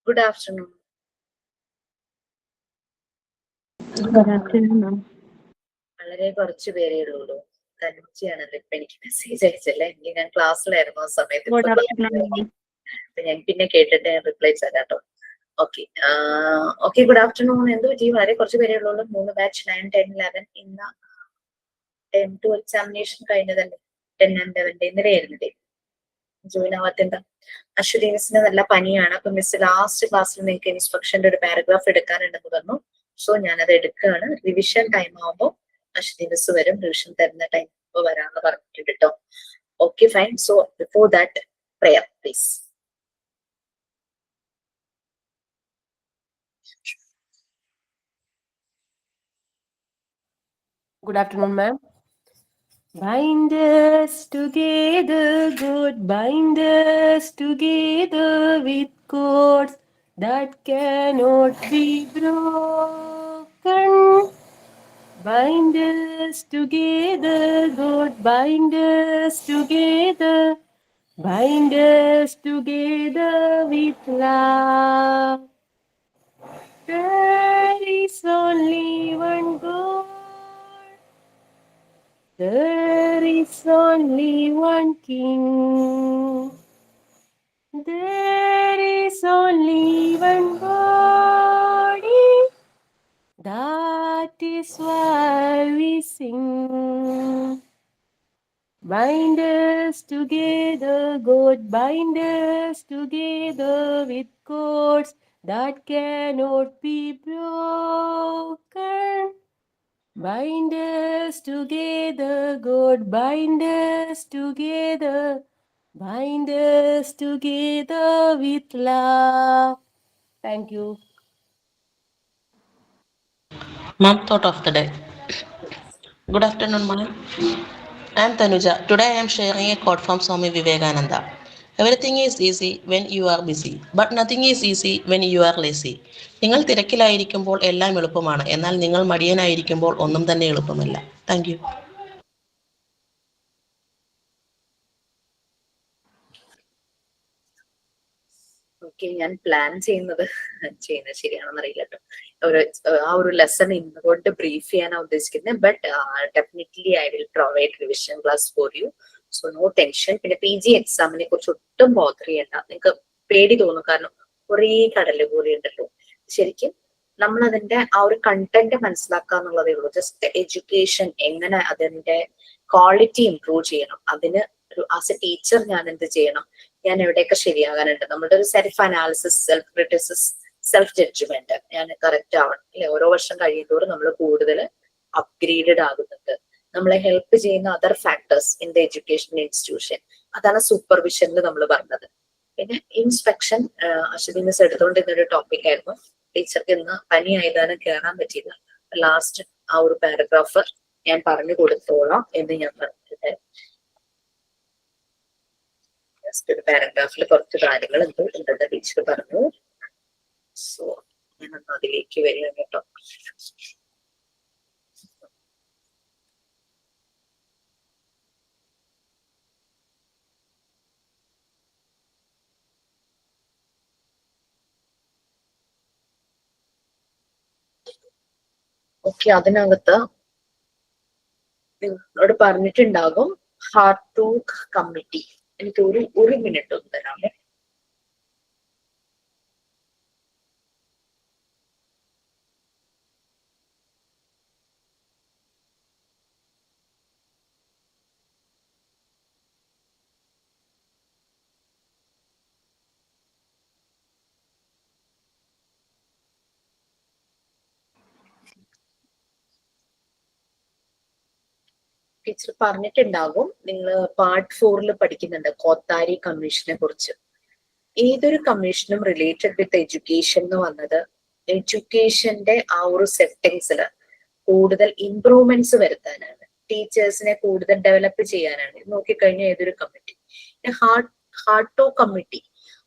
Good afternoon. Good afternoon, ma'am. വളരെ കുറച്ച് പേരേ ഉള്ളൂ. തനുജയാണല്ലോ ഇപ്പൊ എനിക്ക് മെസ്സേജ് അയച്ചല്ലേ. എനിക്ക് ഞാൻ ക്ലാസ്സിലായിരുന്നു ആ സമയത്ത്. Good afternoon, ma'am. ഞാൻ പിന്നെ കേട്ടിട്ട് ഞാൻ റിപ്ലൈ തരാട്ടോ. Okay okay, good afternoon. എന്ത് പറ്റി? വളരെ കുറച്ച് പേരേ ഉള്ളൂ. 3 ബാച്ച് 9, 10, 11. ഇന്ന് 10-2 എക്സാമിനേഷൻ കഴിഞ്ഞതല്ലേ. 10 and 11 ഇന്നലെയായിരുന്നില്ലേ ജോയിൻ ആവാത്തെന്താ? അശ്വതി മിസ്സിന് നല്ല പനിയാണ്. അപ്പൊ മിസ് ലാസ്റ്റ് ക്ലാസ്സിൽ നിങ്ങൾക്ക് ഇൻസ്ട്രക്ഷന്റെ ഒരു പാരഗ്രാഫ് എടുക്കാനുണ്ടെന്ന് പറഞ്ഞു. സോ ഞാനത് എടുക്കുകയാണ്. റിവിഷൻ ടൈം ആവുമ്പോൾ അശ്വതി മിസ് വരും. റിവിഷൻ തരുന്ന ടൈം വരാന്ന് പറഞ്ഞിട്ടുണ്ട് കേട്ടോ. Okay fine. So before that prayer please. Good afternoon, ma'am. Bind us together, God, bind us together with cords that cannot be broken. Bind us together, God, bind us together. Bind us together with love. There is only one God. There is only one King. There is only one body. That is why we sing. Bind us together, God, bind us together with cords that cannot be broken. Bind us together, God, bind us together. Bind us together with love. Thank you. Ma'am, thought of the day. Good afternoon, ma'am. I am Tanuja. Today I am sharing a quote from Swami Vivekananda. Everything is easy when you are busy, but nothing is easy when you are lazy. നിങ്ങൾ തിരക്കിലായിരിക്കുമ്പോൾ എല്ലാം എളുപ്പമാണ്, എന്നാൽ നിങ്ങൾ മടിയനായിരിക്കുമ്പോൾ ഒന്നും തന്നെ എളുപ്പമല്ല. Thank you. Okay, ഞാൻ plan ചെയ്യുന്നത് ശരിയാണെന്ന് അറിയില്ല കേട്ടോ. ആ ഒരു ലെസൺ ഇന്നുകൊണ്ട് ബ്രീഫ് ചെയ്യാനാണ് ഉദ്ദേശിക്കുന്നത്. But definitely I will provide revision class for you. So no tension. പിന്നെ PG എക്സാമിനെ കുറിച്ച് ഒട്ടും ബോധർ ചെയ്യണ്ട. നിങ്ങൾക്ക് പേടി തോന്നും, കാരണം കുറേ കടല് പോലെ ഉണ്ടല്ലോ. ശരിക്കും നമ്മൾ അതിന്റെ ആ ഒരു കണ്ടന്റ് മനസ്സിലാക്കുക എന്നുള്ളതേ ഉള്ളൂ. ജസ്റ്റ് എഡ്യൂക്കേഷൻ എങ്ങനെ അതിന്റെ ക്വാളിറ്റി ഇംപ്രൂവ് ചെയ്യണം, അതിന് ആസ് എ ടീച്ചർ ഞാൻ എന്ത് ചെയ്യണം, ഞാൻ എവിടെയൊക്കെ ശരിയാകാനുണ്ട്, നമ്മുടെ ഒരു self analysis, self criticism, self judgment ഞാൻ കറക്റ്റ് ആവണം അല്ലെ. ഓരോ വർഷം കഴിയുന്നതോറും നമ്മൾ കൂടുതൽ അപ്ഗ്രേഡഡ് ആകുന്നുണ്ട്. നമ്മളെ ഹെൽപ്പ് ചെയ്യുന്ന other factors in the education institution, അതാണ് സൂപ്പർവിഷനിൽ നമ്മൾ പറഞ്ഞത്. പിന്നെ ഇൻസ്പെക്ഷൻ അശ്വതി മിസ് എടുത്തുകൊണ്ടിരുന്നൊരു ടോപ്പിക് ആയിരുന്നു. ടീച്ചർക്ക് ഇന്ന് പനി ആയതാണ് കയറാൻ പറ്റിയില്ല. ലാസ്റ്റ് ആ ഒരു പാരഗ്രാഫ് ഞാൻ പറഞ്ഞു കൊടുത്തോളാം എന്ന് ഞാൻ പറഞ്ഞിട്ടുണ്ട്. ഒരു പാരഗ്രാഫിൽ കുറച്ച് കാര്യങ്ങൾ ഉണ്ടെന്ന് ടീച്ചർ പറഞ്ഞു. സോ ഞാനൊന്ന് അതിലേക്ക് വരിക കേട്ടോ. ഓക്കെ, അതിനകത്ത് നിങ്ങളോട് പറഞ്ഞിട്ടുണ്ടാകും ഹാർട്ട് ടു കമ്മിറ്റി. എനിക്ക് ഒരു മിനിറ്റ് ഒന്ന് തരാമോ? ടീച്ചർ പറഞ്ഞിട്ടുണ്ടാകും, നിങ്ങൾ പാർട്ട് 4 പഠിക്കുന്നുണ്ട് കോത്താരി കമ്മീഷനെ കുറിച്ച്. ഏതൊരു കമ്മീഷനും റിലേറ്റഡ് വിത്ത് എഡ്യൂക്കേഷൻ എന്ന് വന്നത് എഡ്യൂക്കേഷന്റെ ആ ഒരു സെറ്റിങ്സിൽ കൂടുതൽ ഇംപ്രൂവ്മെന്റ്സ് വരുത്താനാണ്, ടീച്ചേഴ്സിനെ കൂടുതൽ ഡെവലപ്പ് ചെയ്യാനാണ്. നോക്കിക്കഴിഞ്ഞാൽ ഏതൊരു കമ്മിറ്റി, ഹാർട്ടോ കമ്മിറ്റി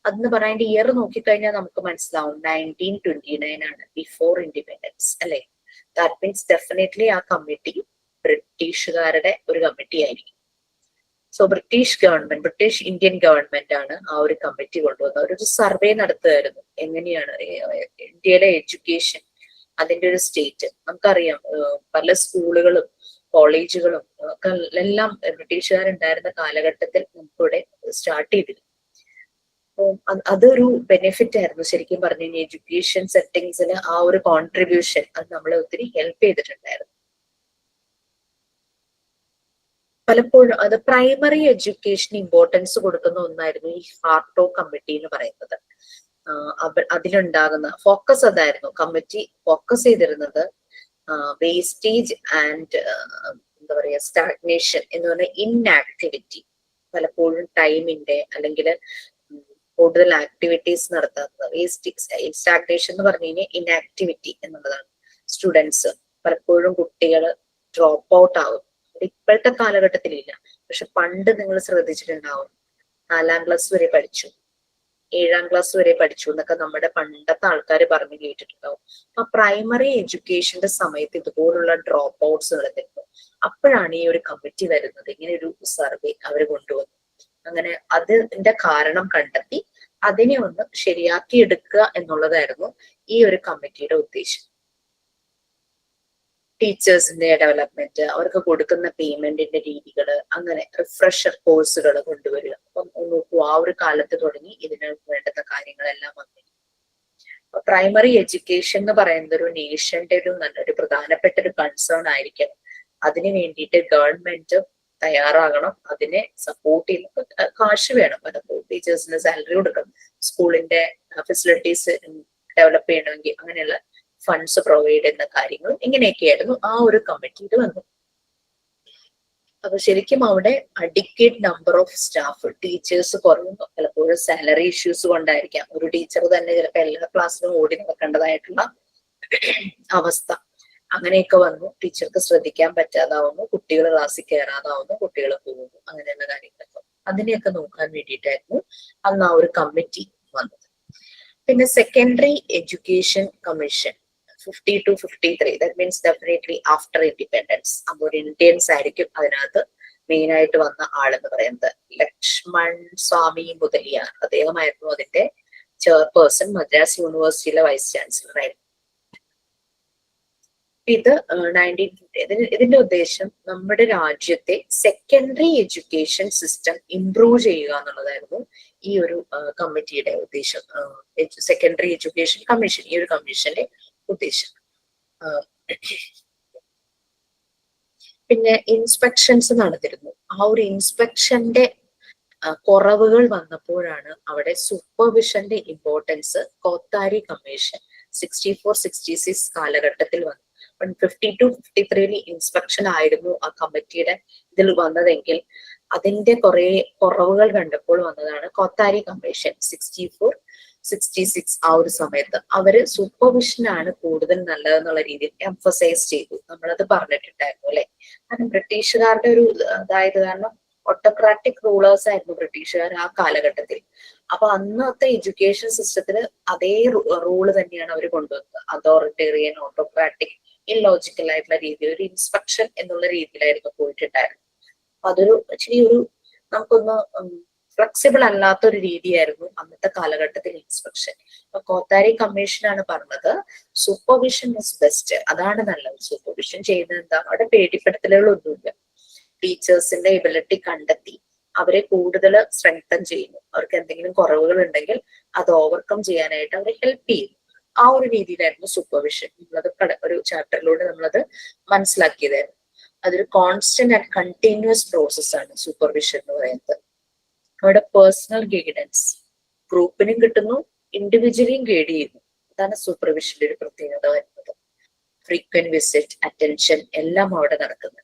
അതെന്ന് പറയുന്ന ഇയർ നോക്കിക്കഴിഞ്ഞാൽ നമുക്ക് മനസ്സിലാവും 1929 ആണ്, ബിഫോർ ഇൻഡിപെൻഡൻസ് അല്ലെ. ദാറ്റ് മീൻസ് ഡെഫിനറ്റ്ലി ആ കമ്മിറ്റി ബ്രിട്ടീഷുകാരുടെ ഒരു കമ്മിറ്റി ആയിരിക്കും. സോ ബ്രിട്ടീഷ് ഇന്ത്യൻ ഗവൺമെന്റ് ആണ് ആ ഒരു കമ്മിറ്റി കൊണ്ടുവന്നത്. അവരൊരു സർവേ നടത്തുകയായിരുന്നു, എങ്ങനെയാണ് ഇന്ത്യയിലെ എഡ്യൂക്കേഷൻ അതിന്റെ ഒരു സ്റ്റേറ്റ്. നമുക്കറിയാം പല സ്കൂളുകളും കോളേജുകളും ഒക്കെ എല്ലാം ബ്രിട്ടീഷുകാരുണ്ടായിരുന്ന കാലഘട്ടത്തിൽ നമുക്കിവിടെ സ്റ്റാർട്ട് ചെയ്തിരുന്നു. അതൊരു ബെനിഫിറ്റ് ആയിരുന്നു ശരിക്കും പറഞ്ഞു കഴിഞ്ഞാൽ. എഡ്യൂക്കേഷൻ സെറ്റിംഗ്സിന് ആ ഒരു കോൺട്രിബ്യൂഷൻ അത് നമ്മളെ ഒത്തിരി ഹെൽപ്പ് ചെയ്തിട്ടുണ്ടായിരുന്നു. പലപ്പോഴും അത് പ്രൈമറി എഡ്യൂക്കേഷന് ഇമ്പോർട്ടൻസ് കൊടുക്കുന്ന ഒന്നായിരുന്നു ഈ ഹാർട്ടോ കമ്മിറ്റി എന്ന് പറയുന്നത്. അതിലുണ്ടാകുന്ന ഫോക്കസ് അതായിരുന്നു. കമ്മിറ്റി ഫോക്കസ് ചെയ്തിരുന്നത് വേസ്റ്റേജ് ആൻഡ് എന്താ പറയാ സ്റ്റാഗ്നേഷൻ എന്ന് പറഞ്ഞ ഇൻആക്ടിവിറ്റി. പലപ്പോഴും ടൈമിന്റെ അല്ലെങ്കിൽ കൂടുതൽ ആക്ടിവിറ്റീസ് നടത്താത്തത്. സ്റ്റാഗ്നേഷൻ എന്ന് പറഞ്ഞു കഴിഞ്ഞാൽ ഇൻആക്ടിവിറ്റി എന്നുള്ളതാണ്. സ്റ്റുഡൻസ് പലപ്പോഴും കുട്ടികൾ ഡ്രോപ്പ് ഔട്ട് ആവും. ഇപ്പോഴത്തെ കാലഘട്ടത്തിലില്ല, പക്ഷെ പണ്ട് നിങ്ങൾ ശ്രദ്ധിച്ചിട്ടുണ്ടാവും 4ാം ക്ലാസ് വരെ പഠിച്ചു, 7ാം ക്ലാസ് വരെ പഠിച്ചു എന്നൊക്കെ നമ്മുടെ പണ്ടത്തെ ആൾക്കാർ പറഞ്ഞു കേട്ടിട്ടുണ്ടാവും. ആ പ്രൈമറി എഡ്യൂക്കേഷന്റെ സമയത്ത് ഇതുപോലുള്ള ഡ്രോപ്പ് ഔട്ട്സ് നടന്നിരുന്നു. അപ്പോഴാണ് ഈ ഒരു കമ്മിറ്റി വരുന്നത്. ഇങ്ങനെ ഒരു സർവേ അവർ കൊണ്ടുവന്നു. അങ്ങനെ അതിന്റെ കാരണം കണ്ടെത്തി അതിനെ ഒന്ന് ശരിയാക്കി എടുക്കുക എന്നുള്ളതായിരുന്നു ഈ ഒരു കമ്മിറ്റിയുടെ ഉദ്ദേശം. ടീച്ചേഴ്സിന്റെ ഡെവലപ്മെന്റ്, അവർക്ക് കൊടുക്കുന്ന പേയ്മെന്റിന്റെ രീതികൾ, അങ്ങനെ റിഫ്രഷർ കോഴ്സുകൾ കൊണ്ടുവരിക. അപ്പം നോക്കൂ, ആ ഒരു കാലത്ത് തുടങ്ങി ഇതിന് വേണ്ടുന്ന കാര്യങ്ങളെല്ലാം വന്നിരുന്നു. പ്രൈമറി എഡ്യൂക്കേഷൻ എന്ന് പറയുന്നത് ഒരു നേഷന്റെ ഒരു നല്ലൊരു പ്രധാനപ്പെട്ട ഒരു കൺസേൺ ആയിരിക്കണം. അതിന് വേണ്ടിയിട്ട് ഗവൺമെന്റ് തയ്യാറാകണം. അതിനെ സപ്പോർട്ട് ചെയ്യുന്ന കാശ് വേണം. പലപ്പോഴും ടീച്ചേഴ്സിന് സാലറി കൊടുക്കണം, സ്കൂളിന്റെ ഫെസിലിറ്റീസ് ഡെവലപ്പ് ചെയ്യണമെങ്കിൽ അങ്ങനെയുള്ള ഫണ്ട്സ് പ്രൊവൈഡ് ചെയ്യുന്ന കാര്യങ്ങൾ ഇങ്ങനെയൊക്കെയായിരുന്നു ആ ഒരു കമ്മിറ്റിയിൽ വന്നു. അപ്പൊ ശരിക്കും അവിടെ adequate number of staff, teachers കുറയുന്നു. പലപ്പോഴും സാലറി ഇഷ്യൂസ് കൊണ്ടായിരിക്കാം. ഒരു ടീച്ചർ തന്നെ ചിലപ്പോൾ എല്ലാ ക്ലാസ്സിലും ഓടി നടക്കേണ്ടതായിട്ടുള്ള അവസ്ഥ. അങ്ങനെയൊക്കെ വന്നു. ടീച്ചർക്ക് ശ്രദ്ധിക്കാൻ പറ്റാതാവുന്നു, കുട്ടികൾ ക്ലാസ്സിൽ കയറാതാവുന്നു, കുട്ടികൾ പോകുന്നു, അങ്ങനെയുള്ള കാര്യങ്ങളൊക്കെ. അതിനെയൊക്കെ നോക്കാൻ വേണ്ടിയിട്ടായിരുന്നു അന്ന് ആ ഒരു കമ്മിറ്റി വന്നത്. പിന്നെ secondary education commission 50 to 53, that means definitely after independence. അപ്പോൾ ഒരു ഇന്ത്യൻസ് ആയിരിക്കും അതിനകത്ത് മെയിൻ ആയിട്ട് വന്ന ആളെന്ന് പറയുന്നത്. ലക്ഷ്മൺ സ്വാമി മുതലിയാർ, അദ്ദേഹമായിരുന്നു അതിന്റെ ചെയർപേഴ്സൺ. മദ്രാസ് യൂണിവേഴ്സിറ്റിയിലെ വൈസ് ചാൻസലർ ആയിരുന്നു. ഇത് 1950. ഇതിന്റെ ഉദ്ദേശം നമ്മുടെ രാജ്യത്തെ സെക്കൻഡറി എഡ്യൂക്കേഷൻ സിസ്റ്റം ഇംപ്രൂവ് ചെയ്യുക എന്നുള്ളതായിരുന്നു ഈ ഒരു കമ്മിറ്റിയുടെ ഉദ്ദേശം. സെക്കൻഡറി എഡ്യൂക്കേഷൻ കമ്മീഷൻ, ഈ ഒരു കമ്മീഷന്റെ ഉദ്ദേശം. പിന്നെ ഇൻസ്പെക്ഷൻസ് നടന്നിരുന്നു. ആ ഒരു ഇൻസ്പെക്ഷന്റെ കുറവുകൾ വന്നപ്പോഴാണ് അവിടെ സൂപ്പർവിഷന്റെ ഇമ്പോർട്ടൻസ് കോത്താരി കമ്മീഷൻ 64-66 കാലഘട്ടത്തിൽ വന്നു. 50 to 53 ഇൻസ്പെക്ഷൻ ആയിരുന്നു ആ കമ്മിറ്റിയുടെ ഇതിൽ വന്നതെങ്കിൽ അതിന്റെ കുറെ കുറവുകൾ കണ്ടപ്പോൾ വന്നതാണ് കോത്താരി കമ്മീഷൻ 64-66. ആ ഒരു സമയത്ത് അവര് സൂപ്പർവിഷനാണ് കൂടുതൽ നല്ലതെന്നുള്ള രീതിയിൽ എംഫസൈസ് ചെയ്തു. നമ്മളത് പറഞ്ഞിട്ടുണ്ടായിരുന്നു അല്ലെ. കാരണം ബ്രിട്ടീഷുകാരുടെ ഒരു അതായത് കാരണം ഓട്ടോക്രാറ്റിക് റൂളേഴ്സ് ആയിരുന്നു ബ്രിട്ടീഷുകാർ ആ കാലഘട്ടത്തിൽ. അപ്പൊ അന്നത്തെ എഡ്യൂക്കേഷൻ സിസ്റ്റത്തിൽ അതേ റൂള് തന്നെയാണ് അവർ കൊണ്ടുവന്നത്. അതോറിറ്റേറിയൻ, ഓട്ടോക്രാറ്റിക്, ഇല്ലോജിക്കൽ ആയിട്ടുള്ള രീതിയിൽ ഒരു ഇൻസ്പെക്ഷൻ എന്നുള്ള രീതിയിലായിരുന്നു പോയിട്ടുണ്ടായിരുന്നത്. അപ്പൊ അതൊരു ഇച്ചിരി ഒരു നമുക്കൊന്ന് ഫ്ലെക്സിബിൾ അല്ലാത്ത ഒരു രീതിയായിരുന്നു അന്നത്തെ കാലഘട്ടത്തിൽ ഇൻസ്പെക്ഷൻ. അപ്പൊ കോത്താരി കമ്മീഷനാണ് പറഞ്ഞത് സൂപ്പർവിഷൻ ഇസ് ബെസ്റ്റ്, അതാണ് നല്ലത്. സൂപ്പർവിഷൻ ചെയ്യുന്നത് എന്താ, അവിടെ പേടിപ്പെടുത്തലുകളൊന്നുമില്ല. ടീച്ചേഴ്സിന്റെ എബിലിറ്റി കണ്ടെത്തി അവരെ കൂടുതൽ സ്ട്രെങ്തൻ ചെയ്യുന്നു. അവർക്ക് എന്തെങ്കിലും കുറവുകൾ ഉണ്ടെങ്കിൽ അത് ഓവർകം ചെയ്യാനായിട്ട് അവരെ ഹെൽപ്പ് ചെയ്യും. ആ ഒരു രീതിയിലായിരുന്നു സൂപ്പർവിഷൻ. നമ്മളത് ഒരു ചാപ്റ്ററിലൂടെ നമ്മളത് മനസ്സിലാക്കിയതായിരുന്നു. അതൊരു കോൺസ്റ്റന്റ് ആൻഡ് കണ്ടിന്യൂസ് പ്രോസസ് ആണ് സൂപ്പർവിഷൻ എന്ന് പറയുന്നത്. അവിടെ പേഴ്സണൽ ഗൈഡൻസ് ഗ്രൂപ്പിനും കിട്ടുന്നു, ഇൻഡിവിജ്വലിയും ഗൈഡ് ചെയ്യുന്നു. അതാണ് സൂപ്പർവിഷന്റെ ഒരു പ്രത്യേകത വരുന്നത്. ഫ്രീക്വന്റ് വിസിറ്റ്, അറ്റൻഷൻ എല്ലാം അവിടെ നടക്കുന്നത്.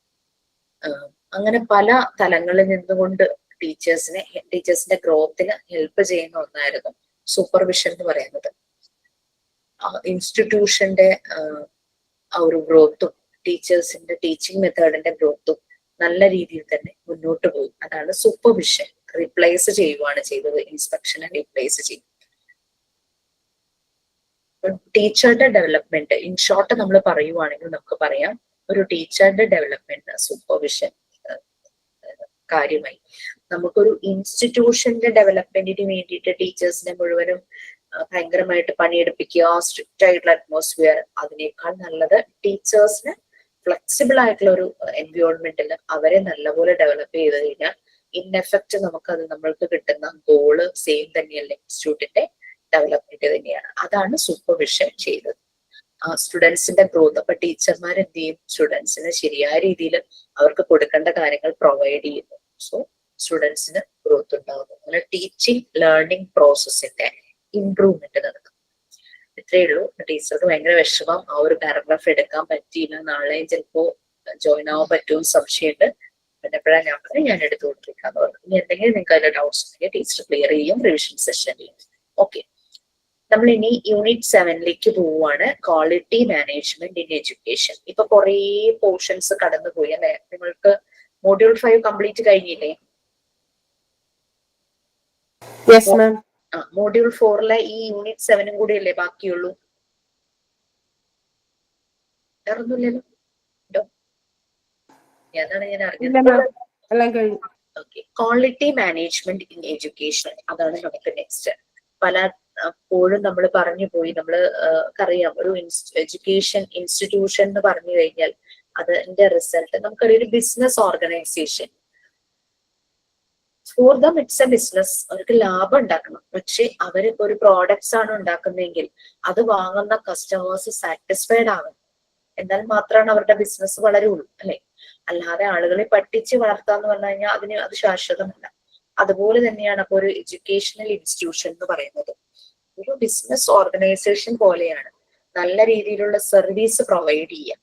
അങ്ങനെ പല തലങ്ങളിൽ നിന്നുകൊണ്ട് ടീച്ചേഴ്സിന്റെ ഗ്രോത്തിന് ഹെൽപ്പ് ചെയ്യുന്ന ഒന്നായിരുന്നു സൂപ്പർവിഷൻ എന്ന് പറയുന്നത്. ഇൻസ്റ്റിറ്റ്യൂഷന്റെ ആ ഒരു ഗ്രോത്തും ടീച്ചേഴ്സിന്റെ ടീച്ചിങ് മെത്തേഡിന്റെ ഗ്രോത്തും നല്ല രീതിയിൽ തന്നെ മുന്നോട്ട് പോയി. അതാണ് സൂപ്പർവിഷൻ. റീപ്ലേസ് ചെയ്യുകയാണ് ചെയ്തത്, ഇൻസ്പെക്ഷനെ റീപ്ലേസ് ചെയ്യും. ടീച്ചറുടെ ഡെവലപ്മെന്റ് ഇൻ ഷോർട്ട് നമ്മൾ പറയുവാണെങ്കിൽ നമുക്ക് പറയാം ഒരു ടീച്ചറുടെ ഡെവലപ്മെന്റ് സൂപ്പർവിഷൻ കാര്യമായി. നമുക്കൊരു ഇൻസ്റ്റിറ്റ്യൂഷന്റെ ഡെവലപ്മെന്റിന് വേണ്ടിയിട്ട് ടീച്ചേഴ്സിനെ മുഴുവനും ഭയങ്കരമായിട്ട് പണിയെടുപ്പിക്കുക, സ്ട്രിക്റ്റ് ആയിട്ടുള്ള അറ്റ്മോസ്ഫിയർ, അതിനേക്കാൾ നല്ലത് ടീച്ചേഴ്സിന് ഫ്ലെക്സിബിൾ ആയിട്ടുള്ള ഒരു എൻവയോൺമെന്റിൽ അവരെ നല്ലപോലെ ഡെവലപ്പ് ചെയ്ത് കഴിഞ്ഞാൽ ഇൻ എഫക്റ്റ് നമുക്കത് നമ്മൾക്ക് കിട്ടുന്ന ഗോള് സെയിം തന്നെയല്ലേ, ഇൻസ്റ്റിറ്റ്യൂട്ടിന്റെ ഡെവലപ്മെന്റ് തന്നെയാണ്. അതാണ് സൂപ്പർവിഷൻ ചെയ്തത്. സ്റ്റുഡൻസിന്റെ ഗ്രോത്ത്. അപ്പൊ ടീച്ചർമാർ എന്ത് ചെയ്യും, സ്റ്റുഡൻസിന് ശരിയായ രീതിയിൽ അവർക്ക് കൊടുക്കേണ്ട കാര്യങ്ങൾ പ്രൊവൈഡ് ചെയ്യുന്നു. സോ സ്റ്റുഡൻസിന് ഗ്രോത്ത് ഉണ്ടാകുന്നു. അങ്ങനെ ടീച്ചിങ് ലേണിംഗ് പ്രോസസ്സിന്റെ ഇംപ്രൂവ്മെന്റ് നടക്കും. ഇത്രയേ ഉള്ളൂ. ടീച്ചർക്ക് ഭയങ്കര വിഷമം, ആ ഒരു പാരഗ്രാഫ് എടുക്കാൻ പറ്റിയില്ല, നാളെ ചിലപ്പോ ജോയിൻ ആവാൻ പറ്റുമെന്ന് സംശയമുണ്ട്. പിന്നെ എപ്പോഴാണ് ഞാൻ പറഞ്ഞത് ഞാൻ എടുത്തു കൊടുത്തിരിക്കാന്ന് പറഞ്ഞു. ഇനി എന്തെങ്കിലും നിങ്ങൾക്ക് അതിന്റെ ഡൗട്ട്സ് ഉണ്ടെങ്കിൽ ടീച്ചർ ക്ലിയർ ചെയ്യും റിവിഷൻ സെഷനിൽ. ഓക്കെ, നമ്മൾ ഇനി യൂണിറ്റ് 7ലേക്ക് പോവുകയാണ്. Quality management in education. ഇപ്പൊ കുറേ പോർഷൻസ് കടന്നുപോയി അല്ലെ? നിങ്ങൾക്ക് മോഡ്യൂൾ 5 കംപ്ലീറ്റ് കഴിഞ്ഞില്ലേ? മോഡ്യൂൾ 4ലെ ഈ യൂണിറ്റ് 7 കൂടി അല്ലേ ബാക്കിയുള്ളൂ? വേറൊന്നുമില്ലല്ലോ? അതാണ് ഞാൻ അറിഞ്ഞത്. Okay, quality management in education, അതാണ് നമുക്ക് നെക്സ്റ്റ്. പലപ്പോഴും നമ്മൾ പറഞ്ഞു പോയി, നമ്മൾ അറിയാം ഒരു എഡ്യൂക്കേഷൻ ഇൻസ്റ്റിറ്റ്യൂഷൻ എന്ന് പറഞ്ഞു കഴിഞ്ഞാൽ അതിന്റെ റിസൾട്ട് നമുക്കറിയാം ഒരു business organisation. For them it's A business. അവർക്ക് ലാഭം ഉണ്ടാക്കണം. പക്ഷെ അവരിപ്പോ ഒരു പ്രോഡക്ട്സ് ആണ് ഉണ്ടാക്കുന്നതെങ്കിൽ അത് വാങ്ങുന്ന കസ്റ്റമേഴ്സ് സാറ്റിസ്ഫൈഡ് ആവണം. എന്നാൽ മാത്രമാണ് അവരുടെ ബിസിനസ് വളരുള്ളൂ അല്ലെ? അല്ലാതെ ആളുകളെ പഠിച്ച് വളർത്താന്ന് പറഞ്ഞു കഴിഞ്ഞാൽ അത് ശാശ്വതമല്ല. അതുപോലെ തന്നെയാണ് അപ്പൊ ഒരു എഡ്യൂക്കേഷണൽ ഇൻസ്റ്റിറ്റ്യൂഷൻ എന്ന് പറയുന്നത്. ഒരു ബിസിനസ് ഓർഗനൈസേഷൻ പോലെയാണ്. നല്ല രീതിയിലുള്ള സർവീസ് പ്രൊവൈഡ് ചെയ്യുക.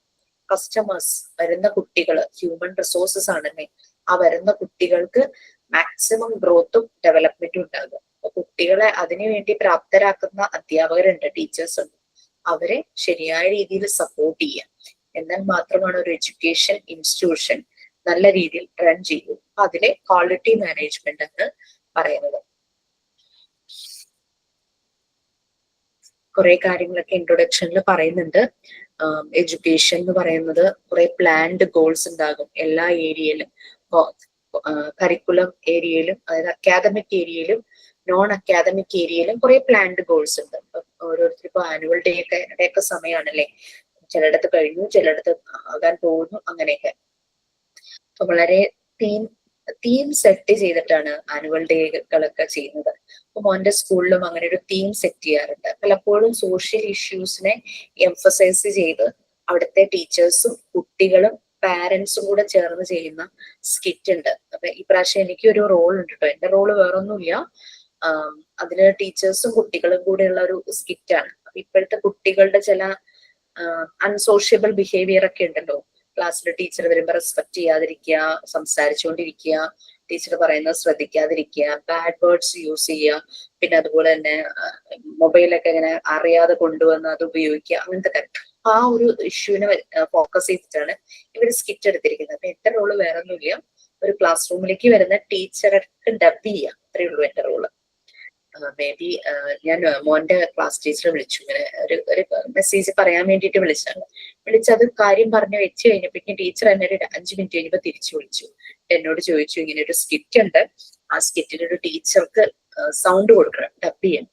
കസ്റ്റമേഴ്സ്, വരുന്ന കുട്ടികൾ ഹ്യൂമൻ റിസോഴ്സസ് ആണെന്നേ, ആ വരുന്ന കുട്ടികൾക്ക് മാക്സിമം ഗ്രോത്തും ഡെവലപ്മെന്റും ഉണ്ടാകുക. അപ്പൊ കുട്ടികളെ അതിനുവേണ്ടി പ്രാപ്തരാക്കുന്ന അധ്യാപകരുണ്ട്, ടീച്ചേഴ്സ് ഉണ്ട്. അവരെ ശരിയായ രീതിയിൽ സപ്പോർട്ട് ചെയ്യുക. എന്നാൽ മാത്രമാണ് ഒരു എഡ്യൂക്കേഷൻ ഇൻസ്റ്റിറ്റ്യൂഷൻ നല്ല രീതിയിൽ റൺ ചെയ്യൂ. അതിലെ ക്വാളിറ്റി മാനേജ്മെന്റ് എന്ന് പറയുന്നത്. കുറെ കാര്യങ്ങളൊക്കെ ഇൻട്രൊഡക്ഷനിൽ പറയുന്നുണ്ട്. എഡ്യൂക്കേഷൻ എന്ന് പറയുന്നത് കുറെ പ്ലാൻഡ് ഗോൾസ് ഉണ്ടാകും എല്ലാ ഏരിയയിലും. കരിക്കുലം ഏരിയയിലും, അതായത് അക്കാദമിക് ഏരിയയിലും നോൺ അക്കാദമിക് ഏരിയയിലും കുറെ പ്ലാൻഡ് ഗോൾസ് ഉണ്ട്. ഓരോരുത്തർ ഇപ്പൊ ആനുവൽ ഡേയൊക്കെ സമയമാണല്ലേ, ചിലയിടത്ത് കഴിഞ്ഞു, ചിലയിടത്ത് ആകാൻ പോകുന്നു, അങ്ങനെയൊക്കെ. അപ്പൊ വളരെ തീം സെറ്റ് ചെയ്തിട്ടാണ് ആനുവൽ ഡേകളൊക്കെ ചെയ്യുന്നത്. അപ്പൊ മോന്റെ സ്കൂളിലും അങ്ങനെ ഒരു തീം സെറ്റ് ചെയ്യാറുണ്ട്. പലപ്പോഴും സോഷ്യൽ ഇഷ്യൂസിനെ എംഫസൈസ് ചെയ്ത് അവിടുത്തെ ടീച്ചേഴ്സും കുട്ടികളും പാരന്റ്സും കൂടെ ചേർന്ന് ചെയ്യുന്ന സ്കിറ്റ് ഉണ്ട്. അപ്പൊ ഈ പ്രാവശ്യം എനിക്ക് ഒരു റോൾ ഉണ്ട് കേട്ടോ. എന്റെ റോള് വേറൊന്നുമില്ല, അതില് ടീച്ചേഴ്സും കുട്ടികളും കൂടെയുള്ള ഒരു സ്കിറ്റാണ്. അപ്പൊ ഇപ്പോഴത്തെ കുട്ടികളുടെ ചില അൺസോഷ്യബിൾ ബിഹേവിയർ ഒക്കെ ഉണ്ടല്ലോ. ക്ലാസ്സിൽ ടീച്ചർ വരുമ്പോൾ റെസ്പെക്ട് ചെയ്യാതിരിക്കുക, സംസാരിച്ചുകൊണ്ടിരിക്കുക, ടീച്ചർ പറയുന്നത് ശ്രദ്ധിക്കാതിരിക്കുക, ബാഡ് വേർഡ്സ് യൂസ് ചെയ്യുക, പിന്നെ അതുപോലെ തന്നെ മൊബൈലൊക്കെ ഇങ്ങനെ അറിയാതെ കൊണ്ടുവന്ന് അത് ഉപയോഗിക്കുക, അങ്ങനത്തെ കാര്യം. ആ ഒരു ഇഷ്യൂവിനെ ഫോക്കസ് ചെയ്തിട്ടാണ് ഇവർ സ്കിറ്റ് എടുത്തിരിക്കുന്നത്. അപ്പൊ എന്റെ റോള് വേറെ ഒന്നുമില്ല, ഒരു ക്ലാസ് റൂമിലേക്ക് വരുന്ന ടീച്ചർക്ക് ഡബ് ചെയ്യുക, അത്രയേ ഉള്ളൂ എന്റെ റോള്. മേ ബി ഞാൻ മോന്റെ ക്ലാസ് ടീച്ചറെ വിളിച്ചു, ഇങ്ങനെ ഒരു മെസ്സേജ് പറയാൻ വേണ്ടിയിട്ട് വിളിച്ചത്. വിളിച്ചത് കാര്യം പറഞ്ഞു വെച്ച് കഴിഞ്ഞപ്പോഴേക്കും ടീച്ചർ എന്നെ ഒരു 5 മിനിറ്റ് കഴിഞ്ഞപ്പോൾ തിരിച്ചു വിളിച്ചു. എന്നോട് ചോദിച്ചു, ഇങ്ങനെ ഒരു സ്കിറ്റ് ഉണ്ട്, ആ സ്കിറ്റിന് ഒരു ടീച്ചർക്ക് സൗണ്ട് കൊടുക്കണം, ഡബ് ചെയ്യണം.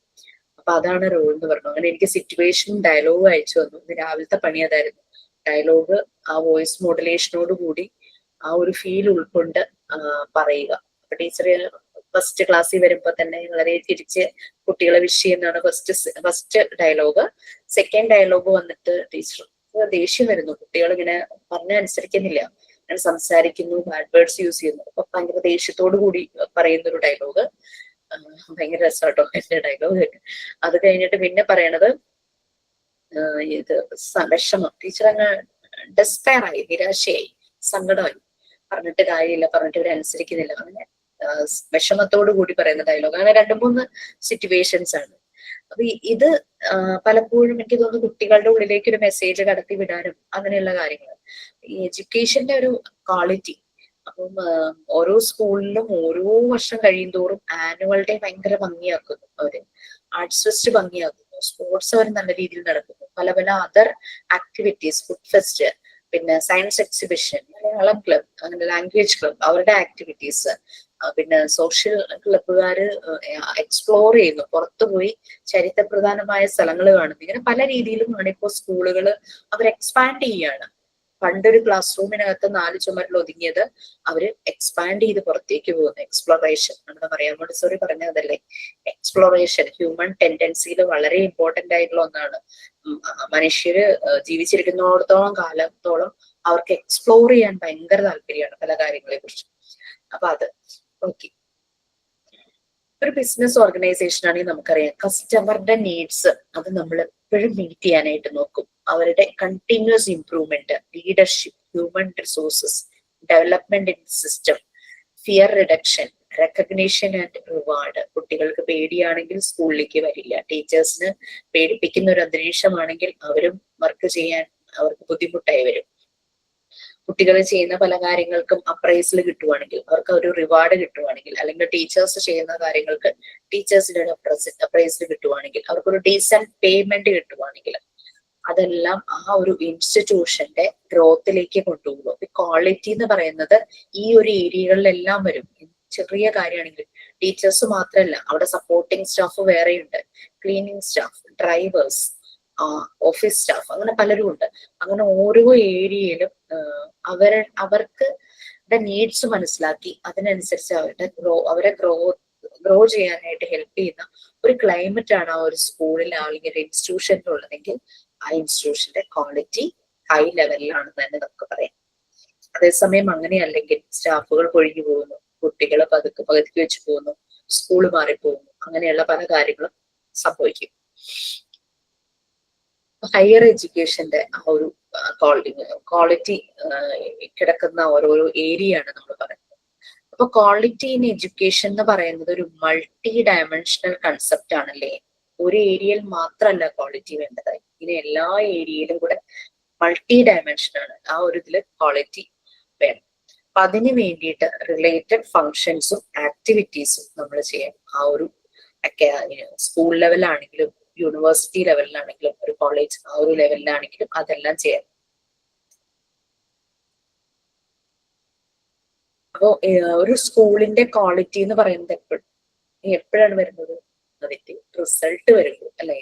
അപ്പൊ അതാണ് റോൾ എന്ന് പറഞ്ഞു. അങ്ങനെ എനിക്ക് സിറ്റുവേഷനും ഡയലോഗും അയച്ചു തന്നു. ഇന്ന് രാവിലത്തെ പണി അതായിരുന്നു. ഡയലോഗ് ആ വോയിസ് മോഡുലേഷനോട് കൂടി ആ ഒരു ഫീൽ ഉൾക്കൊണ്ട് പറയുക. അപ്പൊ ടീച്ചർ ഫസ്റ്റ് ക്ലാസ്സിൽ വരുമ്പോ തന്നെ വളരെ തിരിച്ച് കുട്ടികളെ വിഷ് ചെയ്യുന്നതാണ് ഫസ്റ്റ് ഡയലോഗ്. സെക്കൻഡ് ഡയലോഗ് വന്നിട്ട് ടീച്ചർ ദേഷ്യം വരുന്നു, കുട്ടികൾ ഇങ്ങനെ പറഞ്ഞനുസരിക്കുന്നില്ല, ഞാൻ സംസാരിക്കുന്നു, ബാഡ് വേർഡ്സ് യൂസ് ചെയ്യുന്നു. അപ്പൊ ഭയങ്കര ദേഷ്യത്തോടു കൂടി പറയുന്ന ഒരു ഡയലോഗ്. ഭയങ്കര രസമാട്ടോ എന്റെ ഡയലോഗ്. അത് കഴിഞ്ഞിട്ട് പിന്നെ പറയണത് ഇത് വിഷമം. ടീച്ചർ അങ്ങ് ഡെസ്പയർ ആയി, നിരാശയായി, സങ്കടമായി. പറഞ്ഞിട്ട് കാര്യമില്ല, പറഞ്ഞിട്ട് ഇവരെ അനുസരിക്കുന്നില്ല, അങ്ങനെ വിഷമത്തോടു കൂടി പറയുന്ന ഡയലോഗ്. അങ്ങനെ 2-3 സിറ്റുവേഷൻസ് ആണ്. അപ്പൊ ഇത് പലപ്പോഴും എനിക്ക് തോന്നുന്നു കുട്ടികളുടെ ഉള്ളിലേക്ക് ഒരു മെസ്സേജ് കടത്തി വിടാനും അങ്ങനെയുള്ള കാര്യങ്ങൾ. ഈ എഡ്യൂക്കേഷന്റെ ഒരു ക്വാളിറ്റി. അപ്പം ഓരോ സ്കൂളിലും ഓരോ വർഷം കഴിയും തോറും ആനുവൽ ഡേ ഭയങ്കര ഭംഗിയാക്കുന്നു അവര്, ആർട്സ് ഫെസ്റ്റ് ഭംഗിയാക്കുന്നു, സ്പോർട്സ് അവർ നല്ല രീതിയിൽ നടക്കുന്നു, പല പല അതർ ആക്ടിവിറ്റീസ്, ഫുഡ് ഫെസ്റ്റ്, പിന്നെ സയൻസ് എക്സിബിഷൻ, മലയാളം ക്ലബ്, അങ്ങനെ ലാംഗ്വേജ് ക്ലബ്, അവരുടെ ആക്ടിവിറ്റീസ്, പിന്നെ സോഷ്യൽ ക്ലബ്ബുകാര് എക്സ്പ്ലോർ ചെയ്യുന്നു, പുറത്തുപോയി ചരിത്രപ്രധാനമായ സ്ഥലങ്ങൾ കാണുന്നു. ഇങ്ങനെ പല രീതിയിലുമാണ് ഇപ്പോൾ സ്കൂളുകൾ അവർ എക്സ്പാൻഡ് ചെയ്യാണ്. പണ്ടൊരു ക്ലാസ് റൂമിനകത്ത് 4 ചുമരിൽ ഒതുങ്ങിയത് അവര് എക്സ്പാൻഡ് ചെയ്ത് പുറത്തേക്ക് പോകുന്നു. എക്സ്പ്ലോറേഷൻ, നമ്മുടെ മറിയാം മോണ്ടിസോറി പറഞ്ഞതല്ലേ, എക്സ്പ്ലോറേഷൻ ഹ്യൂമൻ ടെൻഡൻസിയിൽ വളരെ ഇമ്പോർട്ടന്റ് ആയിട്ടുള്ള ഒന്നാണ്. മനുഷ്യര് ജീവിച്ചിരിക്കുന്നിടത്തോളം കാലത്തോളം അവർക്ക് എക്സ്പ്ലോർ ചെയ്യാൻ ഭയങ്കര താല്പര്യമാണ് പല കാര്യങ്ങളെ കുറിച്ച്. അപ്പൊ അത് ഓക്കെ. ഒരു ബിസിനസ് ഓർഗനൈസേഷൻ ആണെങ്കിൽ നമുക്കറിയാം കസ്റ്റമറുടെ നീഡ്സ് അത് നമ്മൾ എപ്പോഴും മീറ്റ് ചെയ്യാനായിട്ട് നോക്കും. അവരുടെ continuous improvement, leadership, human resources, development in system, fear reduction, recognition and reward. കുട്ടികൾക്ക് പേടിയാണെങ്കിൽ സ്കൂളിലേക്ക് വരില്ല. ടീച്ചേഴ്സിന് പേടിപ്പിക്കുന്ന ഒരു അന്തരീക്ഷമാണെങ്കിൽ അവരും വർക്ക് ചെയ്യാൻ അവർക്ക് ബുദ്ധിമുട്ടായി വരും. കുട്ടികൾ ചെയ്യുന്ന പല കാര്യങ്ങൾക്കും അപ്രൈസൽ കിട്ടുവാണെങ്കിൽ, അവർക്ക് ഒരു റിവാർഡ് കിട്ടുവാണെങ്കിൽ, അല്ലെങ്കിൽ ടീച്ചേഴ്സ് ചെയ്യുന്ന കാര്യങ്ങൾക്ക് ടീച്ചേഴ്സിന്റെ അപ്രൈസൽ കിട്ടുവാണെങ്കിൽ, അവർക്കൊരു ഡീസന്റ് പേയ്മെന്റ് കിട്ടുവാണെങ്കിൽ, അതെല്ലാം ആ ഒരു ഇൻസ്റ്റിറ്റ്യൂഷന്റെ ഗ്രോത്തിലേക്ക് കൊണ്ടുപോകും. ക്വാളിറ്റി എന്ന് പറയുന്നത് ഈ ഒരു ഏരിയകളിലെല്ലാം വരും. ചെറിയ കാര്യമാണെങ്കിൽ ടീച്ചേഴ്സ് മാത്രമല്ല, അവിടെ സപ്പോർട്ടിങ് സ്റ്റാഫ് വേറെയുണ്ട്, cleaning staff, drivers, office staff, അങ്ങനെ പലരും ഉണ്ട്. അങ്ങനെ ഓരോ ഏരിയയിലും അവർക്ക് നീഡ്സ് മനസ്സിലാക്കി അതിനനുസരിച്ച് അവരെ ഗ്രോ ചെയ്യാനായിട്ട് ഹെൽപ്പ് ചെയ്യുന്ന ഒരു ക്ലൈമറ്റ് ആണ് ആ ഒരു സ്കൂളിൽ അല്ലെങ്കിൽ ഒരു ഇൻസ്റ്റിറ്റ്യൂഷനിൽ ഉള്ളതെങ്കിൽ ആ ഇൻസ്റ്റിറ്റ്യൂഷന്റെ ക്വാളിറ്റി ഹൈ ലെവലിലാണെന്ന് തന്നെ നമുക്ക് പറയാം. അതേസമയം അങ്ങനെയല്ലെങ്കിൽ സ്റ്റാഫുകൾ കൊഴിഞ്ഞു പോകുന്നു, കുട്ടികൾ പതുക്കി വെച്ച് പോകുന്നു, സ്കൂൾ മാറിപ്പോകുന്നു, അങ്ങനെയുള്ള പല കാര്യങ്ങളും സംഭവിക്കും. ഹയർ എഡ്യൂക്കേഷന്റെ ആ ഒരു ക്വാളിറ്റി കിടക്കുന്ന ഓരോരോ ഏരിയ ആണ് നമ്മൾ പറയുന്നത്. അപ്പൊ ക്വാളിറ്റി ഇൻ എഡ്യൂക്കേഷൻ എന്ന് പറയുന്നത് ഒരു മൾട്ടി ഡയമെൻഷണൽ കൺസെപ്റ്റ് ആണല്ലേ. ഒരു ഏരിയയിൽ മാത്രമല്ല ക്വാളിറ്റി വേണ്ടത്, ഇങ്ങനെ എല്ലാ ഏരിയയിലും കൂടെ മൾട്ടി ഡയമെൻഷൻ ആണ്. ആ ഒരു ഇതിൽ ക്വാളിറ്റി വേണം. അപ്പൊ അതിന് വേണ്ടിയിട്ട് റിലേറ്റഡ് ഫങ്ഷൻസും ആക്ടിവിറ്റീസും നമ്മൾ ചെയ്യണം. ആ ഒരു സ്കൂൾ ലെവലാണെങ്കിലും യൂണിവേഴ്സിറ്റി ലെവലിലാണെങ്കിലും ഒരു കോളേജ് ആ ഒരു ലെവലിലാണെങ്കിലും അതെല്ലാം ചെയ്യണം. അപ്പോ ഒരു സ്കൂളിന്റെ ക്വാളിറ്റി എന്ന് പറയുന്നത് എപ്പോഴാണ് വരുന്നത്? അതിന്റെ റിസൾട്ട് വരുമ്പോൾ അല്ലെ.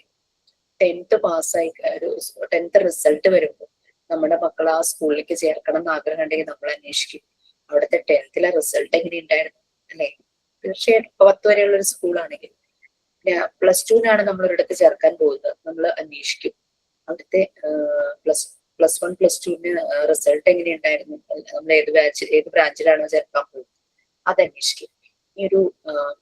10th പാസ്സായി ഒരു 10th റിസൾട്ട് വരുമ്പോൾ നമ്മുടെ മക്കൾ ആ സ്കൂളിലേക്ക് ചേർക്കണം എന്ന് ആഗ്രഹം ഉണ്ടെങ്കിൽ നമ്മൾ അന്വേഷിക്കും അവിടുത്തെ 10th റിസൾട്ട് എങ്ങനെ ഉണ്ടായിരുന്നു അല്ലെ. തീർച്ചയായിട്ടും 10 വരെയുള്ള ഒരു സ്കൂളാണെങ്കിൽ +2 നമ്മൾ ഒരിടത്ത് ചേർക്കാൻ പോകുന്നത്, നമ്മൾ അന്വേഷിക്കും അവിടുത്തെ പ്ലസ് 1 +2 റിസൾട്ട് എങ്ങനെയുണ്ടായിരുന്നു, നമ്മൾ ഏത് ബ്രാഞ്ചിലാണോ ചേർക്കാൻ പോകുന്നത് അത് അന്വേഷിക്കും. ഈ ഒരു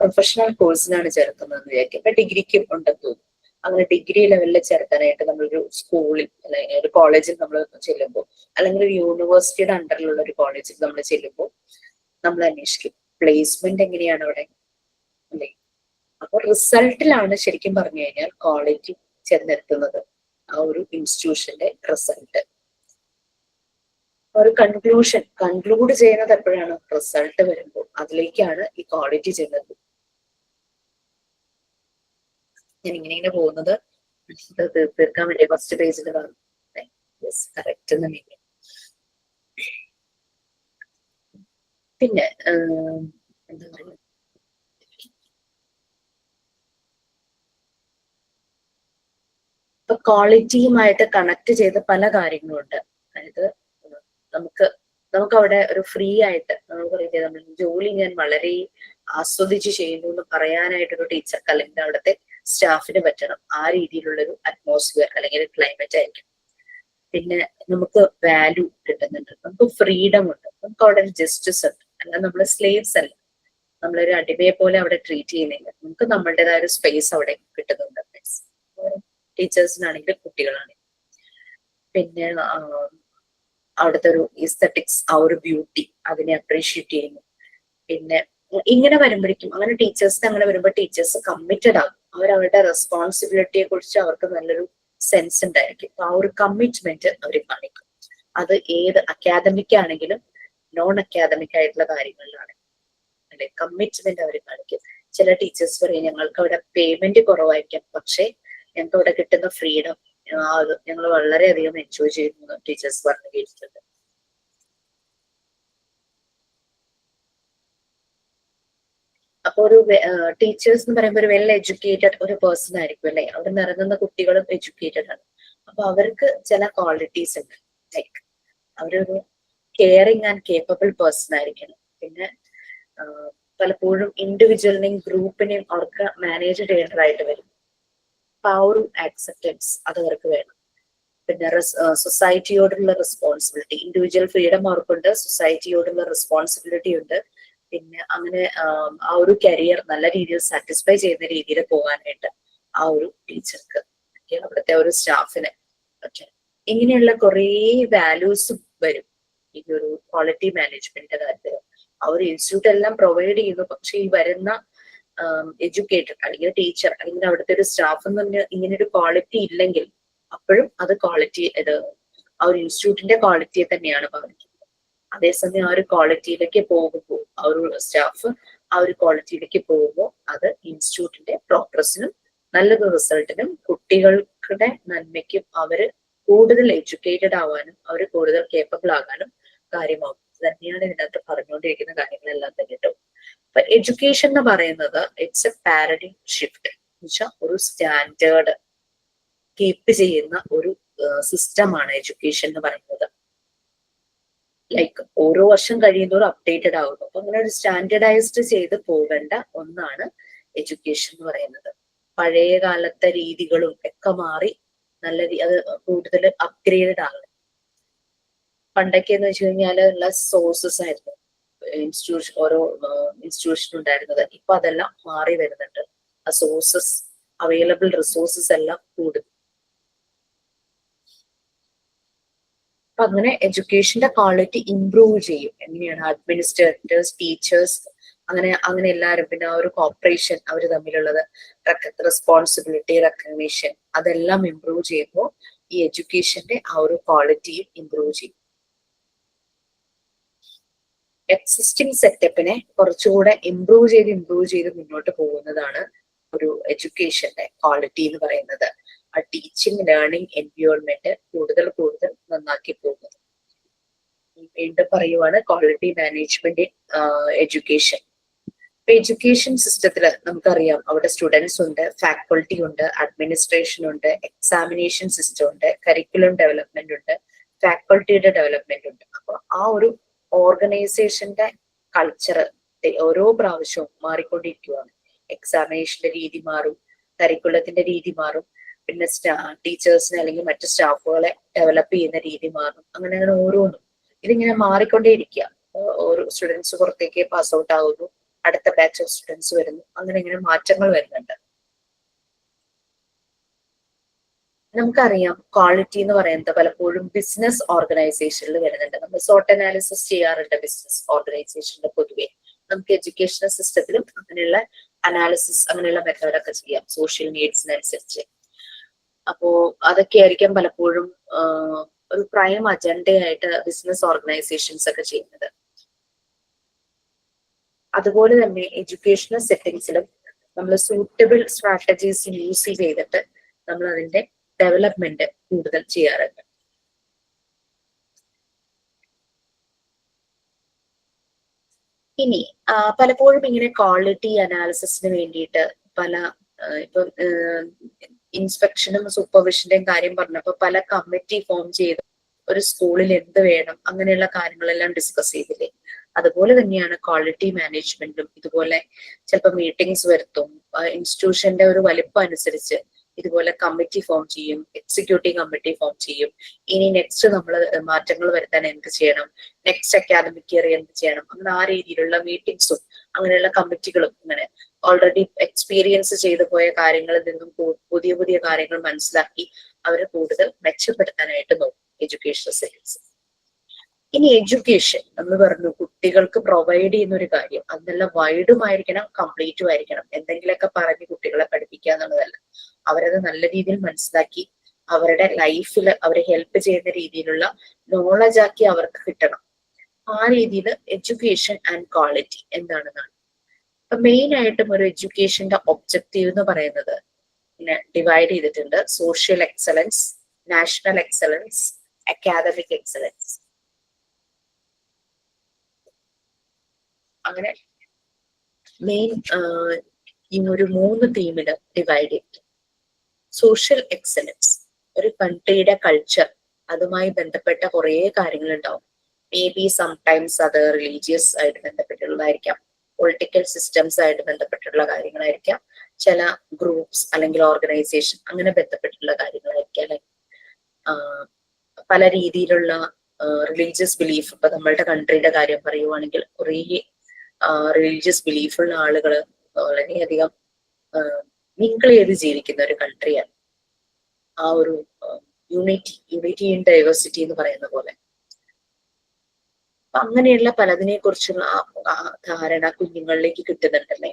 പ്രൊഫഷണൽ കോഴ്സിനാണ് ചേർക്കുന്നതെന്ന് വിചാരിക്കും. ഇപ്പൊ ഡിഗ്രിക്കും ഉണ്ടെന്ന് തോന്നുന്നു. അങ്ങനെ ഡിഗ്രി ലെവലിൽ ചേർക്കാനായിട്ട് നമ്മളൊരു സ്കൂളിൽ അല്ലെങ്കിൽ ഒരു കോളേജിൽ നമ്മൾ ചെല്ലുമ്പോൾ, അല്ലെങ്കിൽ ഒരു യൂണിവേഴ്സിറ്റിയുടെ അണ്ടറിലുള്ള ഒരു കോളേജിൽ നമ്മൾ ചെല്ലുമ്പോൾ നമ്മൾ അന്വേഷിക്കും പ്ലേസ്മെന്റ് എങ്ങനെയാണ് അവിടെ അല്ലെ. അപ്പൊ റിസൾട്ടിലാണ് ശരിക്കും പറഞ്ഞു കഴിഞ്ഞാൽ ക്വാളിറ്റി ചെന്നെത്തുന്നത്. ആ ഒരു ഇൻസ്റ്റിറ്റ്യൂഷന്റെ റിസൾട്ട്, ഒരു കൺക്ലൂഡ് ചെയ്യുന്നത് എപ്പോഴാണ്? റിസൾട്ട് വരുമ്പോൾ. അതിലേക്കാണ് ഈ ക്വാളിറ്റി ചെയ്യുന്നത്. ഞാൻ ഇങ്ങനെ പോകുന്നത് തീർക്കാൻ വേണ്ടി ഫസ്റ്റ് പേജിൽ കറക്റ്റ് എന്ന് മീനിങ്. പിന്നെ എന്താ പറയുക, ഇപ്പൊ ക്വാളിറ്റിയുമായിട്ട് കണക്ട് ചെയ്ത പല കാര്യങ്ങളുണ്ട്. അതായത് നമുക്ക് അവിടെ ഒരു ഫ്രീ ആയിട്ട് നമ്മൾ പറയുന്നത്, നമ്മൾ ജോലി ഞാൻ വളരെ ആസ്വദിച്ച് ചെയ്യുന്നു എന്ന് പറയാനായിട്ടൊരു ടീച്ചർക്ക് അല്ലെങ്കിൽ അവിടുത്തെ സ്റ്റാഫിന് പറ്റണം. ആ രീതിയിലുള്ളൊരു അറ്റ്മോസ്ഫിയർ അല്ലെങ്കിൽ ക്ലൈമറ്റ് ആയിരിക്കും. പിന്നെ നമുക്ക് വാല്യൂ കിട്ടുന്നുണ്ട്, നമുക്ക് ഫ്രീഡം ഉണ്ട്, നമുക്ക് അവിടെ ജസ്റ്റിസ് ഉണ്ട്. അല്ല നമ്മൾ സ്ലേവ്സ് അല്ല, നമ്മളൊരു അടിമയെ പോലെ അവിടെ ട്രീറ്റ് ചെയ്യുന്നില്ല. നമുക്ക് നമ്മളുടേതായ ഒരു സ്പേസ് അവിടെ കിട്ടുന്നുണ്ട്. ടീച്ചേഴ്സിനാണെങ്കിലും കുട്ടികളാണെങ്കിലും. പിന്നെ അവിടുത്തെ ഒരു ഈസ്തറ്റിക്സ്, ആ ഒരു ബ്യൂട്ടി, അതിനെ അപ്രീഷിയേറ്റ് ചെയ്യുന്നു. പിന്നെ ഇങ്ങനെ വരുമ്പോഴേക്കും അങ്ങനെ ടീച്ചേഴ്സിന് അങ്ങനെ വരുമ്പോൾ ടീച്ചേഴ്സ് കമ്മിറ്റഡ് ആകും. അവരവരുടെ റെസ്പോൺസിബിലിറ്റിയെ കുറിച്ച് അവർക്ക് നല്ലൊരു സെൻസ് ഉണ്ടായിരിക്കും. ആ ഒരു കമ്മിറ്റ്മെന്റ് അവർ കാണിക്കും. അത് ഏത് അക്കാദമിക് ആണെങ്കിലും നോൺ അക്കാദമിക് ആയിട്ടുള്ള കാര്യങ്ങളിലാണ് അല്ലെ, കമ്മിറ്റ്മെന്റ് അവർ കാണിക്കും. ചില ടീച്ചേഴ്സ് പറയും ഞങ്ങൾക്ക് അവിടെ പേയ്മെന്റ് കുറവായിരിക്കാം, പക്ഷെ ഞങ്ങൾക്ക് അവിടെ കിട്ടുന്ന ഫ്രീഡം അത് ഞങ്ങൾ വളരെയധികം എൻജോയ് ചെയ്യുന്നു ടീച്ചേഴ്സ് പറഞ്ഞു കേട്ടിട്ടുണ്ട്. അപ്പൊ ഒരു ടീച്ചേഴ്സ് എന്ന് പറയുമ്പോൾ ഒരു വെൽ എഡ്യൂക്കേറ്റഡ് ഒരു പേഴ്സൺ ആയിരിക്കും അല്ലെ, അവിടെ നിന്ന് ഇറങ്ങുന്ന കുട്ടികളും എഡ്യൂക്കേറ്റഡ് ആണ്. അപ്പൊ അവർക്ക് ചില ക്വാളിറ്റീസ് ഉണ്ട്. ലൈക്ക് അവരൊരു കെയറിങ് ആൻഡ് കേപ്പബിൾ പേഴ്സൺ ആയിരിക്കണം. പിന്നെ പലപ്പോഴും ഇൻഡിവിജ്വലിനെയും ഗ്രൂപ്പിനെയും അവർക്ക് മാനേജ് ചെയ്യേണ്ടതായിട്ട് വരും. അപ്പൊ ആ ഒരു ആക്സെപ്റ്റൻസ് അത് അവർക്ക് വേണം. പിന്നെ സൊസൈറ്റിയോടുള്ള റെസ്പോൺസിബിലിറ്റി, ഇൻഡിവിജ്വൽ ഫ്രീഡം അവർക്കുണ്ട്, സൊസൈറ്റിയോടുള്ള റെസ്പോൺസിബിലിറ്റി ഉണ്ട്. പിന്നെ അങ്ങനെ ആ ഒരു കരിയർ നല്ല രീതിയിൽ സാറ്റിസ്ഫൈ ചെയ്യുന്ന രീതിയിൽ പോകാനായിട്ട് ആ ഒരു ടീച്ചർക്ക്, അവിടുത്തെ ഒരു സ്റ്റാഫിന് ഒക്കെ ഇങ്ങനെയുള്ള കുറേ വാല്യൂസ് വരും ഈ ഒരു ക്വാളിറ്റി മാനേജ്മെന്റിന്റെ കാര്യത്തിൽ. ആ ഒരു ഇൻസ്റ്റിറ്റ്യൂട്ട് എല്ലാം പ്രൊവൈഡ് ചെയ്യുന്നു. പക്ഷെ ഈ വരുന്ന എഡ്യൂക്കേറ്റഡ് അല്ലെങ്കിൽ ടീച്ചർ അല്ലെങ്കിൽ അവിടുത്തെ ഒരു സ്റ്റാഫ് എന്ന് പറഞ്ഞാൽ ഇങ്ങനെ ഒരു ക്വാളിറ്റി ഇല്ലെങ്കിൽ അപ്പോഴും അത് ക്വാളിറ്റി ആ ഒരു ഇൻസ്റ്റിറ്റ്യൂട്ടിന്റെ ക്വാളിറ്റിയെ തന്നെയാണ് ബാധിക്കുന്നത്. അതേസമയം ആ ഒരു ക്വാളിറ്റിയിലേക്ക് പോകുമ്പോൾ, ആ ഒരു സ്റ്റാഫ് ആ ഒരു ക്വാളിറ്റിയിലേക്ക് പോകുമ്പോൾ അത് ഇൻസ്റ്റിറ്റ്യൂട്ടിന്റെ പ്രോഗ്രസിനും നല്ലൊരു റിസൾട്ടിനും കുട്ടികളുടെ നന്മയ്ക്കും അവര് കൂടുതൽ എഡ്യൂക്കേറ്റഡ് ആവാനും അവർ കൂടുതൽ കേപ്പബിൾ ആകാനും കാര്യമാകും. തന്നെയാണ് ഇതിനകത്ത് പറഞ്ഞുകൊണ്ടിരിക്കുന്ന കാര്യങ്ങളെല്ലാം തന്നെ കേട്ടോ. അപ്പൊ എഡ്യൂക്കേഷൻ എന്ന് പറയുന്നത് ഇറ്റ്സ് എ പാരഡിം ഷിഫ്റ്റ് എന്ന് വെച്ചാൽ ഒരു സ്റ്റാൻഡേർഡ് കീപ്പ് ചെയ്യുന്ന ഒരു സിസ്റ്റമാണ് എഡ്യൂക്കേഷൻ എന്ന് പറയുന്നത്. ലൈക്ക് ഓരോ വർഷം കഴിയുന്നതോറും അപ്ഡേറ്റഡ് ആകുന്നു. അപ്പൊ അങ്ങനെ ഒരു സ്റ്റാൻഡേർഡൈസ്ഡ് ചെയ്ത് പോകേണ്ട ഒന്നാണ് എഡ്യൂക്കേഷൻ എന്ന് പറയുന്നത്. പഴയ കാലത്തെ രീതികളും ഒക്കെ മാറി നല്ല അത് കൂടുതൽ അപ്ഗ്രേഡഡ് ആകണം. പണ്ടൊക്കെ എന്ന് വെച്ച് കഴിഞ്ഞാല് ഉള്ള സോഴ്സസ് ആയിരുന്നു ഓരോ ഇൻസ്റ്റിറ്റ്യൂഷൻ ഉണ്ടായിരുന്നത്. ഇപ്പൊ അതെല്ലാം മാറി വരുന്നുണ്ട്. ആ സോഴ്സസ്, അവൈലബിൾ റിസോഴ്സസ് എല്ലാം കൂടും. അപ്പൊ അങ്ങനെ എഡ്യൂക്കേഷന്റെ ക്വാളിറ്റി ഇംപ്രൂവ് ചെയ്യും. എങ്ങനെയാണ് അഡ്മിനിസ്ട്രേറ്റേഴ്സ്, ടീച്ചേഴ്സ്, അങ്ങനെ എല്ലാവരും, പിന്നെ ആ ഒരു കോപ്പറേഷൻ അവർ തമ്മിലുള്ളത്, റെസ്പോൺസിബിലിറ്റി, റെക്കഗ്നീഷൻ, അതെല്ലാം ഇംപ്രൂവ് ചെയ്യുമ്പോൾ ഈ എഡ്യൂക്കേഷന്റെ ആ ഒരു ക്വാളിറ്റിയും ഇംപ്രൂവ് ചെയ്യും. എക്സിസ്റ്റിംഗ് സെറ്റപ്പിനെ കുറച്ചുകൂടെ ഇംപ്രൂവ് ചെയ്ത് മുന്നോട്ട് പോകുന്നതാണ് ഒരു എഡ്യൂക്കേഷന്റെ ക്വാളിറ്റി എന്ന് പറയുന്നത്. ആ ടീച്ചിങ് ലേണിംഗ് എൻവയോൺമെന്റ് കൂടുതൽ നന്നാക്കി പോകുന്നത്. വീണ്ടും പറയുവാണ് ക്വാളിറ്റി മാനേജ്മെന്റ് എഡ്യൂക്കേഷൻ. ഇപ്പൊ എഡ്യൂക്കേഷൻ സിസ്റ്റത്തിൽ നമുക്കറിയാം അവിടെ സ്റ്റുഡൻസ് ഉണ്ട്, ഫാക്കൾട്ടി ഉണ്ട്, അഡ്മിനിസ്ട്രേഷൻ ഉണ്ട്, എക്സാമിനേഷൻ സിസ്റ്റം ഉണ്ട്, കരിക്കുലം ഡെവലപ്മെന്റ് ഉണ്ട്, ഫാക്കൾട്ടിയുടെ ഡെവലപ്മെന്റ് ഉണ്ട്. അപ്പൊ ആ ഒരു ഓർഗനൈസേഷന്റെ കൾച്ചർ ഓരോ പ്രാവശ്യവും മാറിക്കൊണ്ടിരിക്കുകയാണ്. എക്സാമിനേഷന്റെ രീതി മാറും, കരിക്കുലത്തിന്റെ രീതി മാറും, പിന്നെ ടീച്ചേഴ്സിനെ അല്ലെങ്കിൽ മറ്റു സ്റ്റാഫുകളെ ഡെവലപ്പ് ചെയ്യുന്ന രീതി മാറും. അങ്ങനെ ഓരോന്നും ഇതിങ്ങനെ മാറിക്കൊണ്ടേയിരിക്കുക. ഓരോ സ്റ്റുഡൻസ് പുറത്തേക്ക് പാസ് ഔട്ട് ആകുന്നു, അടുത്ത ബാച്ച് ഓഫ് സ്റ്റുഡൻസ് വരുന്നു, അങ്ങനെ മാറ്റങ്ങൾ വരുന്നുണ്ട്. നമുക്കറിയാം ക്വാളിറ്റി എന്ന് പറയുന്നത് പലപ്പോഴും ബിസിനസ് ഓർഗനൈസേഷനിൽ വരുന്നുണ്ട്. നമ്മൾ സോട്ട് അനാലിസിസ് ചെയ്യാറുണ്ട് ബിസിനസ് ഓർഗനൈസേഷനിൽ. പൊതുവെ നമുക്ക് എഡ്യൂക്കേഷണൽ സിസ്റ്റത്തിലും അങ്ങനെയുള്ള അനാലിസിസ്, അങ്ങനെയുള്ള മെത്തേഡൊക്കെ ചെയ്യാം സോഷ്യൽ നീഡ്സിനനുസരിച്ച്. അപ്പോ അതൊക്കെ ആയിരിക്കും പലപ്പോഴും ഒരു പ്രൈം അജണ്ടയായിട്ട് ബിസിനസ് ഓർഗനൈസേഷൻസ് ഒക്കെ ചെയ്യുന്നത്. അതുപോലെ തന്നെ എഡ്യൂക്കേഷണൽ സെറ്റിംഗ്സിലും നമ്മൾ സൂട്ടബിൾ സ്ട്രാറ്റജീസ് യൂസ് ചെയ്തിട്ട് നമ്മൾ അതിന്റെ ഡെവലപ്മെന്റ് കൂടുതൽ ചെയ്യാറുണ്ട്. ഇനി പലപ്പോഴും ഇങ്ങനെ ക്വാളിറ്റി അനാലിസിസിന് വേണ്ടിയിട്ട് പല ഇപ്പം ഇൻസ്പെക്ഷനും സൂപ്പർവിഷന്റെയും കാര്യം പറഞ്ഞപ്പോ പല കമ്മിറ്റി ഫോം ചെയ്ത് ഒരു സ്കൂളിൽ എന്ത് വേണം അങ്ങനെയുള്ള കാര്യങ്ങളെല്ലാം ഡിസ്കസ് ചെയ്തില്ലേ. അതുപോലെ തന്നെയാണ് ക്വാളിറ്റി മാനേജ്മെന്റും. ഇതുപോലെ ചിലപ്പോൾ മീറ്റിംഗ്സ് വരുത്തും. ഇൻസ്റ്റിറ്റ്യൂഷന്റെ ഒരു വലിപ്പം അനുസരിച്ച് ഇതുപോലെ കമ്മിറ്റി ഫോം ചെയ്യും, എക്സിക്യൂട്ടീവ് കമ്മിറ്റി ഫോം ചെയ്യും. ഇനി നെക്സ്റ്റ് നമ്മൾ മാറ്റങ്ങൾ വരുത്താൻ എന്ത് ചെയ്യണം, നെക്സ്റ്റ് അക്കാദമിക് ഇയർ എന്ത് ചെയ്യണം, അങ്ങനെ ആ രീതിയിലുള്ള മീറ്റിംഗ്സും അങ്ങനെയുള്ള കമ്മിറ്റികളും ഇങ്ങനെ ഓൾറെഡി എക്സ്പീരിയൻസ് ചെയ്തു പോയ കാര്യങ്ങളിൽ നിന്നും പുതിയ കാര്യങ്ങൾ മനസ്സിലാക്കി അവരെ കൂടുതൽ മെച്ചപ്പെടുത്താനായിട്ട് നോക്കും എഡ്യൂക്കേഷണൽ സെറ്റിംഗ്സ്. ഇനി എഡ്യൂക്കേഷൻ എന്ന് പറഞ്ഞു കുട്ടികൾക്ക് പ്രൊവൈഡ് ചെയ്യുന്ന ഒരു കാര്യം അതെല്ലാം വൈഡുമായിരിക്കണം, കംപ്ലീറ്റും ആയിരിക്കണം. എന്തെങ്കിലുമൊക്കെ പറഞ്ഞ് കുട്ടികളെ പഠിപ്പിക്കുക എന്നുള്ളതല്ല. അവരത് നല്ല രീതിയിൽ മനസ്സിലാക്കി അവരുടെ ലൈഫിൽ അവരെ ഹെൽപ്പ് ചെയ്യുന്ന രീതിയിലുള്ള നോളജ് ആക്കി അവർക്ക് കിട്ടണം. ആ രീതിയിൽ എഡ്യൂക്കേഷൻ ആൻഡ് ക്വാളിറ്റി എന്താണെന്നാണ്. അപ്പൊ മെയിൻ ആയിട്ടും ഒരു എഡ്യൂക്കേഷന്റെ ഒബ്ജക്റ്റീവ് എന്ന് പറയുന്നത് പിന്നെ ഡിവൈഡ് ചെയ്തിട്ടുണ്ട്. Social excellence, national excellence, academic excellence. അങ്ങനെ മെയിൻ ഈ ഒരു 3 തീമില് ഡിവൈഡ് ചെയ്തു. സോഷ്യൽ എക്സലൻസ്, ഒരു കൺട്രിയുടെ കൾച്ചർ, അതുമായി ബന്ധപ്പെട്ട കുറേ കാര്യങ്ങൾ ഉണ്ടാവും. മേ ബി സംടൈംസ് അത് റിലീജിയസ് ആയിട്ട് ബന്ധപ്പെട്ടുള്ളതായിരിക്കാം, പൊളിറ്റിക്കൽ സിസ്റ്റംസ് ആയിട്ട് ബന്ധപ്പെട്ടുള്ള കാര്യങ്ങളായിരിക്കാം, ചില ഗ്രൂപ്പ്സ് അല്ലെങ്കിൽ ഓർഗനൈസേഷൻ അങ്ങനെ ബന്ധപ്പെട്ടുള്ള കാര്യങ്ങളായിരിക്കാം അല്ലെ. പല രീതിയിലുള്ള റിലീജിയസ് ബിലീഫ്, ഇപ്പൊ നമ്മളുടെ കൺട്രിയുടെ കാര്യം പറയുവാണെങ്കിൽ കുറേ റിലീജിയസ് ബിലീഫുള്ള ആളുകൾ വളരെയധികം മിങ്കിൾ ചെയ്ത് ജീവിക്കുന്ന ഒരു കൺട്രിയാണ്. ആ ഒരു യൂണിറ്റി ഇൻ ഡൈവേഴ്സിറ്റി എന്ന് പറയുന്ന പോലെ. അങ്ങനെയുള്ള പലതിനെ കുറിച്ചുള്ള ധാരണ കുഞ്ഞുങ്ങളിലേക്ക് കിട്ടുന്നുണ്ടല്ലേ.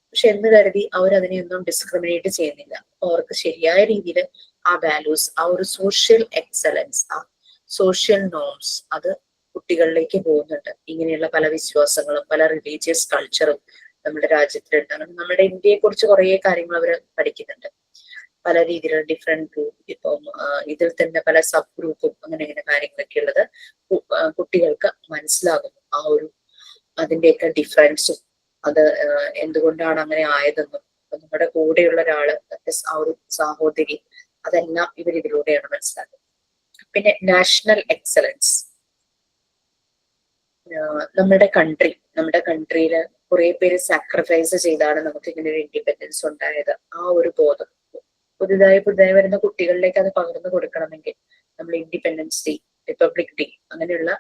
പക്ഷെ എന്ന് കരുതി അവരതിനെയൊന്നും ഡിസ്ക്രിമിനേറ്റ് ചെയ്യുന്നില്ല. അവർക്ക് ശരിയായ രീതിയിൽ ആ വാല്യൂസ്, ആ ഒരു സോഷ്യൽ എക്സലൻസ്, ആ സോഷ്യൽ നോംസ് അത് കുട്ടികളിലേക്ക് പോകുന്നുണ്ട്. ഇങ്ങനെയുള്ള പല വിശ്വാസങ്ങളും പല റിലീജിയസ് കൾച്ചറും നമ്മുടെ രാജ്യത്തിലുണ്ട്. നമ്മുടെ ഇന്ത്യയെ കുറിച്ച് കുറേ കാര്യങ്ങൾ അവർ പഠിക്കുന്നുണ്ട്. പല രീതിയിലുള്ള ഡിഫറെന്റ് ഗ്രൂപ്പ്, ഇപ്പം ഇതിൽ തന്നെ പല സബ് ഗ്രൂപ്പും അങ്ങനെ കാര്യങ്ങളൊക്കെ ഉള്ളത് കുട്ടികൾക്ക് മനസ്സിലാകുന്നു. ആ ഒരു അതിന്റെയൊക്കെ ഡിഫറൻസും അത് എന്തുകൊണ്ടാണ് അങ്ങനെ ആയതെന്നും നമ്മുടെ കൂടെയുള്ള ഒരാള്, ആ ഒരു സഹോദരി, അതെല്ലാം ഇതിലൂടെയാണ് മനസ്സിലാക്കുന്നത്. പിന്നെ നാഷണൽ എക്സലൻസ്, നമ്മുടെ കൺട്രിയില് കുറെ പേര് സാക്രിഫൈസ് ചെയ്താണ് നമുക്ക് ഇങ്ങനെ ഒരു ഇൻഡിപെൻഡൻസ് ഉണ്ടായത്. ആ ഒരു ബോധം പുതുതായി വരുന്ന കുട്ടികളിലേക്ക് അത് പകർന്നു കൊടുക്കണമെങ്കിൽ നമ്മൾ ഇൻഡിപെൻഡൻസ് ഡേ, റിപ്പബ്ലിക് ഡേ അങ്ങനെയുള്ള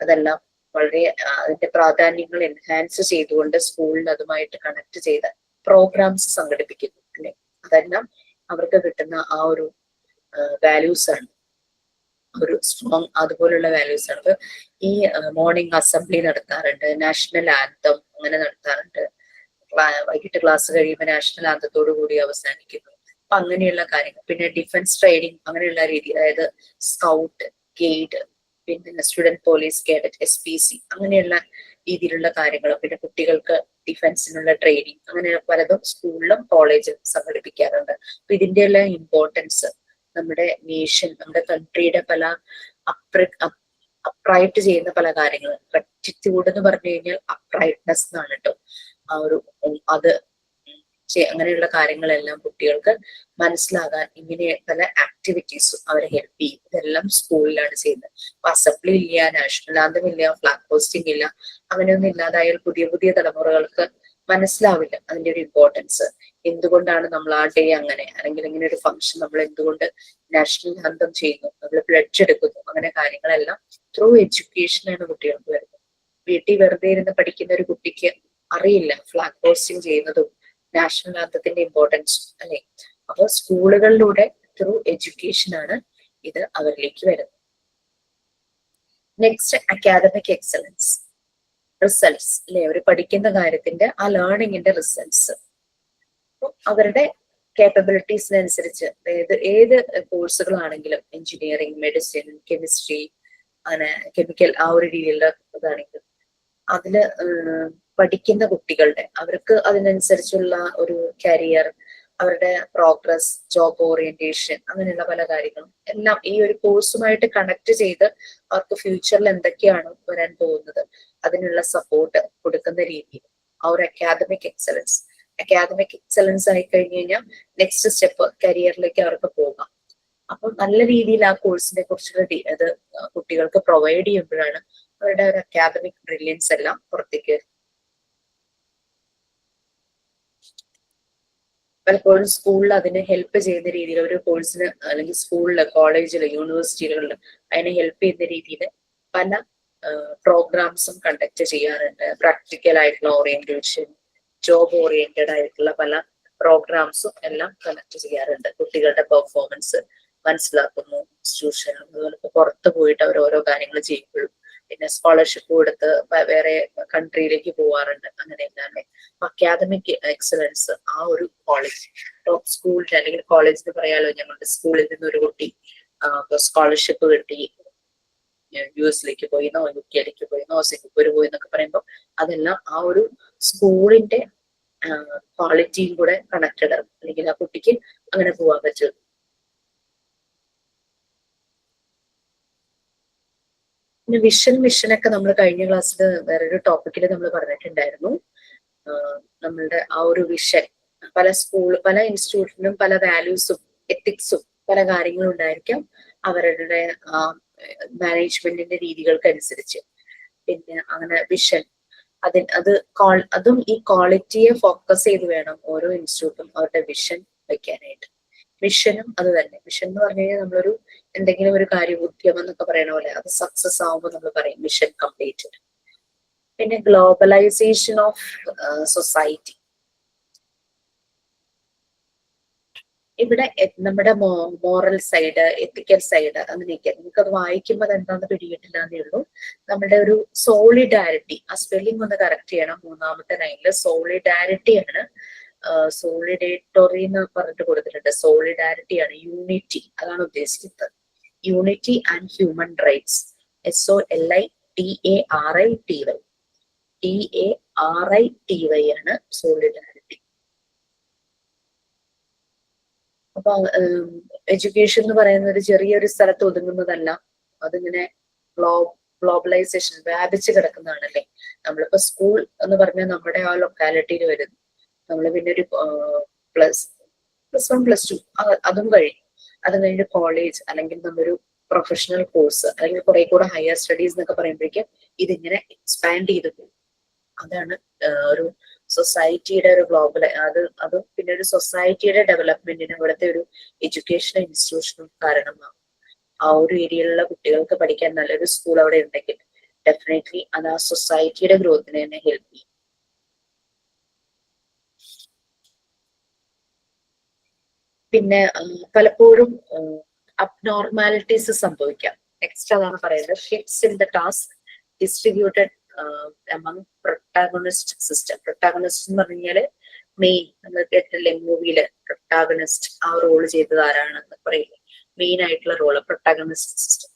അതെല്ലാം വളരെ അതിന്റെ പ്രാധാന്യങ്ങൾ എൻഹാൻസ് ചെയ്തുകൊണ്ട് സ്കൂളിൽ അതുമായിട്ട് കണക്ട് ചെയ്ത പ്രോഗ്രാംസ് സംഘടിപ്പിക്കുന്നു അല്ലെ. അതെല്ലാം അവർക്ക് കിട്ടുന്ന ആ ഒരു വാല്യൂസ് ആണ്, ഒരു സ്ട്രോങ് അതുപോലുള്ള വാല്യൂസ് ആണ്. അപ്പൊ ഈ മോർണിംഗ് അസംബ്ലി നടത്താറുണ്ട്, നാഷണൽ ആന്തം അങ്ങനെ നടത്താറുണ്ട്. വൈകിട്ട് ക്ലാസ് കഴിയുമ്പോൾ നാഷണൽ ആന്തത്തോടു കൂടി അവസാനിക്കുന്നു. അപ്പൊ അങ്ങനെയുള്ള കാര്യങ്ങൾ. പിന്നെ ഡിഫൻസ് ട്രെയിനിങ് അങ്ങനെയുള്ള രീതി, അതായത് സ്കൗട്ട്, ഗൈഡ്, പിന്നെ സ്റ്റുഡന്റ് പോലീസ് കേഡറ്റ്, SPC അങ്ങനെയുള്ള രീതിയിലുള്ള കാര്യങ്ങൾ. പിന്നെ കുട്ടികൾക്ക് ഡിഫൻസിനുള്ള ട്രെയിനിങ് അങ്ങനെ പലതും സ്കൂളിലും കോളേജിലും സംഘടിപ്പിക്കാറുണ്ട്. അപ്പൊ ഇതിന്റെ എല്ലാം ഇമ്പോർട്ടൻസ് നമ്മുടെ നേഷൻ, നമ്മുടെ കൺട്രിയുടെ പല അപ്രൈറ്റ് ചെയ്യുന്ന പല കാര്യങ്ങൾ. റെക്റ്റിറ്റ്യൂഡ് എന്ന് പറഞ്ഞു കഴിഞ്ഞാൽ അപ്രൈറ്റ്നെസ് എന്നാണ് കേട്ടോ. ആ ഒരു അത് അങ്ങനെയുള്ള കാര്യങ്ങളെല്ലാം കുട്ടികൾക്ക് മനസ്സിലാകാൻ ഇങ്ങനെ പല ആക്ടിവിറ്റീസും അവരെ ഹെൽപ്പ് ചെയ്യും. ഇതെല്ലാം സ്കൂളിലാണ് ചെയ്യുന്നത്. അപ്പൊ അസംബ്ലി ഇല്ല, നാഷണൽ ആന്തം ഇല്ല, ഫ്ലാഗ് പോസ്റ്റിംഗ് ഇല്ല, അങ്ങനെയൊന്നും ഇല്ലാതായാൽ പുതിയ തലമുറകൾക്ക് മനസ്സിലാവില്ല അതിന്റെ ഒരു ഇമ്പോർട്ടൻസ്. എന്തുകൊണ്ടാണ് നമ്മൾ ആ ഡേ അങ്ങനെ, അല്ലെങ്കിൽ ഇങ്ങനെ ഒരു ഫംഗ്ഷൻ നമ്മൾ എന്തുകൊണ്ട് നാഷണൽ ആന്തം ചെയ്യുന്നു, നമ്മൾ പ്ലഡ്ജ് എടുക്കുന്നു, അങ്ങനെ കാര്യങ്ങളെല്ലാം ത്രൂ എഡ്യൂക്കേഷനാണ് കുട്ടികൾക്ക് വരുന്നത്. വീട്ടിൽ വെറുതെ ഇരുന്ന് പഠിക്കുന്ന ഒരു കുട്ടിക്ക് അറിയില്ല ഫ്ലാഗ് പോസ്റ്റിംഗ് ചെയ്യുന്നതും നാഷണൽ ആന്തത്തിന്റെ ഇമ്പോർട്ടൻസ് അല്ലെ. അപ്പോൾ സ്കൂളുകളിലൂടെ ത്രൂ എഡ്യൂക്കേഷൻ ആണ് ഇത് അവരിലേക്ക് വരുന്നത്. നെക്സ്റ്റ് അക്കാദമിക് എക്സലൻസ്, റിസൾട്ട്സ് അല്ലെ. അവർ പഠിക്കുന്ന കാര്യത്തിന്റെ ആ ലേണിങ്ങിന്റെ റിസൾട്ട്സ് അവരുടെ കേപ്പബിലിറ്റീസിനനുസരിച്ച്, അതായത് ഏത് കോഴ്സുകളാണെങ്കിലും എഞ്ചിനീയറിംഗ്, മെഡിസിൻ, കെമിസ്ട്രി, അങ്ങനെ കെമിക്കൽ ആ ഒരു രീതിയിലുള്ള ഇതാണെങ്കിലും അതില് പഠിക്കുന്ന കുട്ടികളുടെ അവർക്ക് അതിനനുസരിച്ചുള്ള ഒരു കരിയർ, അവരുടെ പ്രോഗ്രസ്, ജോബ് ഓറിയന്റേഷൻ അങ്ങനെയുള്ള പല കാര്യങ്ങളും എല്ലാം ഈ ഒരു കോഴ്സുമായിട്ട് കണക്ട് ചെയ്ത് അവർക്ക് ഫ്യൂച്ചറിൽ എന്തൊക്കെയാണ് വരാൻ പോകുന്നത് അതിനുള്ള സപ്പോർട്ട് കൊടുക്കുന്ന രീതിയിൽ ആ ഒരു അക്കാദമിക് എക്സലൻസ് ആയി കഴിഞ്ഞു കഴിഞ്ഞാൽ നെക്സ്റ്റ് സ്റ്റെപ്പ് കരിയറിലേക്ക് അവർക്ക് പോകാം. അപ്പൊ നല്ല രീതിയിൽ ആ കോഴ്സിനെ കുറിച്ചുള്ള അത് കുട്ടികൾക്ക് പ്രൊവൈഡ് ചെയ്യുമ്പോഴാണ് അവരുടെ ഒരു അക്കാദമിക് ബ്രില്യൻസ് എല്ലാം പുറത്തേക്ക് വരുന്നത്. പലപ്പോഴും സ്കൂളിൽ അതിന് ഹെൽപ്പ് ചെയ്യുന്ന രീതിയിൽ ഒരു കോഴ്സിന് അല്ലെങ്കിൽ സ്കൂളില്, കോളേജില്, യൂണിവേഴ്സിറ്റികളിൽ അതിനെ ഹെൽപ്പ് ചെയ്യുന്ന രീതിയിൽ പല പ്രോഗ്രാംസും കണ്ടക്ട് ചെയ്യാറുണ്ട്. പ്രാക്ടിക്കൽ ആയിട്ടുള്ള ഓറിയന്റേഷൻ, ജോബ് ഓറിയന്റഡ് ആയിട്ടുള്ള പല പ്രോഗ്രാംസും എല്ലാം കണ്ടക്ട് ചെയ്യാറുണ്ട്. കുട്ടികളുടെ പെർഫോമൻസ് മനസ്സിലാക്കുന്നു ഇൻസ്റ്റിറ്റ്യൂഷൻ. അതുപോലെ പുറത്ത് പോയിട്ട് അവർ ഓരോ കാര്യങ്ങൾ ചെയ്യുമ്പോഴും പിന്നെ സ്കോളർഷിപ്പ് കൊടുത്ത് വേറെ കൺട്രിയിലേക്ക് പോവാറുണ്ട്. അങ്ങനെയെല്ലാം അല്ലെ. അക്കാദമിക് എക്സലൻസ് ആ ഒരു കോളേജ്, ടോപ്പ് സ്കൂളിന്റെ അല്ലെങ്കിൽ കോളേജിന് പറയാലോ, ഞങ്ങളുടെ സ്കൂളിൽ നിന്ന് ഒരു കുട്ടി സ്കോളർഷിപ്പ് കിട്ടി, US പോയിന്നോ, UK പോയിന്നോ, സിംഗപ്പൂർ പോയി എന്നൊക്കെ പറയുമ്പോൾ അതെല്ലാം ആ ഒരു സ്കൂളിന്റെ ക്വാളിറ്റിയും കൂടെ കണക്റ്റഡ് ആണ്. അല്ലെങ്കിൽ ആ കുട്ടിക്ക് അങ്ങനെ പോവാൻ പറ്റും. പിന്നെ മിഷനൊക്കെ നമ്മൾ കഴിഞ്ഞ ക്ലാസ്സിൽ വേറൊരു ടോപ്പിക്കിൽ നമ്മൾ പറഞ്ഞിട്ടുണ്ടായിരുന്നു. നമ്മളുടെ ആ ഒരു വിഷൻ, പല ഇൻസ്റ്റിറ്റ്യൂട്ടിനും പല വാല്യൂസും എത്തിക്സും പല കാര്യങ്ങളും ഉണ്ടായിരിക്കാം അവരുടെ മാനേജ്മെന്റിന്റെ രീതികൾക്കനുസരിച്ച്. പിന്നെ അങ്ങനെ വിഷൻ, അതും ഈ ക്വാളിറ്റിയെ ഫോക്കസ് ചെയ്ത് വേണം ഓരോ ഇൻസ്റ്റിറ്റ്യൂട്ടും അവരുടെ വിഷൻ വെക്കാനായിട്ട്. വിഷനും അത് തന്നെ. വിഷൻ എന്ന് പറഞ്ഞു കഴിഞ്ഞാൽ നമ്മളൊരു എന്തെങ്കിലും ഒരു കാര്യം, ഉദ്യമം എന്നൊക്കെ പറയുന്ന പോലെ അത് സക്സസ് ആവുമ്പോൾ നമ്മൾ പറയും മിഷൻ കംപ്ലീറ്റഡ്. പിന്നെ ഗ്ലോബലൈസേഷൻ ഓഫ് സൊസൈറ്റി. ഇവിടെ നമ്മുടെ മോറൽ സൈഡ്, എത്തിക്കൽ സൈഡ്, അങ്ങനെയൊക്കെ നമുക്കത് വായിക്കുമ്പോൾ അത് എന്താണെന്ന് പിടികിട്ടില്ല എന്നേ ഉള്ളൂ. നമ്മുടെ ഒരു സോളിഡാരിറ്റി, ആ സ്പെല്ലിംഗ് ഒന്ന് കറക്റ്റ് ചെയ്യണം. 3ാമത്തെ ലൈനില് സോളിഡാരിറ്റി ആണ്. സോളിഡേറ്ററി എന്ന് പറഞ്ഞിട്ട് കൊടുത്തിട്ടുണ്ട്. സോളിഡാരിറ്റി ആണ്, യൂണിറ്റി അതാണ് ഉദ്ദേശിക്കുന്നത്. Unity and human rights. SOLIDARITY ആണ് സോളിഡാരിറ്റി. അപ്പൊ എഡ്യൂക്കേഷൻ എന്ന് പറയുന്നത് ചെറിയൊരു സ്ഥലത്ത് ഒതുങ്ങുന്നതല്ല. അതിങ്ങനെ ഗ്ലോബലൈസേഷൻ വ്യാപിച്ച് കിടക്കുന്നതാണല്ലേ. നമ്മളിപ്പോ സ്കൂൾ എന്ന് പറഞ്ഞാൽ നമ്മുടെ ആ ലൊക്കാലിറ്റിയിൽ വരുന്നു. നമ്മൾ പിന്നെ ഒരു +1 +2 അതും കഴിഞ്ഞു. അത് കഴിഞ്ഞ് കോളേജ്, അല്ലെങ്കിൽ നമ്മളൊരു പ്രൊഫഷണൽ കോഴ്സ്, അല്ലെങ്കിൽ കുറെ കൂടെ ഹയർ സ്റ്റഡീസ് എന്നൊക്കെ പറയുമ്പോഴേക്കും ഇതിങ്ങനെ എക്സ്പാൻഡ് ചെയ്ത് പോകും. അതാണ് ഒരു സൊസൈറ്റിയുടെ ഒരു അതും പിന്നെ ഒരു സൊസൈറ്റിയുടെ ഡെവലപ്മെന്റിന് ഇവിടുത്തെ ഒരു എഡ്യൂക്കേഷൻ ഇൻസ്റ്റിറ്റ്യൂഷനും കാരണമാകും. ആ ഒരു ഏരിയയിലുള്ള കുട്ടികൾക്ക് പഠിക്കാൻ നല്ലൊരു സ്കൂൾ അവിടെ ഉണ്ടെങ്കിൽ ഡെഫിനറ്റ്ലി അത് ആ സൊസൈറ്റിയുടെ ഗ്രോത്തിനെ തന്നെ ഹെൽപ്പ് ചെയ്യും. പിന്നെ പലപ്പോഴും അബ്നോർമാലിറ്റീസ് സംഭവിക്കാം. നെക്സ്റ്റ് അതാണ് പറയുന്നത്, shifts in the task distributed among protagonist system. Protagonist എന്ന് പറഞ്ഞു കഴിഞ്ഞാല് മെയിൻ, നമ്മൾ കേട്ടില്ലേ മൂവിയില് പ്രൊട്ടാഗണിസ്റ്റ് ആ റോള് ചെയ്തത് ആരാണെന്ന് പറയില്ലേ, മെയിൻ ആയിട്ടുള്ള റോള് പ്രൊട്ടാഗണിസ്റ്റ് സിസ്റ്റം.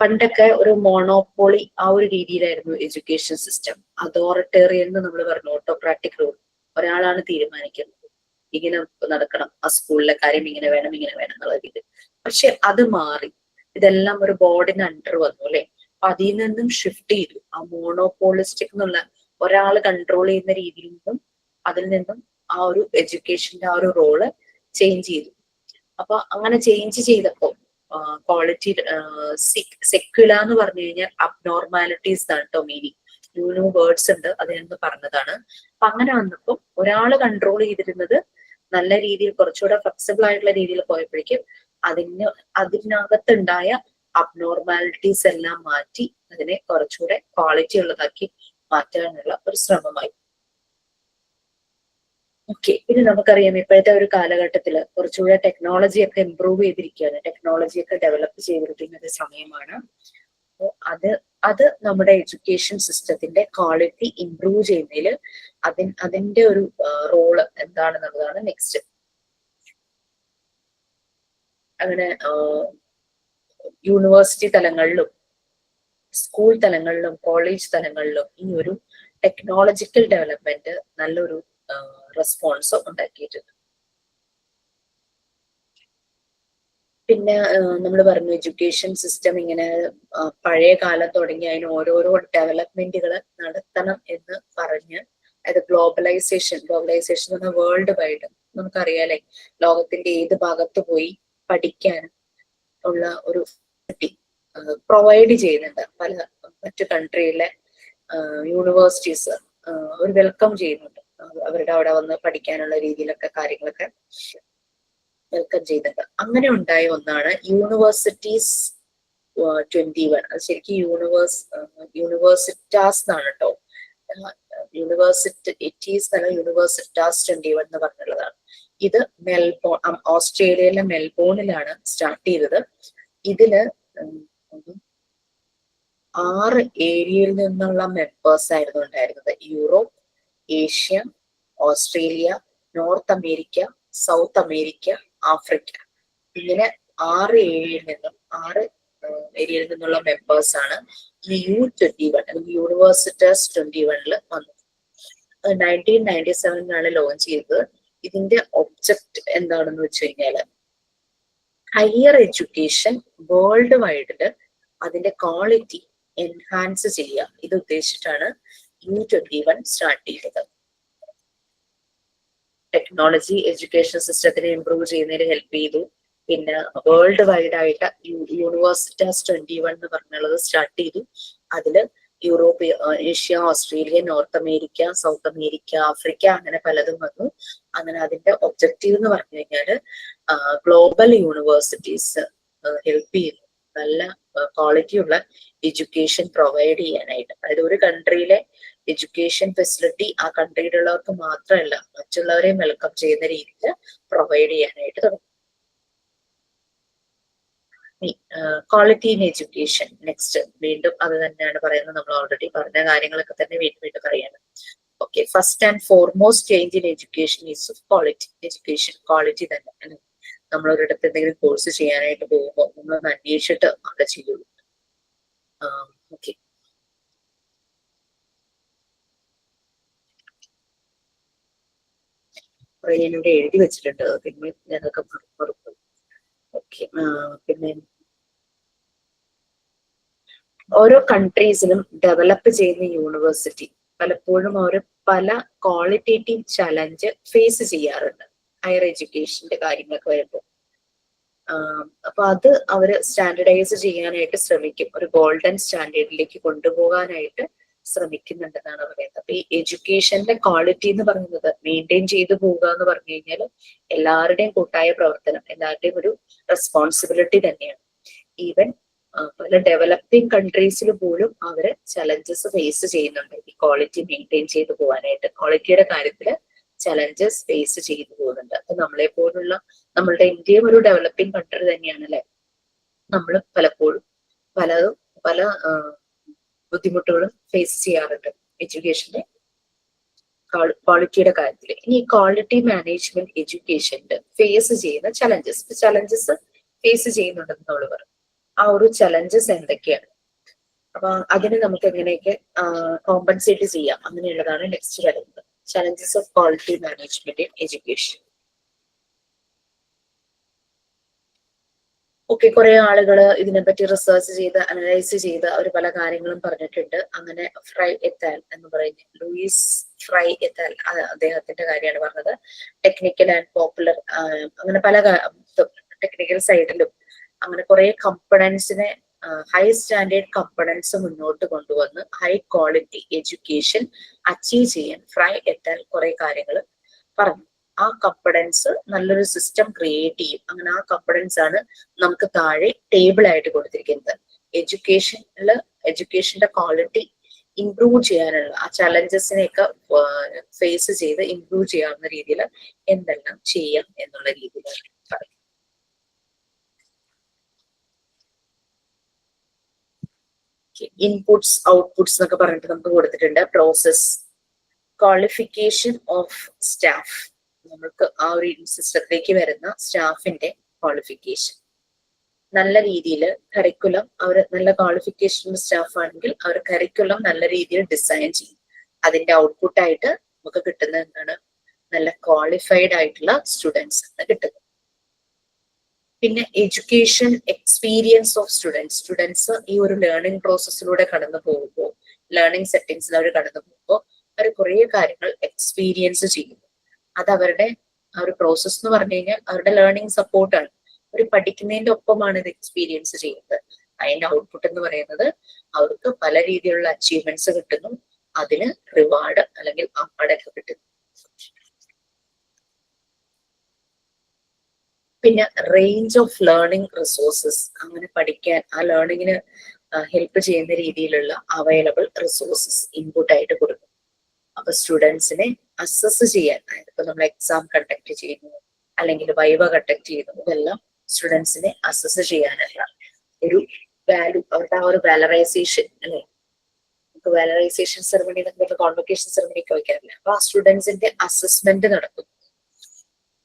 പണ്ടൊക്കെ ഒരു മോണോപോളി ആ ഒരു രീതിയിലായിരുന്നു എഡ്യൂക്കേഷൻ സിസ്റ്റം. അതോറിറ്റേറിയൻ എന്ന് നമ്മൾ പറഞ്ഞു, ഓട്ടോക്രാറ്റിക് റൂൾ. ഒരാളാണ് തീരുമാനിക്കുന്നത്, ഇങ്ങനെ നടക്കണം, ആ സ്കൂളിലെ കാര്യം ഇങ്ങനെ വേണം എന്നുള്ള രീതി. പക്ഷെ അത് മാറി, ഇതെല്ലാം ഒരു ബോർഡിന് അണ്ടർ വന്നു അല്ലെ. അപ്പൊ അതിൽ നിന്നും ഷിഫ്റ്റ് ചെയ്തു. ആ മോണോപോളിസ്റ്റിക് എന്നുള്ള ഒരാൾ കൺട്രോൾ ചെയ്യുന്ന രീതിയിൽ നിന്നും ആ ഒരു എഡ്യൂക്കേഷന്റെ ആ ഒരു റോള് ചേഞ്ച് ചെയ്തു. അപ്പൊ അങ്ങനെ ചേഞ്ച് ചെയ്തപ്പോ ക്വാളിറ്റി സെക്യുല എന്ന് പറഞ്ഞു കഴിഞ്ഞാൽ അബ്നോർമാലിറ്റീസ് ആണ് കേട്ടോ മീനിങ്. ന്യൂ വേർഡ്സ് ഉണ്ട്, അതിനൊന്ന് പറഞ്ഞതാണ്. അപ്പൊ അങ്ങനെ വന്നപ്പോ ഒരാള് കൺട്രോൾ ചെയ്തിരുന്നത് നല്ല രീതിയിൽ കുറച്ചുകൂടെ ഫ്ലെക്സിബിൾ ആയിട്ടുള്ള രീതിയിൽ പോയപ്പോഴേക്കും അതിനകത്തുണ്ടായ അബ്നോർമാലിറ്റീസ് എല്ലാം മാറ്റി അതിനെ കുറച്ചുകൂടെ ക്വാളിറ്റി ഉള്ളതാക്കി മാറ്റാനുള്ള ഒരു ശ്രമമായി. ഓക്കെ, ഇത് നമുക്കറിയാം ഇപ്പോഴത്തെ ഒരു കാലഘട്ടത്തില് കുറച്ചുകൂടെ ടെക്നോളജി ഒക്കെ ഇമ്പ്രൂവ് ചെയ്തിരിക്കുകയാണ്, ടെക്നോളജി ഒക്കെ ഡെവലപ്പ് ചെയ്തിരിക്കുന്ന ഒരു സമയമാണ്. അപ്പോൾ അത് നമ്മുടെ എഡ്യൂക്കേഷൻ സിസ്റ്റത്തിന്റെ ക്വാളിറ്റി ഇംപ്രൂവ് ചെയ്യുന്നതിൽ അതിന്റെ ഒരു റോള് എന്താണെന്നുള്ളതാണ് നെക്സ്റ്റ്. അങ്ങനെ യൂണിവേഴ്സിറ്റി തലങ്ങളിലും സ്കൂൾ തലങ്ങളിലും കോളേജ് തലങ്ങളിലും ഈ ഒരു ടെക്നോളജിക്കൽ ഡെവലപ്മെന്റ് നല്ലൊരു റെസ്പോൺസ് ഉണ്ടാക്കിയിട്ടുണ്ട്. പിന്നെ നമ്മൾ പറഞ്ഞു എഡ്യൂക്കേഷൻ സിസ്റ്റം ഇങ്ങനെ പഴയ കാലം തുടങ്ങി അതിന് ഓരോരോ ഡെവലപ്മെന്റുകൾ നടത്തണം എന്ന് പറഞ്ഞ്, അതായത് ഗ്ലോബലൈസേഷൻ എന്ന് പറഞ്ഞാൽ വേൾഡ് വൈഡ് നമുക്കറിയാലേ, ലോകത്തിന്റെ ഏത് ഭാഗത്ത് പോയി പഠിക്കാനും ഉള്ള ഒരു പ്രൊവൈഡ് ചെയ്യുന്നുണ്ട്. മറ്റു കൺട്രിയിലെ യൂണിവേഴ്സിറ്റീസ് ഒരു വെൽക്കം ചെയ്യുന്നുണ്ട്. അവരുടെ അവിടെ വന്ന് പഠിക്കാനുള്ള രീതിയിലൊക്കെ കാര്യങ്ങളൊക്കെ വെൽക്കം ചെയ്യുന്നുണ്ട്. അങ്ങനെ ഉണ്ടായ ഒന്നാണ് യൂണിവേഴ്സിറ്റീസ് 21. അത് ശരിക്കും യൂണിവേഴ്സിറ്റാസ് എന്നാണ് കേട്ടോ. യൂണിവേഴ്സിറ്റീസ് അല്ല, യൂണിവേഴ്സിറ്റാസ് 21 എന്ന് പറഞ്ഞുള്ളതാണ്. ഇത് ഓസ്ട്രേലിയയിലെ മെൽബോണിലാണ് സ്റ്റാർട്ട് ചെയ്തത്. ഇതില് 6 ഏരിയയിൽ നിന്നുള്ള മെമ്പേഴ്സ് ആയിരുന്നു ഉണ്ടായിരുന്നത്. Europe, Asia, Australia, north America, south America, Africa, ഇങ്ങനെ 6 ഏരിയയിൽ നിന്നുള്ള മെമ്പേഴ്സ് ആണ് ഈ U21 അല്ലെങ്കിൽ യൂണിവേഴ്സിറ്റീസ് 21 വന്നത്. 1997 ലോഞ്ച് ചെയ്തത്. ഇതിന്റെ ഒബ്ജക്റ്റ് എന്താണെന്ന് വെച്ച് കഴിഞ്ഞാല് ഹയർ എഡ്യൂക്കേഷൻ വേൾഡ് വൈഡില് അതിന്റെ ക്വാളിറ്റി എൻഹാൻസ് ചെയ്യുക. ഇത് ഉദ്ദേശിച്ചിട്ടാണ് U21 സ്റ്റാർട്ട് ചെയ്തത്. ടെക്നോളജി എഡ്യൂക്കേഷൻ സിസ്റ്റത്തിനെ ഇംപ്രൂവ് ചെയ്യുന്നതിന് ഹെൽപ്പ് ചെയ്തു. പിന്നെ വേൾഡ് വൈഡ് ആയിട്ട് യൂണിവേഴ്സിറ്റാസ് 21 എന്ന് പറഞ്ഞുള്ളത് സ്റ്റാർട്ട് ചെയ്തു. അതില് Europe, Asia, Australia, north America, south America, Africa, അങ്ങനെ പലതും വന്നു. അങ്ങനെ അതിന്റെ ഒബ്ജക്റ്റീവ് എന്ന് പറഞ്ഞു കഴിഞ്ഞാല് ഗ്ലോബൽ യൂണിവേഴ്സിറ്റീസ് ഹെൽപ്പ് ചെയ്യുന്നു നല്ല ക്വാളിറ്റി ഉള്ള എഡ്യൂക്കേഷൻ പ്രൊവൈഡ് ചെയ്യാനായിട്ട്. അതായത് ഒരു കൺട്രിയിലെ എഡ്യൂക്കേഷൻ ഫെസിലിറ്റി ആ കൺട്രിയിലുള്ളവർക്ക് മാത്രമല്ല മറ്റുള്ളവരെയും വെൽക്കം ചെയ്യുന്ന രീതിയിൽ പ്രൊവൈഡ് ചെയ്യാനായിട്ട് തുടങ്ങി. ക്വാളിറ്റി ഇൻ എഡ്യൂക്കേഷൻ നെക്സ്റ്റ് വീണ്ടും അത് തന്നെയാണ് പറയുന്നത്. നമ്മൾ ഓൾറെഡി പറഞ്ഞ കാര്യങ്ങളൊക്കെ തന്നെ വീണ്ടും വീണ്ടും പറയാണ്. Okay, first and foremost change in education is quality. Education quality തന്നെ അല്ലെ. നമ്മളൊരിടത്ത് എന്തെങ്കിലും കോഴ്സ് ചെയ്യാനായിട്ട് പോകുമ്പോൾ നമ്മളൊന്ന് അന്വേഷിച്ചിട്ട് അവിടെ ചെയ്യുള്ളൂ. ഓക്കെ, ഞാനിവിടെ എഴുതി വെച്ചിട്ടുണ്ട്, പിന്നെ ഞാനൊക്കെ മറന്നു. ഓക്കെ, പിന്നെ ഓരോ കൺട്രീസിലും ഡെവലപ്പ് ചെയ്യുന്ന യൂണിവേഴ്സിറ്റി പലപ്പോഴും അവർ പല ക്വാളിറ്റേറ്റീവ് ചലഞ്ച് ഫേസ് ചെയ്യാറുണ്ട് ഹയർ എഡ്യൂക്കേഷന്റെ കാര്യങ്ങളൊക്കെ വരുമ്പോൾ. അപ്പൊ അത് അവര് സ്റ്റാൻഡർഡൈസ് ചെയ്യാനായിട്ട് ശ്രമിക്കും, ഒരു ഗോൾഡൻ സ്റ്റാൻഡേർഡിലേക്ക് കൊണ്ടുപോകാനായിട്ട് ശ്രമിക്കുന്നുണ്ടെന്നാണ് പറയുന്നത്. അപ്പൊ ഈ എഡ്യൂക്കേഷന്റെ ക്വാളിറ്റി എന്ന് പറയുന്നത് മെയിൻറ്റെയിൻ ചെയ്തു പോവുക എന്ന് പറഞ്ഞു കഴിഞ്ഞാൽ എല്ലാവരുടെയും കൂട്ടായ പ്രവർത്തനം, എല്ലാവരുടെയും ഒരു റെസ്പോൺസിബിലിറ്റി തന്നെയാണ്. ഈവൻ പല ഡെവലപ്പിംഗ് കൺട്രീസിൽ പോലും അവര് ചലഞ്ചസ് ഫേസ് ചെയ്യുന്നുണ്ട് ഈ ക്വാളിറ്റി മെയിൻറ്റെയിൻ ചെയ്തു പോകാനായിട്ട്. ക്വാളിറ്റിയുടെ കാര്യത്തില് ചലഞ്ചസ് ഫേസ് ചെയ്തു പോകുന്നുണ്ട്. അപ്പൊ നമ്മളെ പോലുള്ള നമ്മളുടെ ഇന്ത്യയും ഒരു ഡെവലപ്പിംഗ് കൺട്രി തന്നെയാണ് അല്ലെ. നമ്മൾ പലപ്പോഴും പല ബുദ്ധിമുട്ടുകളും ഫേസ് ചെയ്യാറുണ്ട് എഡ്യൂക്കേഷന്റെ ക്വാളിറ്റിയുടെ കാര്യത്തിൽ. ഇനി ക്വാളിറ്റി മാനേജ്മെന്റ് എഡ്യൂക്കേഷന്റെ ഫേസ് ചെയ്യുന്ന ചലഞ്ചസ് ഫേസ് ചെയ്യുന്നുണ്ടെന്ന് നമ്മൾ പറയും. ആ ഒരു ചലഞ്ചസ് എന്തൊക്കെയാണ്, അപ്പൊ അതിന് നമുക്ക് എങ്ങനെയൊക്കെ കോമ്പൻസേറ്റ് ചെയ്യാം, അങ്ങനെയുള്ളതാണ് നെക്സ്റ്റ് വരുന്നത്. Challenges of quality management in education. Okay, കുറെ ആളുകൾ ഇതിനെപ്പറ്റി റിസർച്ച് ചെയ്ത് അനലൈസ് ചെയ്ത് അവർ പല കാര്യങ്ങളും പറഞ്ഞിട്ടുണ്ട്. അങ്ങനെ ഫ്രൈ എത്താൽ എന്ന് പറയുന്ന ലൂയിസ് ഫ്രൈ എത്താൽ, അദ്ദേഹത്തിന്റെ കാര്യമാണ് പറഞ്ഞത്. ടെക്നിക്കൽ ആൻഡ് പോപ്പുലർ, അങ്ങനെ പല ടെക്നിക്കൽ സൈഡിലും അങ്ങനെ കുറെ കമ്പണൻസിനെ ഹൈ സ്റ്റാൻഡേർഡ് കമ്പണൻസ് മുന്നോട്ട് കൊണ്ടുവന്ന് ഹൈ ക്വാളിറ്റി എഡ്യൂക്കേഷൻ അച്ചീവ് ചെയ്യാൻ ഫ്രൈ എത്താൽ കുറെ കാര്യങ്ങൾ പറഞ്ഞു. ആ കമ്പണൻസ് നല്ലൊരു സിസ്റ്റം ക്രിയേറ്റ് ചെയ്യും. അങ്ങനെ ആ കമ്പണൻസ് ആണ് നമുക്ക് താഴെ ടേബിൾ ആയിട്ട് കൊടുത്തിരിക്കുന്നത്. എഡ്യൂക്കേഷന്റെ ക്വാളിറ്റി ഇംപ്രൂവ് ചെയ്യാനുള്ള ആ ചലഞ്ചസിനെയൊക്കെ ഫേസ് ചെയ്ത് ഇംപ്രൂവ് ചെയ്യാവുന്ന രീതിയിൽ എന്തെല്ലാം ചെയ്യാം എന്നുള്ള രീതിയിലാണ് പറയുന്നത്. ഇൻപുട്സ് ഔട്ട്പുട്സ് എന്നൊക്കെ പറഞ്ഞിട്ട് നമുക്ക് കൊടുത്തിട്ടുണ്ട്. പ്രോസസ്, ക്വാളിഫിക്കേഷൻ ഓഫ് സ്റ്റാഫ്, നമുക്ക് ആ ഒരു സിസ്റ്റത്തിലേക്ക് വരുന്ന സ്റ്റാഫിന്റെ ക്വാളിഫിക്കേഷൻ, നല്ല രീതിയിൽ കരിക്കുലം, അവർ നല്ല ക്വാളിഫിക്കേഷൻ സ്റ്റാഫ് ആണെങ്കിൽ അവർ കരിക്കുലം നല്ല രീതിയിൽ ഡിസൈൻ ചെയ്യും. അതിന്റെ ഔട്ട്പുട്ടായിട്ട് നമുക്ക് കിട്ടുന്ന എന്താണ്, നല്ല ക്വാളിഫൈഡ് ആയിട്ടുള്ള സ്റ്റുഡൻസ് കിട്ടുന്നത്. പിന്നെ എഡ്യൂക്കേഷൻ എക്സ്പീരിയൻസ് ഓഫ് സ്റ്റുഡൻസ് ഈ ഒരു ലേണിംഗ് പ്രോസസ്സിലൂടെ കടന്നു പോകുമ്പോൾ, ലേണിംഗ് സെറ്റിംഗ്സിൽ അവർ കടന്നു പോകുമ്പോൾ അവർ കുറെ കാര്യങ്ങൾ എക്സ്പീരിയൻസ് ചെയ്യുന്നു. അത് അവരുടെ ആ ഒരു പ്രോസസ് എന്ന് പറഞ്ഞു കഴിഞ്ഞാൽ അവരുടെ ലേണിംഗ് സപ്പോർട്ടാണ്. അവർ പഠിക്കുന്നതിന്റെ ഒപ്പമാണ് ഇത് എക്സ്പീരിയൻസ് ചെയ്യുന്നത്. അതിന്റെ ഔട്ട്പുട്ട് എന്ന് പറയുന്നത് അവർക്ക് പല രീതിയിലുള്ള അച്ചീവ്മെന്റ്സ് കിട്ടുന്നു, അതിന് റിവാർഡ് അല്ലെങ്കിൽ അവാർഡൊക്കെ കിട്ടുന്നു. പിന്നെ റേഞ്ച് ഓഫ് ലേണിംഗ് റിസോഴ്സസ്, അങ്ങനെ പഠിക്കാൻ ആ ലേണിങ്ങിന് ഹെൽപ്പ് ചെയ്യുന്ന രീതിയിലുള്ള അവൈലബിൾ റിസോഴ്സസ് ഇൻപുട്ട് ആയിട്ട് കൊടുക്കും. അപ്പൊ സ്റ്റുഡൻസിനെ അസസ് ചെയ്യാൻ, ഇപ്പൊ നമ്മൾ എക്സാം കണ്ടക്ട് ചെയ്യുന്നു അല്ലെങ്കിൽ വൈവ കണ്ടക്ട് ചെയ്യുന്നു, ഇതെല്ലാം സ്റ്റുഡൻസിനെ അസസ് ചെയ്യാനുള്ള ഒരു വാല്യൂ, അവരുടെ ആ ഒരു വാലറൈസേഷൻ അല്ലെ. നമുക്ക് വാലറൈസേഷൻ സെറമണി എന്നൊക്കെ കോൺവൊക്കേഷൻ സെറമണി ഒക്കെ വയ്ക്കാറില്ല. അപ്പൊ ആ സ്റ്റുഡൻസിന്റെ അസസ്മെന്റ് നടക്കും,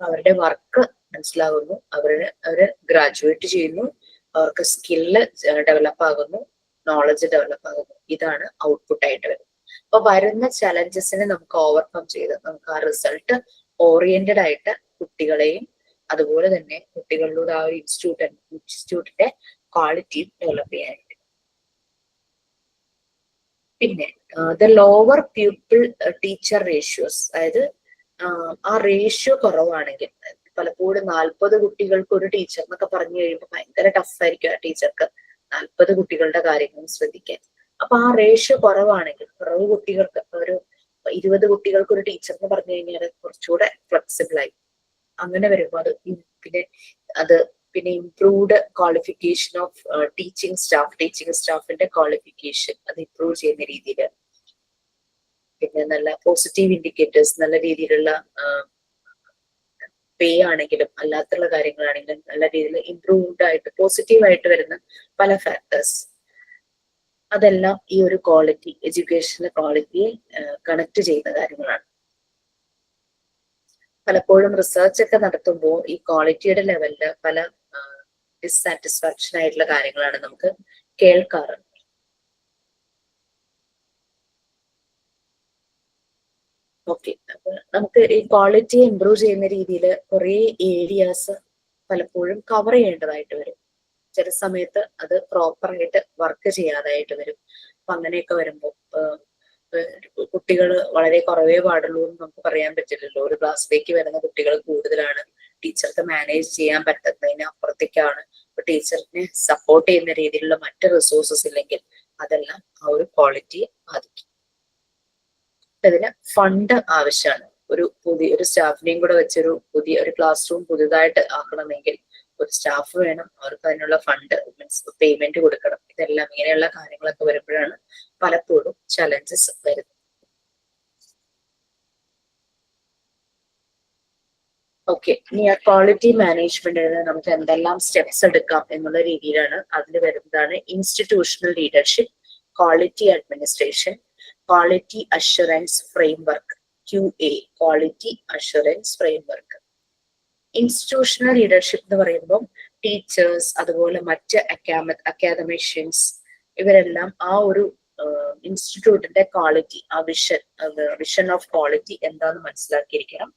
അവരുടെ വർക്ക് മനസ്സിലാകുന്നു, അവര് ഗ്രാജുവേറ്റ് ചെയ്യുന്നു, അവർക്ക് സ്കില്ല് ഡെവലപ്പ് ആകുന്നു, നോളജ് ഡെവലപ്പ് ആകുന്നു. ഇതാണ് ഔട്ട്പുട്ട് ആയിട്ട് വരുന്നത്. അപ്പൊ വരുന്ന ചലഞ്ചസിനെ നമുക്ക് ഓവർകം ചെയ്ത് നമുക്ക് ആ റിസൾട്ട് ഓറിയന്റഡ് ആയിട്ട് കുട്ടികളെയും അതുപോലെ തന്നെ കുട്ടികളിലൂടെ ആ ഒരു ഇൻസ്റ്റിറ്റ്യൂട്ടിന്റെ ക്വാളിറ്റിയും ഡെവലപ്പ് ചെയ്യാനായിട്ട്. പിന്നെ the lower pupil teacher ratios, അതായത് ആ റേഷ്യോ കുറവാണെങ്കിൽ, പലപ്പോഴും 40 കുട്ടികൾക്ക് ഒരു ടീച്ചർ എന്നൊക്കെ പറഞ്ഞു കഴിയുമ്പോൾ ഭയങ്കര ടഫായിരിക്കും ആ ടീച്ചർക്ക് 40 കുട്ടികളുടെ കാര്യങ്ങളും ശ്രദ്ധിക്കാൻ. അപ്പൊ ആ റേഷ്യോ കുറവാണെങ്കിൽ, കുറവ് കുട്ടികൾക്ക്, ഒരു 20 കുട്ടികൾക്ക് ഒരു ടീച്ചർ എന്ന് പറഞ്ഞു കഴിഞ്ഞാൽ കുറച്ചുകൂടെ ഫ്ലെക്സിബിൾ ആയി. അങ്ങനെ വരുമ്പോൾ അത് പിന്നെ ഇംപ്രൂവ്ഡ് ക്വാളിഫിക്കേഷൻ ഓഫ് ടീച്ചിങ് സ്റ്റാഫിന്റെ ക്വാളിഫിക്കേഷൻ അത് ഇംപ്രൂവ് ചെയ്യുന്ന രീതിയിൽ, പിന്നെ നല്ല പോസിറ്റീവ് ഇൻഡിക്കേറ്റേഴ്സ്, നല്ല രീതിയിലുള്ള പേ ആണെങ്കിലും അല്ലാത്തുള്ള കാര്യങ്ങളാണെങ്കിലും നല്ല രീതിയിൽ ഇംപ്രൂവ്ഡ് ആയിട്ട് പോസിറ്റീവായിട്ട് വരുന്ന പല ഫാക്ടേഴ്സ്, അതെല്ലാം ഈ ഒരു ക്വാളിറ്റി, എഡ്യൂക്കേഷന്റെ ക്വാളിറ്റിയെ കണക്ട് ചെയ്യുന്ന കാര്യങ്ങളാണ്. പലപ്പോഴും റിസർച്ച് ഒക്കെ നടത്തുമ്പോൾ ഈ ക്വാളിറ്റിയുടെ ലെവലില് പല ഡിസ്സാറ്റിസ്ഫാക്ഷൻ ആയിട്ടുള്ള കാര്യങ്ങളാണ് നമുക്ക് കേൾക്കാറ്. ഓക്കെ, അപ്പൊ നമുക്ക് ഈ ക്വാളിറ്റി ഇംപ്രൂവ് ചെയ്യുന്ന രീതിയിൽ കുറെ ഏരിയാസ് പലപ്പോഴും കവർ ചെയ്യേണ്ടതായിട്ട് വരും. ചില സമയത്ത് അത് പ്രോപ്പറായിട്ട് വർക്ക് ചെയ്യാതായിട്ട് വരും. അപ്പൊ അങ്ങനെയൊക്കെ വരുമ്പോൾ കുട്ടികൾ വളരെ കുറവേ പാടുള്ളൂ എന്ന് നമുക്ക് പറയാൻ പറ്റില്ലല്ലോ. ഒരു ക്ലാസ്സിലേക്ക് വരുന്ന കുട്ടികൾ കൂടുതലാണ്, ടീച്ചർക്ക് മാനേജ് ചെയ്യാൻ പറ്റുന്നതിന് അപ്പുറത്തേക്കാണ്. അപ്പൊ ടീച്ചറിനെ സപ്പോർട്ട് ചെയ്യുന്ന രീതിയിലുള്ള മറ്റ് റിസോഴ്സസ് ഇല്ലെങ്കിൽ അതെല്ലാം ആ ഒരു ക്വാളിറ്റിയെ ബാധിക്കും. അതിന് ഫണ്ട് ആവശ്യമാണ്. ഒരു സ്റ്റാഫിനെയും കൂടെ വെച്ചൊരു ഒരു ക്ലാസ് റൂം പുതുതായിട്ട് ആക്കണമെങ്കിൽ ഒരു സ്റ്റാഫ് വേണം, അവർക്ക് അതിനുള്ള ഫണ്ട് മീൻസ് പേയ്മെന്റ് കൊടുക്കണം. ഇതെല്ലാം ഇങ്ങനെയുള്ള കാര്യങ്ങളൊക്കെ വരുമ്പോഴാണ് പലപ്പോഴും ചലഞ്ചസ് വരുന്നത്. ഓക്കെ, ഇനി ആ ക്വാളിറ്റി മാനേജ്മെന്റിന് നമുക്ക് എന്തെല്ലാം സ്റ്റെപ്സ് എടുക്കാം എന്നുള്ള രീതിയിലാണ് അതിൽ വരുന്നതാണ് institutional leadership, quality administration, quality assurance framework, QA, quality assurance framework. Institutional leadership എന്ന് പറയുമ്പോൾ ടീച്ചേഴ്സ്, അതുപോലെ മറ്റ് അക്കാദമിഷ്യൻസ്, ഇവരെല്ലാം ആ ഒരു ഇൻസ്റ്റിറ്റ്യൂട്ടിന്റെ ക്വാളിറ്റി, ആ വിഷൻ ഓഫ് ക്വാളിറ്റി എന്താന്ന് മനസ്സിലാക്കിയിരിക്കണം.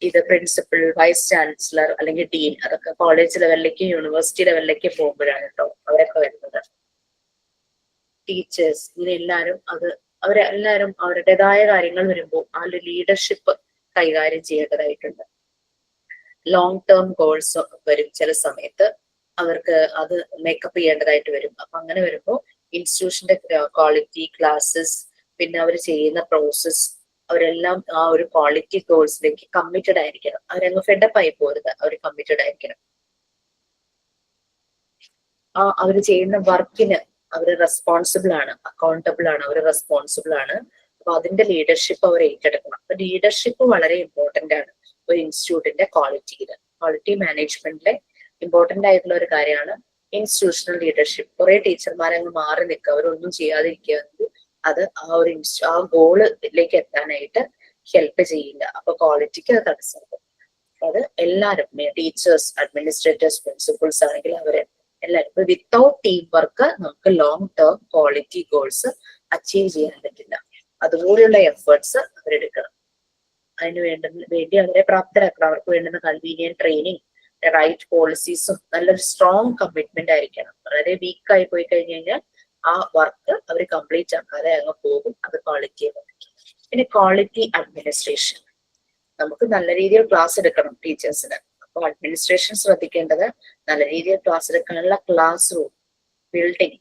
ഇത് പ്രിൻസിപ്പൽ, വൈസ് ചാൻസലർ അല്ലെങ്കിൽ ഡീൻ, അതൊക്കെ കോളേജ് ലെവലിലേക്ക് യൂണിവേഴ്സിറ്റി ലെവലിലേക്ക് പോകുമ്പോഴാണ് കേട്ടോ അവരൊക്കെ വരുന്നത്. ടീച്ചേഴ്സ്, ഇങ്ങനെ അവരെല്ലാരും അവരുടേതായ കാര്യങ്ങൾ വരുമ്പോൾ ആ ഒരു ലീഡർഷിപ്പ് കൈകാര്യം ചെയ്യേണ്ടതായിട്ടുണ്ട്. ലോങ് ടേം ഗോൾസ് വരും, ചില സമയത്ത് അവർക്ക് അത് മേക്കപ്പ് ചെയ്യേണ്ടതായിട്ട് വരും. അപ്പൊ അങ്ങനെ വരുമ്പോൾ ഇൻസ്റ്റിറ്റ്യൂഷന്റെ ക്വാളിറ്റി, ക്ലാസ്സസ്, പിന്നെ അവർ ചെയ്യുന്ന പ്രോസസ്, അവരെല്ലാം ആ ഒരു ക്വാളിറ്റി ഗോൾസിലേക്ക് കമ്മിറ്റഡ് ആയിരിക്കണം. അവരങ്ങ് ഫെഡപ്പ് ആയി പോരുത്, അവർ കമ്മിറ്റഡ് ആയിരിക്കണം. അവർ ചെയ്യുന്ന വർക്കിന് അവർ റെസ്പോൺസിബിൾ ആണ്, അക്കൗണ്ടബിൾ ആണ്, അവർ റെസ്പോൺസിബിൾ ആണ്. അപ്പൊ അതിന്റെ ലീഡർഷിപ്പ് അവർ ഏറ്റെടുക്കണം. അപ്പൊ ലീഡർഷിപ്പ് വളരെ ഇമ്പോർട്ടന്റ് ആണ് ഒരു ഇൻസ്റ്റിറ്റ്യൂട്ടിന്റെ ക്വാളിറ്റിയില്. ക്വാളിറ്റി മാനേജ്മെന്റിലെ ഇമ്പോർട്ടന്റ് ആയിട്ടുള്ള ഒരു കാര്യമാണ് ഇൻസ്റ്റിറ്റ്യൂഷണൽ ലീഡർഷിപ്പ്. കുറെ ടീച്ചർമാരങ്ങ് മാറി നിൽക്കുക, അവരൊന്നും ചെയ്യാതിരിക്കുകയാണെങ്കിൽ അത് ആ ഗോളിലേക്ക് എത്താനായിട്ട് ഹെൽപ്പ് ചെയ്യില്ല. അപ്പൊ ക്വാളിറ്റിക്ക് അത് തടസ്സമാകും. അത് എല്ലാവരും, ടീച്ചേഴ്സ്, അഡ്മിനിസ്ട്രേറ്റേഴ്സ്, പ്രിൻസിപ്പൽസ് ആണെങ്കിൽ അവര് എല്ലാവരും വിത്തൗട്ട് ടീം വർക്ക് നമുക്ക് long term quality goals achieve ചെയ്യാൻ പറ്റില്ല. അതുപോലെയുള്ള എഫേർട്സ് അവരെടുക്കണം. അതിന് വേണ്ടി അവരെ പ്രാപ്തരാക്കണം. അവർക്ക് വേണ്ടുന്ന കൺവീനിയന്റ് ട്രെയിനിങ്, റൈറ്റ് പോളിസീസും, നല്ലൊരു സ്ട്രോങ് കമ്മിറ്റ്മെന്റ് ആയിരിക്കണം. വളരെ വീക്കായി പോയി കഴിഞ്ഞു കഴിഞ്ഞാൽ ആ വർക്ക് അവർ കംപ്ലീറ്റ് ആക്കാതെ അങ്ങ് പോകും. അത് ക്വാളിറ്റിയെ ബാധിക്കും. പിന്നെ ക്വാളിറ്റി അഡ്മിനിസ്ട്രേഷൻ, നമുക്ക് നല്ല രീതിയിൽ ക്ലാസ് എടുക്കണം ടീച്ചേഴ്സിന്. അപ്പൊ അഡ്മിനിസ്ട്രേഷൻ ശ്രദ്ധിക്കേണ്ടത് നല്ല രീതിയിൽ ക്ലാസ് എടുക്കാനുള്ള ക്ലാസ് റൂം, ബിൽഡിംഗ്,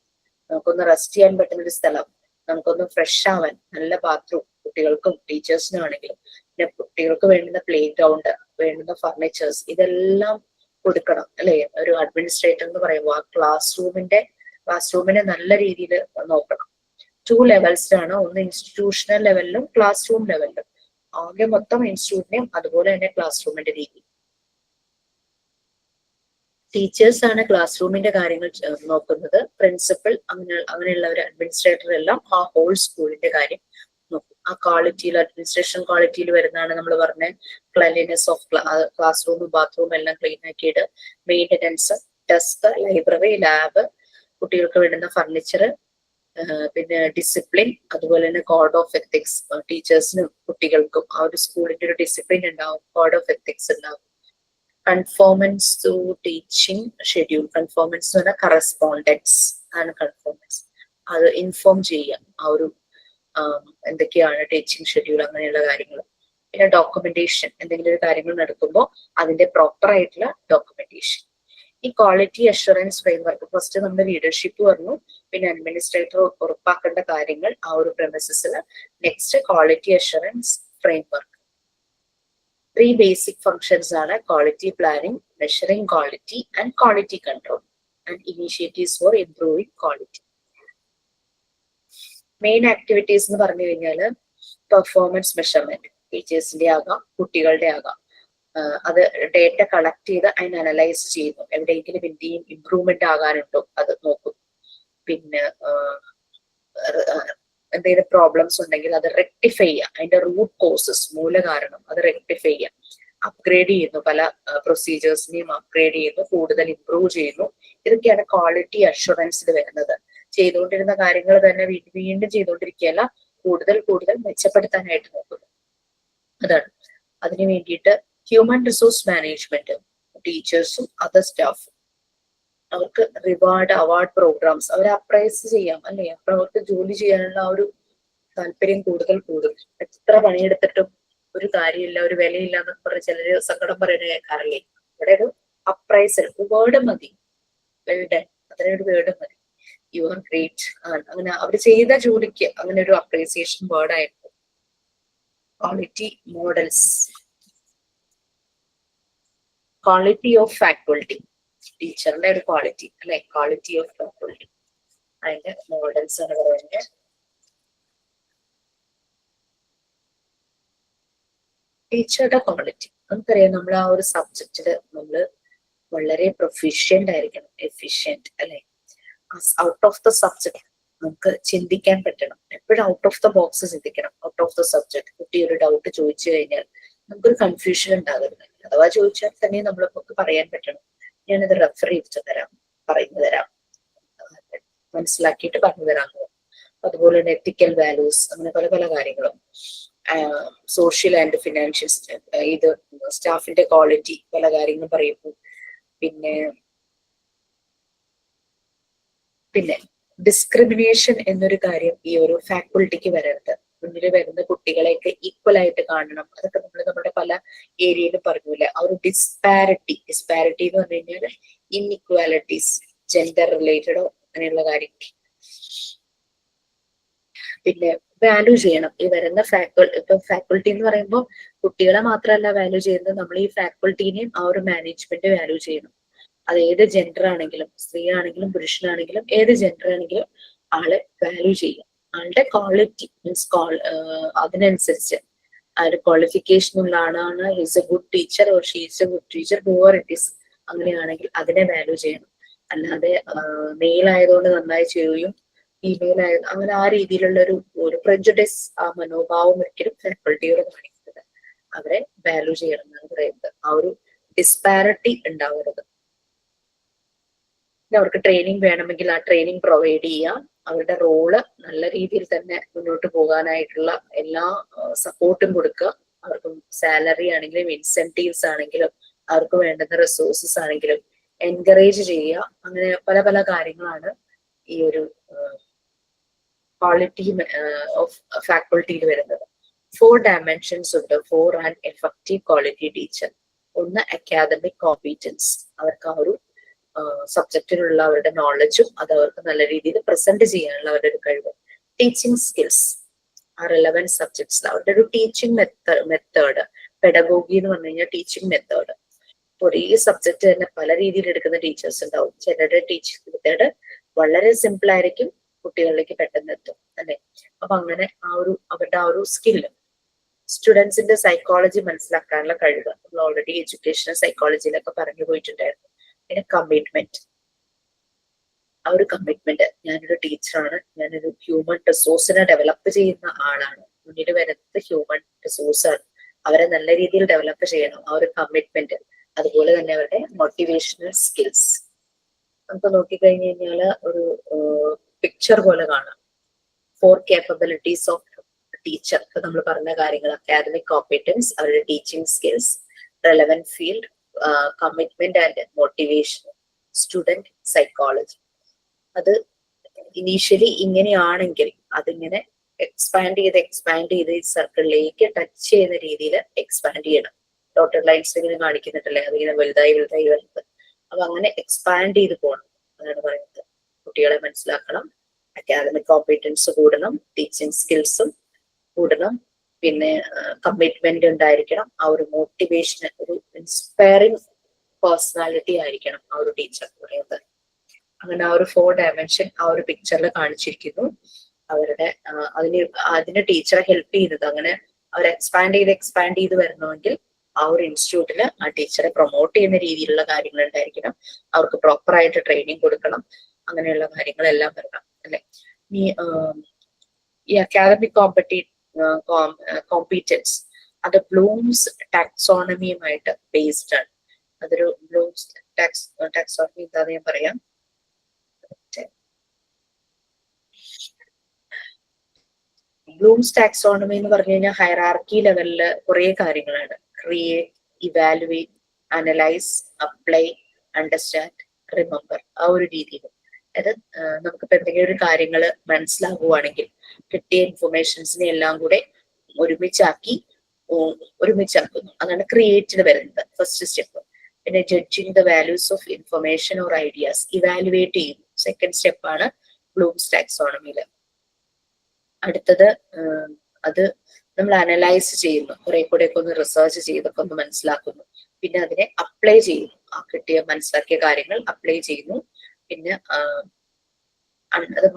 നമുക്കൊന്ന് റെസ്റ്റ് ചെയ്യാൻ പറ്റുന്ന ഒരു സ്ഥലം, നമുക്കൊന്ന് ഫ്രഷ് ആവാൻ നല്ല ബാത്റൂം കുട്ടികൾക്കും ടീച്ചേഴ്സിനും ആണെങ്കിലും, പിന്നെ കുട്ടികൾക്ക് വേണ്ടുന്ന പ്ലേ ഗ്രൗണ്ട്, വേണ്ടുന്ന ഫർണിച്ചേഴ്സ്, ഇതെല്ലാം കൊടുക്കണം അല്ലെ. ഒരു അഡ്മിനിസ്ട്രേറ്റർ എന്ന് പറയുമ്പോൾ ആ ക്ലാസ് റൂമിനെ നല്ല രീതിയിൽ നോക്കണം. 2 ലെവൽസിലാണ്, ഒന്ന് ഇൻസ്റ്റിറ്റ്യൂഷണൽ ലെവലിലും ക്ലാസ് റൂം ലെവലിലും. ആകെ മൊത്തം ഇൻസ്റ്റിറ്റ്യൂട്ടിനെയും അതുപോലെ തന്നെ ക്ലാസ് റൂമിന്റെ രീതി. ടീച്ചേഴ്സ് ആണ് ക്ലാസ് റൂമിന്റെ കാര്യങ്ങൾ നോക്കുന്നത്. പ്രിൻസിപ്പൽ, അങ്ങനെയുള്ള ഒരു അഡ്മിനിസ്ട്രേറ്റർ എല്ലാം ആ ഹോൾ സ്കൂളിന്റെ കാര്യം നോക്കും. ആ ക്വാളിറ്റിയിൽ, അഡ്മിനിസ്ട്രേഷൻ ക്വാളിറ്റിയിൽ വരുന്നതാണ് നമ്മൾ പറഞ്ഞ cleanliness of class room, bathroom എല്ലാം ക്ലീൻ ആക്കിയിട്ട്, മെയിൻ്റെനൻസ്, ഡെസ്ക്, ലൈബ്രറി, ലാബ്, കുട്ടികൾക്ക് വേണ്ടുന്ന ഫർണിച്ചർ, പിന്നെ ഡിസിപ്ലിൻ, അതുപോലെ തന്നെ കോഡ് ഓഫ് എത്തിക്സ്. ടീച്ചേഴ്സിനും കുട്ടികൾക്കും ആ ഒരു സ്കൂളിന്റെ ഒരു ഡിസിപ്ലിൻ ഉണ്ടാവും, കോഡ് ഓഫ് എത്തിക്സ് ഉണ്ടാവും. കൺഫോമൻസ് ടു ടീച്ചിങ് ഷെഡ്യൂൾ, കൺഫോമൻസ് എന്ന് പറഞ്ഞാൽ കറസ്പോണ്ടൻസ് ആണ് കൺഫോമൻസ്. അത് ഇൻഫോം ചെയ്യാം, ആ ഒരു എന്തൊക്കെയാണ് ടീച്ചിങ് ഷെഡ്യൂൾ അങ്ങനെയുള്ള കാര്യങ്ങൾ. പിന്നെ ഡോക്യുമെന്റേഷൻ, എന്തെങ്കിലും ഒരു കാര്യങ്ങൾ നടക്കുമ്പോൾ അതിന്റെ പ്രോപ്പർ ആയിട്ടുള്ള ഡോക്യുമെന്റേഷൻ. ഈ ക്വാളിറ്റി അഷുറൻസ് ഫ്രെയിംവർക്ക് ഫസ്റ്റ് നമ്മുടെ ലീഡർഷിപ്പ് പറഞ്ഞു, പിന്നെ അഡ്മിനിസ്ട്രേറ്റർ ഉറപ്പാക്കേണ്ട കാര്യങ്ങൾ ആ ഒരു പ്രെമിസസിൽ. Next quality assurance framework. 3 basic functions are quality planning, measuring quality, and quality control, and initiatives for improving quality. Main activities എന്ന് പറഞ്ഞു കഴിഞ്ഞാല് പെർഫോമൻസ് മെഷർമെന്റ്, ടീച്ചേഴ്സിന്റെ ആകാം കുട്ടികളുടെ ആകാം. അത് ഡേറ്റ കളക്ട് ചെയ്ത് അതിന് അനലൈസ് ചെയ്യുന്നു, എവിടെയെങ്കിലും എന്തെങ്കിലും ഇംപ്രൂവ്മെന്റ് ആകാനുണ്ടോ അത് നോക്കും. പിന്നെ എന്തെങ്കിലും പ്രോബ്ലംസ് ഉണ്ടെങ്കിൽ അത് റെക്ടിഫൈ ചെയ്യുക, അതിന്റെ റൂട്ട് കോസസ്, മൂലകാരണം അത് റെക്ടിഫൈ ചെയ്യുക. അപ്ഗ്രേഡ് ചെയ്യുന്നു, പല പ്രൊസീജിയേഴ്സിനെയും അപ്ഗ്രേഡ് ചെയ്യുന്നു, കൂടുതൽ ഇംപ്രൂവ് ചെയ്യുന്നു. ഇതൊക്കെയാണ് ക്വാളിറ്റി അഷുറൻസിൽ വരുന്നത്. ചെയ്തുകൊണ്ടിരുന്ന കാര്യങ്ങൾ തന്നെ വീണ്ടും ചെയ്തുകൊണ്ടിരിക്കുകയല്ല, കൂടുതൽ കൂടുതൽ മെച്ചപ്പെടുത്താനായിട്ട് നോക്കുന്നു. അതാണ് അതിനു വേണ്ടിയിട്ട് ഹ്യൂമൻ റിസോഴ്സ് മാനേജ്മെന്റ്, ടീച്ചേഴ്സും അതർ സ്റ്റാഫും അവർക്ക് അവാർഡ് പ്രോഗ്രാംസ് അവരെ അപ്രൈസ് ചെയ്യാം അല്ലെ. അപ്പൊ അവർക്ക് ജോലി ചെയ്യാനുള്ള ആ ഒരു താല്പര്യം കൂടുതൽ കൂടും. എത്ര പണിയെടുത്തിട്ടും ഒരു കാര്യമില്ല, ഒരു വിലയില്ല എന്നൊക്കെ പറഞ്ഞ് ചിലര് സങ്കടം പറയുന്നത് കേൾക്കാറില്ലേ. ഇവിടെ ഒരു അപ്രൈസൽ, ഒരു വേർഡ് മതി, വെൽഡൻ, അത്രയൊരു വേർഡ് മതി, യു ആർ ഗ്രേറ്റ്. അങ്ങനെ അവർ ചെയ്ത ജോലിക്ക് അങ്ങനെ ഒരു അപ്രീസിയേഷൻ വേർഡായിരുന്നു. Quality models, quality of faculty, ടീച്ചറിന്റെ ഒരു ക്വാളിറ്റി അല്ലെ, ക്വാളിറ്റി ഓഫ് ഫാക്കൾട്ടി, അതിന്റെ മോഡൽസ് ആണ് പറയുന്നത്. ടീച്ചറുടെ ക്വാളിറ്റി നമുക്കറിയാം, നമ്മൾ ആ ഒരു സബ്ജക്റ്റില് നമ്മൾ വളരെ പ്രൊഫിഷ്യന്റ് ആയിരിക്കണം, എഫിഷ്യന്റ് അല്ലെ. ഔട്ട് ഓഫ് ദ സബ്ജക്ട് നമുക്ക് ചിന്തിക്കാൻ പറ്റണം, എപ്പോഴും ഔട്ട് ഓഫ് ദ ബോക്സ് ചിന്തിക്കണം, ഔട്ട് ഓഫ് ദ സബ്ജക്ട്. കുട്ടി ഒരു ഡൗട്ട് ചോദിച്ചു കഴിഞ്ഞാൽ നമുക്കൊരു കൺഫ്യൂഷൻ ഉണ്ടാകരുത്. അഥവാ ചോദിച്ചാൽ തന്നെ നമുക്ക് പറയാൻ പറ്റണം, ഞാനിത് റെഫർ ചെയ്തിട്ട് തരാം, പറഞ്ഞു തരാം, മനസ്സിലാക്കിയിട്ട് പറഞ്ഞു തരാം. അതുപോലെ തന്നെ എത്തിക്കൽ വാല്യൂസ്, അങ്ങനെ പല പല കാര്യങ്ങളും. സോഷ്യൽ ആൻഡ് ഫിനാൻഷ്യൽ, ഇത് സ്റ്റാഫിന്റെ ക്വാളിറ്റി, പല കാര്യങ്ങളും പറയുന്നു. പിന്നെ ഡിസ്ക്രിമിനേഷൻ എന്നൊരു കാര്യം ഈ ഒരു ഫാക്കൾട്ടിക്ക് വരരുത്. മുന്നിൽ വരുന്ന കുട്ടികളെയൊക്കെ ഈക്വൽ ആയിട്ട് കാണണം. അതൊക്കെ നമ്മൾ നമ്മുടെ പല ഏരിയയിലും പറഞ്ഞില്ല. ആ ഒരു ഡിസ്പാരിറ്റി എന്ന് പറഞ്ഞു കഴിഞ്ഞാൽ ഇൻഇക്വാലിറ്റീസ്, ജെൻഡർ റിലേറ്റഡോ അങ്ങനെയുള്ള കാര്യങ്ങൾ. പിന്നെ വാല്യൂ ചെയ്യണം ഈ വരുന്ന ഫാക്കൾട്ടി എന്ന് പറയുമ്പോൾ കുട്ടികളെ മാത്രമല്ല വാല്യൂ ചെയ്യുന്നത്, നമ്മൾ ഈ ഫാക്കൾട്ടീനെയും ആ ഒരു മാനേജ്മെന്റ് വാല്യൂ ചെയ്യണം. അത് ഏത് ജെൻഡർ ആണെങ്കിലും, സ്ത്രീ ആണെങ്കിലും പുരുഷനാണെങ്കിലും, ഏത് ജെൻഡർ ആണെങ്കിലും ആളെ വാല്യൂ ചെയ്യും. ആളുടെ ക്വാളിറ്റി മീൻസ് അതിനനുസരിച്ച് ആ ഒരു ക്വാളിഫിക്കേഷൻ ഉള്ള ആളാണ്, is A good teacher or she is A good teacher, Hoover it is, അങ്ങനെയാണെങ്കിൽ അതിനെ വാല്യൂ ചെയ്യണം. അല്ലാതെ മെയിൽ ആയതുകൊണ്ട് നന്നായി ചെയ്യുകയും ഫീമെയിൽ ആയത് അങ്ങനെ ആ രീതിയിലുള്ള ഒരു പ്രെജുഡിസ്, ആ മനോഭാവം ഒരിക്കലും ഫാക്കൾട്ടിയോട് കാണിക്കുന്നത്. അവരെ വാല്യൂ ചെയ്യണം എന്നാണ് പറയുന്നത്. ആ ഒരു ഡിസ്പാരിറ്റി ഉണ്ടാവരുത്. അവർക്ക് ട്രെയിനിങ് വേണമെങ്കിൽ ആ ട്രെയിനിങ് പ്രൊവൈഡ് ചെയ്യാം. അവരുടെ റോള് നല്ല രീതിയിൽ തന്നെ മുന്നോട്ട് പോകാനായിട്ടുള്ള എല്ലാ സപ്പോർട്ടും കൊടുക്കുക. അവർക്ക് സാലറി ആണെങ്കിലും ഇൻസെന്റീവ്സ് ആണെങ്കിലും അവർക്ക് വേണ്ടുന്ന റിസോഴ്സസ് ആണെങ്കിലും എൻകറേജ് ചെയ്യുക. അങ്ങനെ പല പല കാര്യങ്ങളാണ് ഈ ഒരു ക്വാളിറ്റി ഓഫ് ഫാക്കൾട്ടിയിൽ വരുന്നത്. 4 dimensions ഉണ്ട് for an effective quality teacher. ഒന്ന് അക്കാദമിക് കോമ്പീറ്റൻസ്, അവർക്ക് ആ ഒരു സബ്ജക്റ്റിനുള്ള അവരുടെ നോളജും അത് അവർക്ക് നല്ല രീതിയിൽ പ്രസന്റ് ചെയ്യാനുള്ള അവരുടെ ഒരു കഴിവ്. ടീച്ചിങ് സ്കിൽസ്, ആ റിലവൻറ്റ് സബ്ജക്ട്സ്, അവരുടെ ഒരു ടീച്ചിങ് മെത്തേഡ്, പെഡഗോഗി എന്ന് പറഞ്ഞു കഴിഞ്ഞാൽ ടീച്ചിങ് മെത്തേഡ്. ഒരേ സബ്ജക്ട് തന്നെ പല രീതിയിൽ എടുക്കുന്ന ടീച്ചേഴ്സ് ഉണ്ടാവും. ചിലരുടെ ടീച്ചിങ് മെത്തേഡ് വളരെ സിമ്പിൾ ആയിരിക്കും, കുട്ടികളിലേക്ക് പെട്ടെന്ന് എത്തും അല്ലെ. അപ്പൊ അങ്ങനെ അവരുടെ ആ ഒരു സ്കില്ല്, സ്റ്റുഡൻസിന്റെ സൈക്കോളജി മനസ്സിലാക്കാനുള്ള കഴിവ് നമ്മൾ ഓൾറെഡി എഡ്യൂക്കേഷണൽ സൈക്കോളജിയിലൊക്കെ പറഞ്ഞു പോയിട്ടുണ്ടായിരുന്നു. പിന്നെ കമ്മിറ്റ്മെന്റ്, ആ ഒരു കമ്മിറ്റ്മെന്റ്, ഞാനൊരു ടീച്ചറാണ്, ഞാനൊരു ഹ്യൂമൻ റിസോഴ്സിനെ ഡെവലപ്പ് ചെയ്യുന്ന ആളാണ്, മുന്നിൽ വരുന്നത് ഹ്യൂമൻ റിസോഴ്സാണ്, അവരെ നല്ല രീതിയിൽ ഡെവലപ്പ് ചെയ്യണം, ആ ഒരു കമ്മിറ്റ്മെന്റ്. അതുപോലെ തന്നെ അവരുടെ മോട്ടിവേഷണൽ സ്കിൽസ് നമുക്ക് നോക്കിക്കഴിഞ്ഞു കഴിഞ്ഞാല് ഒരു പിക്ചർ പോലെ കാണാം. 4 capabilities ഓഫ് ടീച്ചർ, ഇപ്പൊ നമ്മൾ പറഞ്ഞ കാര്യങ്ങൾ, അക്കാദമിക് കോമ്പറ്റൻസ്, അവരുടെ teaching skills, relevant field, commitment and motivation, student psychology. അത് ഇനീഷ്യലി ഇങ്ങനെയാണെങ്കിൽ അതിങ്ങനെ എക്സ്പാൻഡ് ചെയ്ത് ഈ സർക്കിളിലേക്ക് ടച്ച് ചെയ്യുന്ന രീതിയിൽ എക്സ്പാൻഡ് ചെയ്യണം. ഡോട്ടഡ് ലൈൻസ് ഇങ്ങനെ കാണിക്കുന്നുണ്ടല്ലേ, അതിങ്ങനെ വലുതായി വരുന്നത്. അപ്പൊ അങ്ങനെ എക്സ്പാൻഡ് ചെയ്ത് പോകണം. അതാണ് പറയുന്നത്. കുട്ടികളെ മനസ്സിലാക്കണം, അക്കാദമിക് കോമ്പറ്റൻസ് കൂടണം, ടീച്ചിങ് സ്കിൽസും കൂടണം, പിന്നെ കമ്മിറ്റ്മെന്റ് ഉണ്ടായിരിക്കണം, ആ ഒരു മോട്ടിവേഷൻ, ഒരു ഇൻസ്പയറിംഗ് പേഴ്സണാലിറ്റി ആയിരിക്കണം ആ ഒരു ടീച്ചർ പറയുന്നത്. അങ്ങനെ ആ ഒരു 4 ഡയമെൻഷൻ ആ ഒരു പിക്ചറിൽ കാണിച്ചിരിക്കുന്നു. അവരുടെ അതിന് ടീച്ചറെ ഹെൽപ്പ് ചെയ്യുന്നത്, അങ്ങനെ അവർ എക്സ്പാൻഡ് ചെയ്ത് വരണമെങ്കിൽ ആ ഒരു ഇൻസ്റ്റിറ്റ്യൂട്ടില് ആ ടീച്ചറെ പ്രൊമോട്ട് ചെയ്യുന്ന രീതിയിലുള്ള കാര്യങ്ങൾ ഉണ്ടായിരിക്കണം. അവർക്ക് പ്രോപ്പർ ആയിട്ട് ട്രെയിനിങ് കൊടുക്കണം. അങ്ങനെയുള്ള കാര്യങ്ങളെല്ലാം വരണം അല്ലെ. ഈ അക്കാദമിക് കോമ്പീറ്റൻസ് അത് ബ്ലൂംസ് ടാക്സോണമിയുമായിട്ട് ബേസ്ഡ് ആണ്. അതൊരു ബ്ലൂംസ് ടാക്സോണമി എന്താന്ന് ഞാൻ പറയാം. ബ്ലൂംസ് ടാക്സോണമി എന്ന് പറഞ്ഞു കഴിഞ്ഞാൽ ഹൈറാർക്കി ലെവലില് കുറെ കാര്യങ്ങളാണ്. Create, evaluate, analyse, apply, understand, remember, ആ ഒരു രീതിയിൽ. അതായത് നമുക്കിപ്പോ എന്തെങ്കിലും ഒരു കാര്യങ്ങൾ മനസ്സിലാകുവാണെങ്കിൽ കിട്ടിയ ഇൻഫർമേഷൻസിനെ എല്ലാം കൂടെ ഒരുമിച്ചാക്കുന്നു. അതാണ് ക്രിയേറ്റിന് വരുന്നത് ഫസ്റ്റ് സ്റ്റെപ്പ്. പിന്നെ judging the values of information or ideas, evaluate ചെയ്യുന്നു, സെക്കൻഡ് സ്റ്റെപ്പാണ് ബ്ലൂംസ് ടാക്സോണമിയില്. അടുത്തത് അത് നമ്മൾ അനലൈസ് ചെയ്യുന്നു, കുറെ കൂടെ ഒക്കെ ഒന്ന് റിസർച്ച് ചെയ്തൊക്കെ ഒന്ന് മനസ്സിലാക്കുന്നു. പിന്നെ അതിനെ അപ്ലൈ ചെയ്യുന്നു, ആ കിട്ടിയ മനസ്സിലാക്കിയ കാര്യങ്ങൾ അപ്ലൈ ചെയ്യുന്നു. പിന്നെ അത്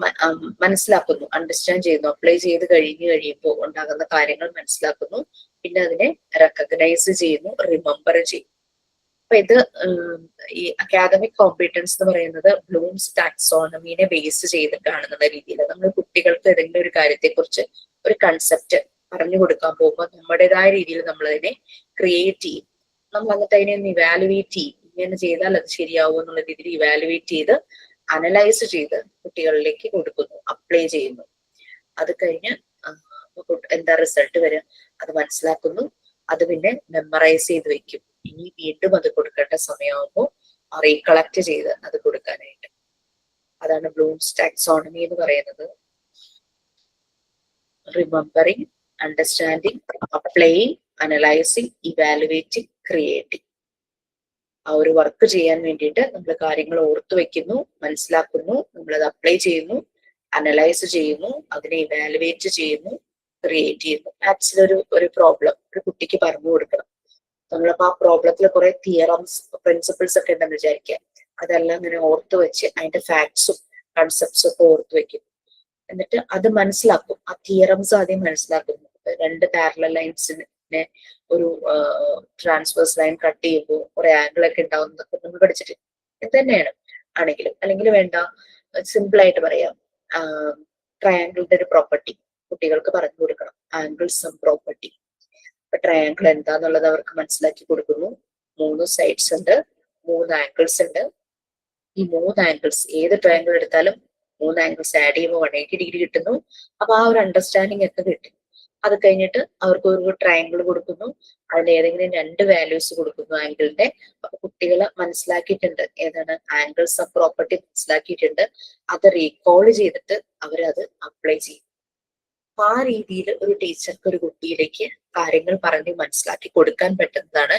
മനസ്സിലാക്കുന്നു, അണ്ടർസ്റ്റാൻഡ് ചെയ്യുന്നു. അപ്ലൈ ചെയ്ത് കഴിയുമ്പോൾ ഉണ്ടാകുന്ന കാര്യങ്ങൾ മനസ്സിലാക്കുന്നു. പിന്നെ അതിനെ റെക്കഗ്നൈസ് ചെയ്യുന്നു, റിമെമ്പർ ചെയ്യും. അപ്പൊ ഇത് ഈ അക്കാദമിക് കോമ്പീറ്റൻസ് എന്ന് പറയുന്നത് ബ്ലൂംസ് ടാക്സോണമിനെ ബേസ് ചെയ്തിട്ടാണെന്നുള്ള രീതിയിൽ നമ്മൾ കുട്ടികൾക്ക് ഏതെങ്കിലും ഒരു കാര്യത്തെക്കുറിച്ച് ഒരു കൺസെപ്റ്റ് പറഞ്ഞു കൊടുക്കാൻ പോകുമ്പോൾ നമ്മുടേതായ രീതിയിൽ നമ്മൾ അതിനെ ക്രിയേറ്റ് ചെയ്യും. നമ്മൾ എന്നിട്ട് അതിനെ ഒന്ന് ഇവാലുവേറ്റ് ചെയ്യും. ഇങ്ങനെ ചെയ്താൽ അത് ശരിയാവും എന്നുള്ള രീതിയിൽ ഇവാലുവേറ്റ് ചെയ്ത് അനലൈസ് ചെയ്ത് കുട്ടികളിലേക്ക് കൊടുക്കുന്നു, അപ്ലൈ ചെയ്യുന്നു. അത് കഴിഞ്ഞ് എന്താ റിസൾട്ട് വരിക, അത് മനസ്സിലാക്കുന്നു. അത് പിന്നെ മെമ്മറൈസ് ചെയ്ത് വെക്കും. ഇനി വീണ്ടും അത് കൊടുക്കേണ്ട സമയമാകുമ്പോൾ റീകളക്ട് ചെയ്ത് അത് കൊടുക്കാനായിട്ട്. അതാണ് ബ്ലൂംസ് ടാക്സോണമി എന്ന് പറയുന്നത്. Remembering, understanding, applying, analysing, evaluating, creating. ആ ഒരു വർക്ക് ചെയ്യാൻ വേണ്ടിയിട്ട് നമ്മൾ കാര്യങ്ങൾ ഓർത്തു വെക്കുന്നു, മനസ്സിലാക്കുന്നു, നമ്മളത് അപ്ലൈ ചെയ്യുന്നു, അനലൈസ് ചെയ്യുന്നു, അതിനെ ഇവാലുവേറ്റ് ചെയ്യുന്നു, ക്രിയേറ്റ് ചെയ്യുന്നു. മാത്സിൽ ഒരു പ്രോബ്ലം ഒരു കുട്ടിക്ക് പറഞ്ഞു കൊടുക്കണം. നമ്മളിപ്പോ ആ പ്രോബ്ലത്തിൽ കുറെ തിയറംസ്, പ്രിൻസിപ്പിൾസ് ഒക്കെ ഉണ്ടെന്ന് വിചാരിക്കാം. അതെല്ലാം ഇങ്ങനെ ഓർത്തു വെച്ച് അതിന്റെ ഫാക്ട്സും കൺസെപ്റ്റ്സും ഒക്കെ ഓർത്തു വെക്കും. എന്നിട്ട് അത് മനസ്സിലാക്കും. ആ തിയറംസ് ആദ്യം മനസ്സിലാക്കുന്നു. 2 പാരലൽ ലൈൻസിനെ ഒരു ട്രാൻസ്വേഴ്സ് ലൈൻ കട്ട് ചെയ്യുമ്പോൾ കുറെ ആംഗിൾ ഒക്കെ ഉണ്ടാവുന്നതൊക്കെ നമ്മൾ പഠിച്ചിട്ട് ഇത് തന്നെയാണ് ആണെങ്കിലും. അല്ലെങ്കിൽ വേണ്ട, സിമ്പിൾ ആയിട്ട് പറയാം, ട്രയാങ്കിളിന്റെ ഒരു പ്രോപ്പർട്ടി കുട്ടികൾക്ക് പറഞ്ഞു കൊടുക്കണം. Angle sum property. ഇപ്പൊ ട്രയാങ്കിൾ എന്താന്നുള്ളത് അവർക്ക് മനസ്സിലാക്കി കൊടുക്കുന്നു. 3 സൈഡ്സ് ഉണ്ട്, 3 ആംഗിൾസ് ഉണ്ട്. ഈ 3 ആംഗിൾസ് ഏത് ട്രയാങ്കിൾ എടുത്താലും 3 ആംഗിൾസ് ആഡ് ചെയ്യുമ്പോൾ 180 ഡിഗ്രി കിട്ടുന്നു. അപ്പൊ ആ ഒരു അണ്ടർസ്റ്റാൻഡിങ് ഒക്കെ കിട്ടും. അത് കഴിഞ്ഞിട്ട് അവർക്ക് ഒരു ട്രയാങ്കിൾ കൊടുക്കുന്നു, അതിൽ ഏതെങ്കിലും 2 വാല്യൂസ് കൊടുക്കുന്നു ആംഗിളിന്റെ. അപ്പൊ കുട്ടികൾ മനസ്സിലാക്കിയിട്ടുണ്ട്, ഏതാണ് ആംഗിൾ സം പ്രോപ്പർട്ടി മനസ്സിലാക്കിയിട്ടുണ്ട്. അത് റീകോൾ ചെയ്തിട്ട് അവരത് അപ്ലൈ ചെയ്യും. അപ്പൊ ആ രീതിയിൽ ഒരു ടീച്ചർക്ക് ഒരു കുട്ടിയിലേക്ക് കാര്യങ്ങൾ പറഞ്ഞ് മനസ്സിലാക്കി കൊടുക്കാൻ പറ്റുന്നതാണ്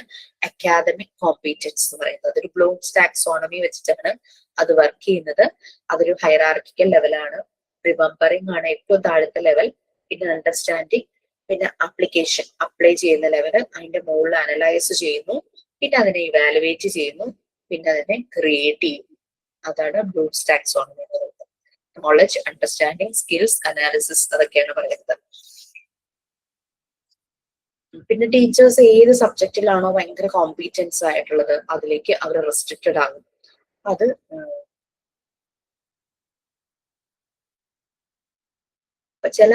അക്കാദമിക് കോമ്പീറ്റൻസ് എന്ന് പറയുന്നത്. അതൊരു ബ്ലൂംസ് ടാക്സോണമി വെച്ചിട്ടാണ് അത് വർക്ക് ചെയ്യുന്നത്. അതൊരു ഹൈറാർക്കിക്കൽ ലെവലാണ്. റിമെമ്പറിംഗ് ആണ് ഏറ്റവും താഴത്തെ ലെവൽ. പിന്നെ അണ്ടർസ്റ്റാൻഡിങ്, പിന്നെ ആപ്ലിക്കേഷൻ, അപ്ലൈ ചെയ്യുന്ന ലെവല്. അതിന്റെ മുകളിൽ അനലൈസ് ചെയ്യുന്നു, പിന്നെ അതിനെ ഇവാലുവേറ്റ് ചെയ്യുന്നു, പിന്നെ അതിനെ ക്രിയേറ്റ് ചെയ്യുന്നു. അതാണ് ബ്ലൂംസ് ടാക്സോണമി എന്ന് പറയുന്നത്. നോളജ്, അണ്ടർസ്റ്റാൻഡിങ്, സ്കിൽസ്, അനാലിസിസ്, അതൊക്കെയാണ് പറയുന്നത്. പിന്നെ ടീച്ചേഴ്സ് ഏത് സബ്ജക്റ്റിലാണോ ഭയങ്കര കോമ്പീറ്റൻസ് ആയിട്ടുള്ളത് അതിലേക്ക് അവർ റെസ്ട്രിക്റ്റഡ് ആകും. അത് ചില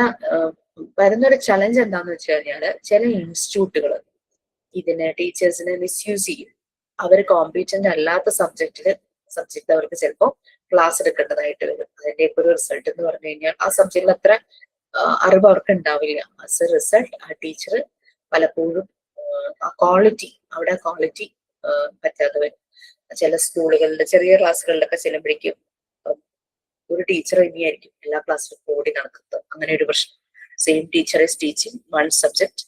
വരുന്നൊരു ചലഞ്ച് എന്താന്ന് വെച്ച് കഴിഞ്ഞാല് ചില ഇൻസ്റ്റിറ്റ്യൂട്ടുകൾ ഇതിനെ ടീച്ചേഴ്സിനെ മിസ്യൂസ് ചെയ്യും. അവർ കോമ്പീറ്റന്റ് അല്ലാത്ത സബ്ജക്ട് അവർക്ക് ചിലപ്പോൾ ക്ലാസ് എടുക്കേണ്ടതായിട്ട് വരും. അതിന്റെയൊക്കെ ഒരു റിസൾട്ട് എന്ന് പറഞ്ഞു കഴിഞ്ഞാൽ ആ സബ്ജക്റ്റിൽ അത്ര അറിവ് അവർക്ക് ഉണ്ടാവില്ല. ആസ് എ റിസൾട്ട് ആ ടീച്ചർ പലപ്പോഴും ആ ക്വാളിറ്റി പറ്റാതെ വരും. ചില സ്കൂളുകളിൽ ചെറിയ ക്ലാസ്സുകളിലൊക്കെ ചെല്ലുമ്പോഴേക്കും ഒരു ടീച്ചർ തന്നെയായിരിക്കും എല്ലാ ക്ലാസ്സിലും ഓടി നടക്കുന്നത്. അങ്ങനെ ഒരു പ്രശ്നം. Same teacher is teaching one subject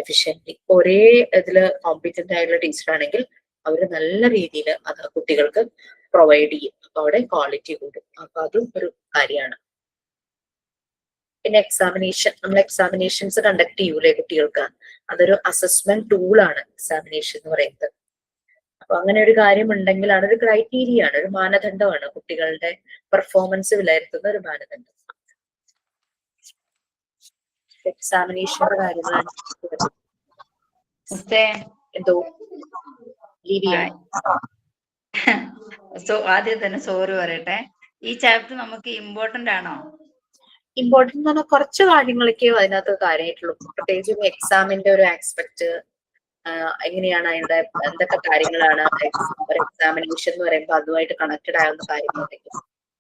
efficiently. ഒരേ ഇതില് കോമ്പീറ്റന്റ് ആയിട്ടുള്ള ടീച്ചർ ആണെങ്കിൽ അവര് നല്ല രീതിയിൽ അത് കുട്ടികൾക്ക് പ്രൊവൈഡ് ചെയ്യും. അപ്പൊ അവിടെ ക്വാളിറ്റി കൂടും. അപ്പൊ അതും ഒരു കാര്യമാണ്. പിന്നെ എക്സാമിനേഷൻ, നമ്മൾ എക്സാമിനേഷൻസ് കണ്ടക്ട് ചെയ്യൂലേ കുട്ടികൾക്ക്, അതൊരു അസസ്മെന്റ് ടൂളാണ് എക്സാമിനേഷൻ എന്ന് പറയുന്നത്. അപ്പൊ അങ്ങനെ ഒരു കാര്യം ഉണ്ടെങ്കിലാണ് ഒരു ക്രൈറ്റീരിയ ആണ്, ഒരു മാനദണ്ഡമാണ്, കുട്ടികളുടെ പെർഫോമൻസ് വിലയിരുത്തുന്ന ഒരു മാനദണ്ഡം. എക്സാമിനേഷന്റെ കാര്യങ്ങളാണ്. എന്തോ ലീവ് ചെയ്യാം. ആദ്യം തന്നെ സോറി പറയട്ടെ. ഈ ചാപ്റ്റർ നമുക്ക് ഇമ്പോർട്ടന്റ് ആണോ? ഇമ്പോർട്ടന്റ് എന്ന് പറഞ്ഞാൽ കുറച്ച് കാര്യങ്ങളൊക്കെ അതിനകത്ത് കാര്യമായിട്ടുള്ളൂ. പ്രത്യേകിച്ചും എക്സാമിന്റെ ഒരു ആസ്പെക്ട് എങ്ങനെയാണ്, അതിന്റെ എന്തൊക്കെ കാര്യങ്ങളാണ് എക്സാമിനേഷൻ എന്ന് പറയുമ്പോൾ അതുമായിട്ട് കണക്റ്റഡ് ആവുന്ന കാര്യങ്ങളുണ്ടെങ്കിൽ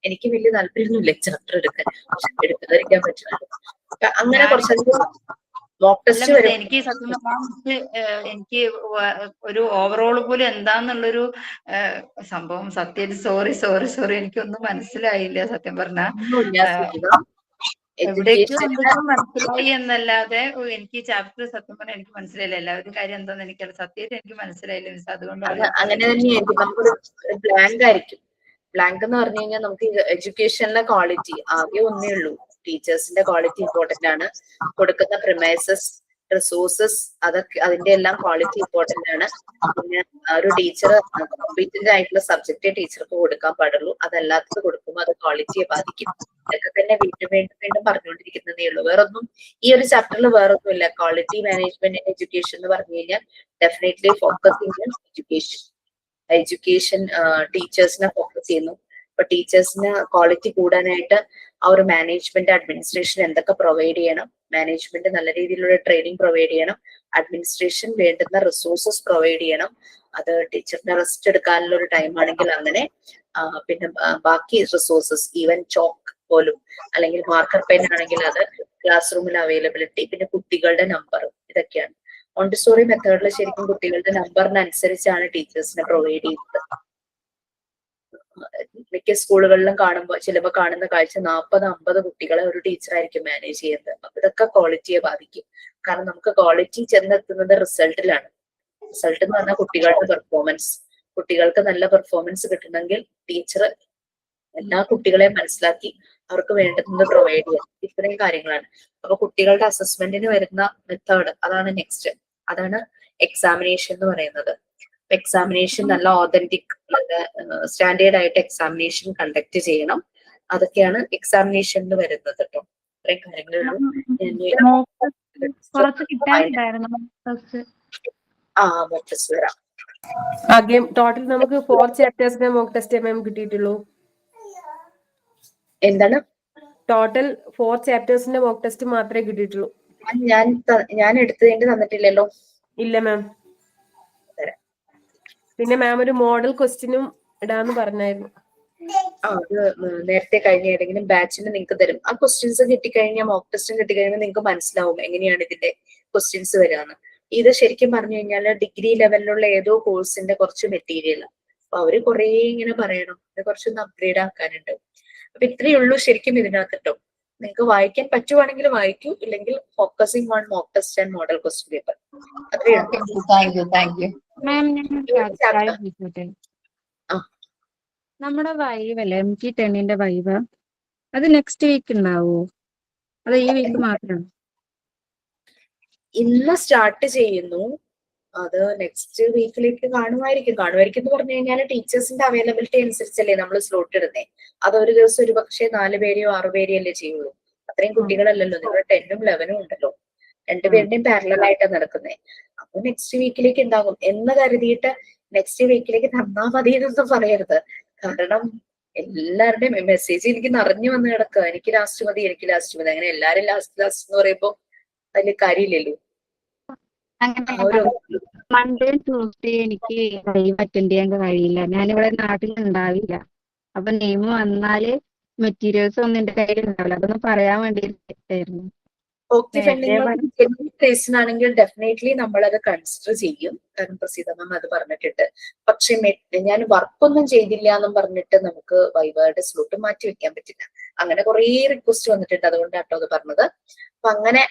എനിക്ക് വലിയ താല്പര്യമൊന്നുമില്ല ചാപ്റ്റർ എടുക്കാൻ, എടുക്കാതിരിക്കാൻ പറ്റില്ല. അങ്ങനെ കുറച്ചധികം മോക്ക് ടെസ്റ്റ് വരും. എനിക്ക് സത്യം പറഞ്ഞാൽ എനിക്ക് ഒരു ഓവറോൾ പോലും എന്താന്നുള്ളൊരു സംഭവം സത്യം സോറി എനിക്കൊന്നും മനസ്സിലായില്ല സത്യം പറഞ്ഞ. എവിടേക്കും എന്തൊക്കെയോ മനസ്സിലായി എന്നല്ലാതെ എനിക്ക് ഈ ചാപ്റ്റർ സത്യം പറഞ്ഞാൽ എനിക്ക് മനസ്സിലായില്ല. എല്ലാവരും കാര്യം എന്താന്ന് എനിക്കല്ല, സത്യമായിട്ട് എനിക്ക് മനസ്സിലായില്ല മിസ്. അതുകൊണ്ടാണ് അങ്ങനെ തന്നെയായിരിക്കും. നമുക്കൊരു ബ്ലാങ്ക് ആയിരിക്കും. ബ്ലാങ്ക് എന്ന് പറഞ്ഞു കഴിഞ്ഞാൽ നമുക്ക് എഡ്യൂക്കേഷനിലെ ക്വാളിറ്റി ആകെ ഒന്നേ ഉള്ളൂ. ടീച്ചേഴ്സിന്റെ ക്വാളിറ്റി ഇമ്പോർട്ടന്റ് ആണ്. കൊടുക്കുന്ന പ്രിമൈസസ്, റിസോഴ്സസ്, അതൊക്കെ അതിന്റെ എല്ലാം ക്വാളിറ്റി ഇമ്പോർട്ടന്റ് ആണ്. പിന്നെ ഒരു ടീച്ചർ കോമ്പീറ്റന്റ് ആയിട്ടുള്ള സബ്ജക്റ്റേ ടീച്ചർക്ക് കൊടുക്കാൻ പാടുള്ളൂ. അതല്ലാത്തത് കൊടുക്കുമ്പോൾ അത് ക്വാളിറ്റിയെ ബാധിക്കും. ഇതൊക്കെ തന്നെ വീണ്ടും വീണ്ടും വീണ്ടും പറഞ്ഞുകൊണ്ടിരിക്കുന്നതേ ഉള്ളൂ. വേറൊന്നും ഈ ഒരു ചാപ്റ്ററിൽ വേറൊന്നുമില്ല. ക്വാളിറ്റി മാനേജ്മെന്റ് എഡ്യൂക്കേഷൻ എന്ന് പറഞ്ഞു കഴിഞ്ഞാൽ ഡെഫിനറ്റ്ലി ഫോക്കസിങ് ഓൺ എഡ്യൂക്കേഷൻ ടീച്ചേഴ്സിനെ ഫോക്കസ് ചെയ്യുന്നു. അപ്പൊ ടീച്ചേഴ്സിന് ക്വാളിറ്റി കൂടാനായിട്ട് ആ ഒരു മാനേജ്മെന്റ് അഡ്മിനിസ്ട്രേഷൻ എന്തൊക്കെ പ്രൊവൈഡ് ചെയ്യണം, മാനേജ്മെന്റ് നല്ല രീതിയിലുള്ള ട്രെയിനിങ് പ്രൊവൈഡ് ചെയ്യണം, അഡ്മിനിസ്ട്രേഷൻ വേണ്ടുന്ന റിസോഴ്സസ് പ്രൊവൈഡ് ചെയ്യണം. അത് ടീച്ചറിന് റെസ്റ്റ് എടുക്കാനുള്ള ഒരു ടൈം ആണെങ്കിൽ അങ്ങനെ, പിന്നെ ബാക്കി റിസോഴ്സസ് ഈവൻ ചോക്ക് പോലും അല്ലെങ്കിൽ മാർക്കർ പെൻ ആണെങ്കിൽ അത് ക്ലാസ് റൂമിൽ അവൈലബിലിറ്റി, പിന്നെ കുട്ടികളുടെ നമ്പർ, ഇതൊക്കെയാണ്. മോണ്ടിസോറി മെത്തേഡിൽ ശരിക്കും കുട്ടികളുടെ നമ്പറിനനുസരിച്ചാണ് ടീച്ചേഴ്സിനെ പ്രൊവൈഡ് ചെയ്യുന്നത്. മിക്ക സ്കൂളുകളിലും ചിലപ്പോൾ കാണുന്ന കാഴ്ച 40-50 കുട്ടികളെ ഒരു ടീച്ചറായിരിക്കും മാനേജ് ചെയ്യുന്നത്. അപ്പൊ ഇതൊക്കെ ക്വാളിറ്റിയെ ബാധിക്കും. കാരണം നമുക്ക് ക്വാളിറ്റി ചെന്നെത്തുന്നത് റിസൾട്ടിലാണ്. റിസൾട്ട് എന്ന് പറഞ്ഞാൽ കുട്ടികളുടെ പെർഫോമൻസ്. കുട്ടികൾക്ക് നല്ല പെർഫോമൻസ് കിട്ടണമെങ്കിൽ ടീച്ചർ എല്ലാ കുട്ടികളെയും മനസ്സിലാക്കി അവർക്ക് വേണ്ടുന്നത് പ്രൊവൈഡ് ചെയ്യാം. ഇത്രയും കാര്യങ്ങളാണ്. അപ്പൊ കുട്ടികളുടെ അസസ്മെന്റിന് വരുന്ന മെത്തേഡ് അതാണ് നെക്സ്റ്റ്. അതാണ് എക്സാമിനേഷൻ എന്ന് പറയുന്നത്. എക്സാമിനേഷൻ നല്ല ഓതന്റിക്, നല്ല സ്റ്റാൻഡേർഡ് ആയിട്ട് എക്സാമിനേഷൻ കണ്ടക്ട് ചെയ്യണം. അതൊക്കെയാണ് എക്സാമിനേഷനിൽ വരുന്നത് കേട്ടോ. ഇത്രയും കാര്യങ്ങളുള്ളൂ. മോക്ക് ടെസ്റ്റ് വരാം. ടോട്ടൽ നമുക്ക് 4 ചാപ്റ്റേഴ്സിന്റെ മോക്ക് ടെസ്റ്റ് മാം കിട്ടിയിട്ടുള്ളൂ. എന്താണ്? ടോട്ടൽ 4 ചാപ്റ്റേഴ്സിന്റെ മോക്ക് ടെസ്റ്റ് മാത്രമേ കിട്ടിയിട്ടുള്ളൂ. ഞാൻ എടുത്തതിന്റെ തന്നിട്ടില്ലല്ലോ. ഇല്ല മാം. പിന്നെ മാം ഒരു മോഡൽ ക്വസ്റ്റ്യനും ഇടാന്ന് പറഞ്ഞായിരുന്നു. അത് നേരത്തെ കഴിഞ്ഞ ഏതെങ്കിലും ബാച്ചിന് നിങ്ങൾക്ക് തരും. ആ ക്വസ്റ്റ്യൻസ് കിട്ടിക്കഴിഞ്ഞാൽ, മോക്ക് ടെസ്റ്റും കിട്ടിക്കഴിഞ്ഞാൽ നിങ്ങൾക്ക് മനസ്സിലാവും എങ്ങനെയാണ് ഇതിന്റെ ക്വസ്റ്റ്യൻസ് വരികയെന്ന്. ഇത് ശരിക്കും പറഞ്ഞു കഴിഞ്ഞാൽ ഡിഗ്രി ലെവലിലുള്ള ഏതോ കോഴ്സിന്റെ കുറച്ച് മെറ്റീരിയൽ. അപ്പൊ അവര് കുറെ ഇങ്ങനെ പറയണം, ഇത് കുറച്ചൊന്ന് അപ്ഗ്രേഡ് ആക്കാനുണ്ട്. അപ്പൊ ഇത്രയേ ഉള്ളൂ ശരിക്കും ഇതിനകത്ത് കേട്ടോ. നിങ്ങൾക്ക് വായിക്കാൻ പറ്റുവാണെങ്കിൽ വായിക്കൂ, ഇല്ലെങ്കിൽ focusing on mock test and model question paper. അത്രയേ ഉള്ളൂ. നമ്മുടെ വൈവ് അല്ലേ, MT10ന്റെ വൈവ്, അത് നെക്സ്റ്റ് വീക്ക് ഉണ്ടാവോ? അത് ഈ വീക്ക് മാത്രമാണ്? ഇന്ന് സ്റ്റാർട്ട് ചെയ്യുന്നു. അത് നെക്സ്റ്റ് വീക്കിലേക്ക് കാണുമായിരിക്കും എന്ന് പറഞ്ഞു കഴിഞ്ഞാൽ ടീച്ചേഴ്സിന്റെ അവൈലബിലിറ്റി അനുസരിച്ചല്ലേ നമ്മൾ സ്ലോട്ട് ഇടുന്നേ. അത് ഒരു ദിവസം ഒരു പക്ഷേ 4 പേരെയോ 6 പേരെയോ അല്ലേ ചെയ്യുള്ളൂ. അത്രയും കുട്ടികളല്ലല്ലോ. നിങ്ങൾ 10ഉം 11ഉം ഉണ്ടല്ലോ. 2 പേരുടെയും പാരലൽ ആയിട്ടാണ് നടക്കുന്നത്. അപ്പൊ നെക്സ്റ്റ് വീക്കിലേക്ക് ഉണ്ടാകും എന്ന് കരുതിയിട്ട് നെക്സ്റ്റ് വീക്കിലേക്ക് തന്നാ മതി എന്നൊന്നും പറയരുത്. കാരണം എല്ലാവരുടെയും മെസ്സേജ് എനിക്ക് നിറഞ്ഞു വന്ന് കിടക്കുക. എനിക്ക് ലാസ്റ്റ് മതി. അങ്ങനെ എല്ലാരും ലാസ്റ്റ് എന്ന് പറയുമ്പോ അതിൽ കാര്യമില്ലല്ലോ. മൺഡേ ട്യൂസ്ഡേ എനിക്ക് ലൈവ് അറ്റൻഡ് ചെയ്യാൻ കഴിയില്ല. ഞാനിവിടെ നാട്ടിൽ ഉണ്ടാവില്ല. അപ്പൊ നെയിം വന്നാല് മെറ്റീരിയൽസ് ഒന്നും എന്റെ കയ്യിൽ ഉണ്ടാവില്ല. അതൊന്ന് പറയാൻ വേണ്ടിയിട്ടായിരുന്നു. ഓക്കെ കേസിനാണെങ്കിൽ ഡെഫിനറ്റ്ലി നമ്മളത് കൺസിഡർ ചെയ്യും. കാരണം പ്രസീത മാം അത് പറഞ്ഞിട്ടുണ്ട്. പക്ഷെ ഞാൻ വർക്കൊന്നും ചെയ്തില്ല എന്നും പറഞ്ഞിട്ട് നമുക്ക് വൈവയുടെ സ്ലോട്ട് മാറ്റി വെക്കാൻ പറ്റില്ല. അങ്ങനെ കുറെ റിക്വസ്റ്റ് വന്നിട്ടുണ്ട്. അതുകൊണ്ടാട്ടോ അത് പറഞ്ഞത്. അപ്പൊ അങ്ങനെ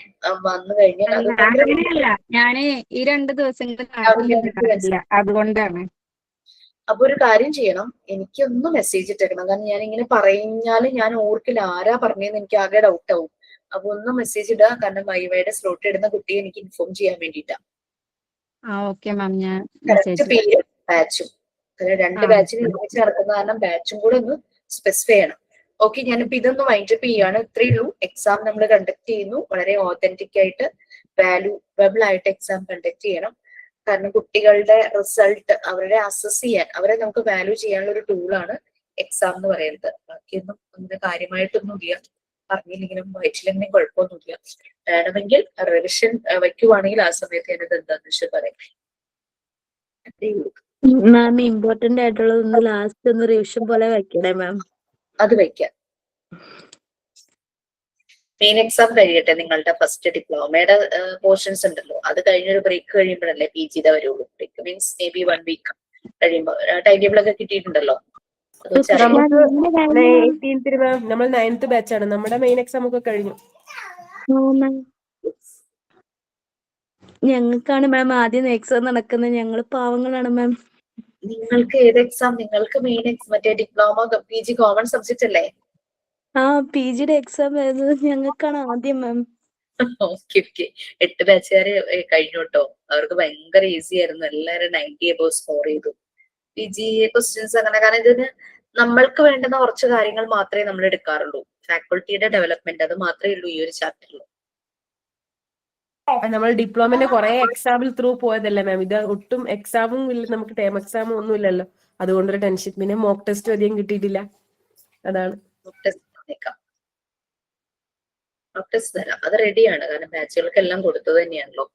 വന്നു കഴിഞ്ഞാൽ അത് അങ്ങനെയല്ല, ഞാന് ഈ 2 ദിവസങ്ങളിൽ അതുകൊണ്ടാണ്. അപ്പൊ ഒരു കാര്യം ചെയ്യണം, എനിക്കൊന്ന് മെസ്സേജ് ഇട്ടേക്കണം. കാരണം ഞാൻ ഇങ്ങനെ പറഞ്ഞാല് ഞാൻ ഓർക്കില്ല ആരാ പറഞ്ഞതെന്ന് എനിക്ക് ആകെ ഡൗട്ട് ആവും. അപ്പൊ ഒന്ന് മെസ്സേജ് ഇടുക. കാരണം വൈവയുടെ സ്ലോട്ട് ഇടുന്ന കുട്ടിയെ എനിക്ക് ഇൻഫോം ചെയ്യാൻ വേണ്ടിയിട്ടാ. ഓക്കെ മാം, ഞാൻ കറക്റ്റ് പേരും ബാച്ചും. രണ്ട് ബാച്ചിന് ഒരുമിച്ച് നടക്കുന്ന കാരണം ബാച്ചും കൂടെ ഒന്ന് സ്പെസിഫൈ ചെയ്യണം. ഓക്കെ, ഞാനിപ്പോ ഇതൊന്ന് വൈൻഡപ്പ് ചെയ്യാണ്. ഇത്രയേ ഉള്ളൂ. എക്സാം നമ്മൾ കണ്ടക്ട് ചെയ്യുന്നു. വളരെ ഓതന്റിക് ആയിട്ട് വാല്യൂബിൾ ആയിട്ട് എക്സാം കണ്ടക്ട് ചെയ്യണം. കാരണം കുട്ടികളുടെ റിസൾട്ട് അവരെ അസസ് ചെയ്യാൻ, അവരെ നമുക്ക് വാല്യൂ ചെയ്യാനുള്ള ഒരു ടൂളാണ് എക്സാം എന്ന് പറയുന്നത്. ബാക്കിയൊന്നും അങ്ങനെ കാര്യമായിട്ടൊന്നും ഇല്ല. പറഞ്ഞില്ലെങ്കിലും വായിച്ചില്ലെങ്കിലും കുഴപ്പമൊന്നുമില്ല. വേണമെങ്കിൽ റിവിഷൻ വയ്ക്കുവാണെങ്കിൽ ആ സമയത്ത് ഞാനത് എന്താന്ന് വെച്ചാൽ പറയാം. മാം ഇമ്പോർട്ടന്റ് ആയിട്ടുള്ളതൊന്ന് ലാസ്റ്റ് ഒന്ന് റിവിഷൻ പോലെ വെക്കണേ മാം. അത് വയ്ക്കാം. മെയിൻ എക്സാം കഴിയട്ടെ. നിങ്ങളുടെ ഫസ്റ്റ് ഡിപ്ലോമയുടെ പോർഷൻസ് ഉണ്ടല്ലോ, അത് കഴിഞ്ഞൊരു ബ്രേക്ക് കഴിയുമ്പോഴല്ലേ പി ജിയുടെ വരുള്ളൂ. Break means maybe 1 week കഴിയുമ്പോൾ ടൈം ടേബിൾ ഒക്കെ കിട്ടിയിട്ടുണ്ടല്ലോ. അത് വെച്ച് അറിയാം. നമുക്ക് 18th മാം നമ്മൾ 9th ബാച്ചാണ്. നമ്മുടെ മെയിൻ എക്സാം ഒക്കെ കഴിഞ്ഞു. ഞങ്ങൾക്കാണ് മാം ആദ്യം എക്സാം നടക്കുന്നത്. ഞങ്ങൾ പാവങ്ങളാണ് മാം. നിങ്ങൾക്ക് ഏത് എക്സാം? നിങ്ങൾക്ക് മെയിൻ മറ്റേ diploma P G common subject അല്ലേ? പി ജിയുടെ എക്സാം വരുന്നത് ഞങ്ങൾക്കാണ് ആദ്യം മാം. Okay okay. 8 ബാച്ചുകാര് കഴിഞ്ഞു കേട്ടോ. അവർക്ക് ഭയങ്കര ഈസി ആയിരുന്നു. എല്ലാവരും 90 എബോവ് സ്കോർ ചെയ്തു. പി ജി ക്വസ്റ്റ്യൻസ് അങ്ങനെ. കാരണം ഇതിന് നമ്മൾക്ക് വേണ്ടുന്ന കുറച്ച് കാര്യങ്ങൾ മാത്രമേ നമ്മൾ എടുക്കാറുള്ളൂ. ഫാക്കൾട്ടിയുടെ ഡെവലപ്മെന്റ് അത് മാത്രമേ ഉള്ളൂ ഈ ഒരു ചാപ്റ്ററിൽ. നമ്മൾ ഡിപ്ലോമന്റെ കുറെ എക്സാമിൽ ത്രൂ പോയതല്ലേ മാം. ഇത് ഒട്ടും എക്സാമും ഇല്ല, നമുക്ക് ടേം എക്സാമും ഒന്നും ഇല്ലല്ലോ. അതുകൊണ്ടൊരു ടെൻഷൻ. പിന്നെ മോക്ക് ടെസ്റ്റ് അധികം കിട്ടിയിട്ടില്ല, അതാണ്. മോക്ക് ടെസ്റ്റ് തരാം, അത് റെഡിയാണ്. കാരണം ബാച്ചുകൾക്കെല്ലാം കൊടുത്തത് തന്നെയാണല്ലോ.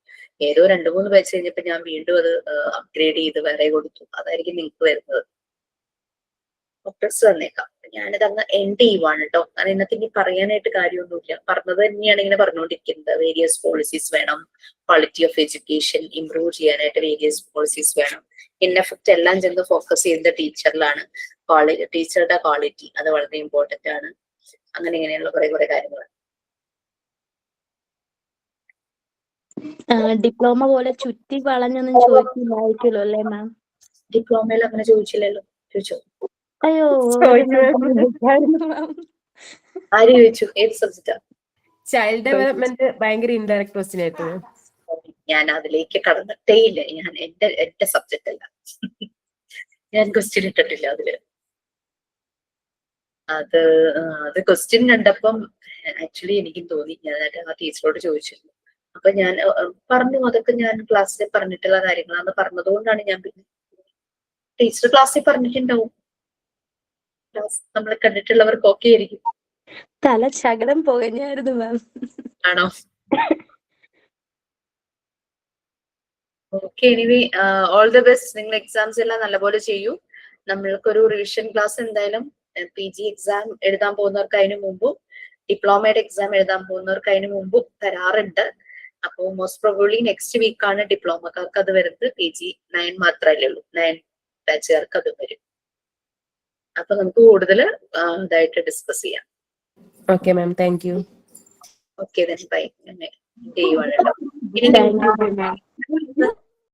ഏതോ 2-3 ബാച്ച് കഴിഞ്ഞപ്പോ ഞാൻ വീണ്ടും അത് അപ്ഗ്രേഡ് ചെയ്ത് വേറെ കൊടുത്തു. അതായിരിക്കും നിങ്ങൾക്ക് വരുന്നത്. മോക്ക് ടെസ്റ്റ് തന്നേക്കാം. ഞാനിത് അങ്ങ് എൻഡ് ചെയ്യുവാണ് കേട്ടോ. കാരണം ഇന്നത്തെ ഇനി പറയാനായിട്ട് കാര്യമൊന്നുമില്ല. പറഞ്ഞത് തന്നെയാണ് ഇങ്ങനെ പറഞ്ഞുകൊണ്ടിരിക്കുന്നത്. വേരിയസ് പോളിസീസ് വേണം, ക്വാളിറ്റി ഓഫ് എഡ്യൂക്കേഷൻ ഇംപ്രൂവ് ചെയ്യാനായിട്ട് വേരിയസ് പോളിസീസ് വേണം. ഇൻ എഫക്ട് എല്ലാം ചെന്ന് ഫോക്കസ് ചെയ്യുന്നത് ടീച്ചറിലാണ്. ടീച്ചറുടെ ക്വാളിറ്റി അത് വളരെ ഇമ്പോർട്ടന്റ് ആണ്. അങ്ങനെ ഇങ്ങനെയുള്ള കുറെ കാര്യങ്ങൾ. ഡിപ്ലോമ പോലെ ചുറ്റി വളഞ്ഞൊന്നും ചോദിച്ചില്ലായിരിക്കുമല്ലോ അല്ലേ മാം? ഡിപ്ലോമയിൽ അങ്ങനെ ചോദിച്ചില്ലല്ലോ. ചോദിച്ചോ? അയ്യോ, ആര് ചോദിച്ചു? ഏത് സബ്ജക്റ്റാ? ചൈൽഡ് ഡെവലപ്മെന്റ് ഭയങ്കര ഇൻഡയറക്ട് ക്വസ്റ്റ്യൻ ആയിരുന്നു. ഞാൻ അതിലേക്ക് കടന്നിട്ടേ ഇല്ല. ഞാൻ എന്റെ സബ്ജക്റ്റ് അല്ല. ഞാൻ ക്വസ്റ്റ്യൻ ഇട്ടിട്ടില്ല അതില്. അത് ക്വസ്റ്റ്യൻ കണ്ടപ്പം ആക്ച്വലി എനിക്കും തോന്നി. ഞാൻ ആ ടീച്ചറോട് ചോദിച്ചിരുന്നു. അപ്പൊ ഞാൻ പറഞ്ഞു അതൊക്കെ ഞാൻ ക്ലാസ്സിൽ പറഞ്ഞിട്ടുള്ള കാര്യങ്ങളാന്ന് പറഞ്ഞതുകൊണ്ടാണ് ഞാൻ പിന്നെ ടീച്ചർ ക്ലാസ്സിൽ പറഞ്ഞിട്ടുണ്ടാവും. ക്ലാസ് നമ്മൾ കണ്ടിട്ടുള്ളവർക്ക് ഓക്കെ ആയിരിക്കും. തല ശകലം പുകഞ്ഞായിരുന്നു മാം. ആണോ? Okay. Anyway all the best. നിങ്ങൾ എക്സാംസ് എല്ലാം നല്ലപോലെ ചെയ്യൂ. നമ്മൾക്കൊരു റിവിഷൻ ക്ലാസ് എന്തായാലും പി ജി എക്സാം എഴുതാൻ പോകുന്നവർക്ക് അതിന് മുമ്പും ഡിപ്ലോമയുടെ എക്സാം എഴുതാൻ പോകുന്നവർക്ക് അതിന് മുമ്പും തരാറുണ്ട്. അപ്പോ മോസ്റ്റ് പ്രോബബ്ലി നെക്സ്റ്റ് വീക്കാണ് ഡിപ്ലോമക്കാർക്ക് അത് വരുന്നത്. പി ജി 9 മാത്രമല്ലേ ഉള്ളൂ. 9 ബാച്ചുകാർക്ക് അത് വരും. അപ്പൊ നമുക്ക് കൂടുതൽ ഇതായിട്ട് ഡിസ്കസ് ചെയ്യാം. Okay ma'am, thank you. Okay, bye. ചെയ്യുവാണല്ലോ. ഇനി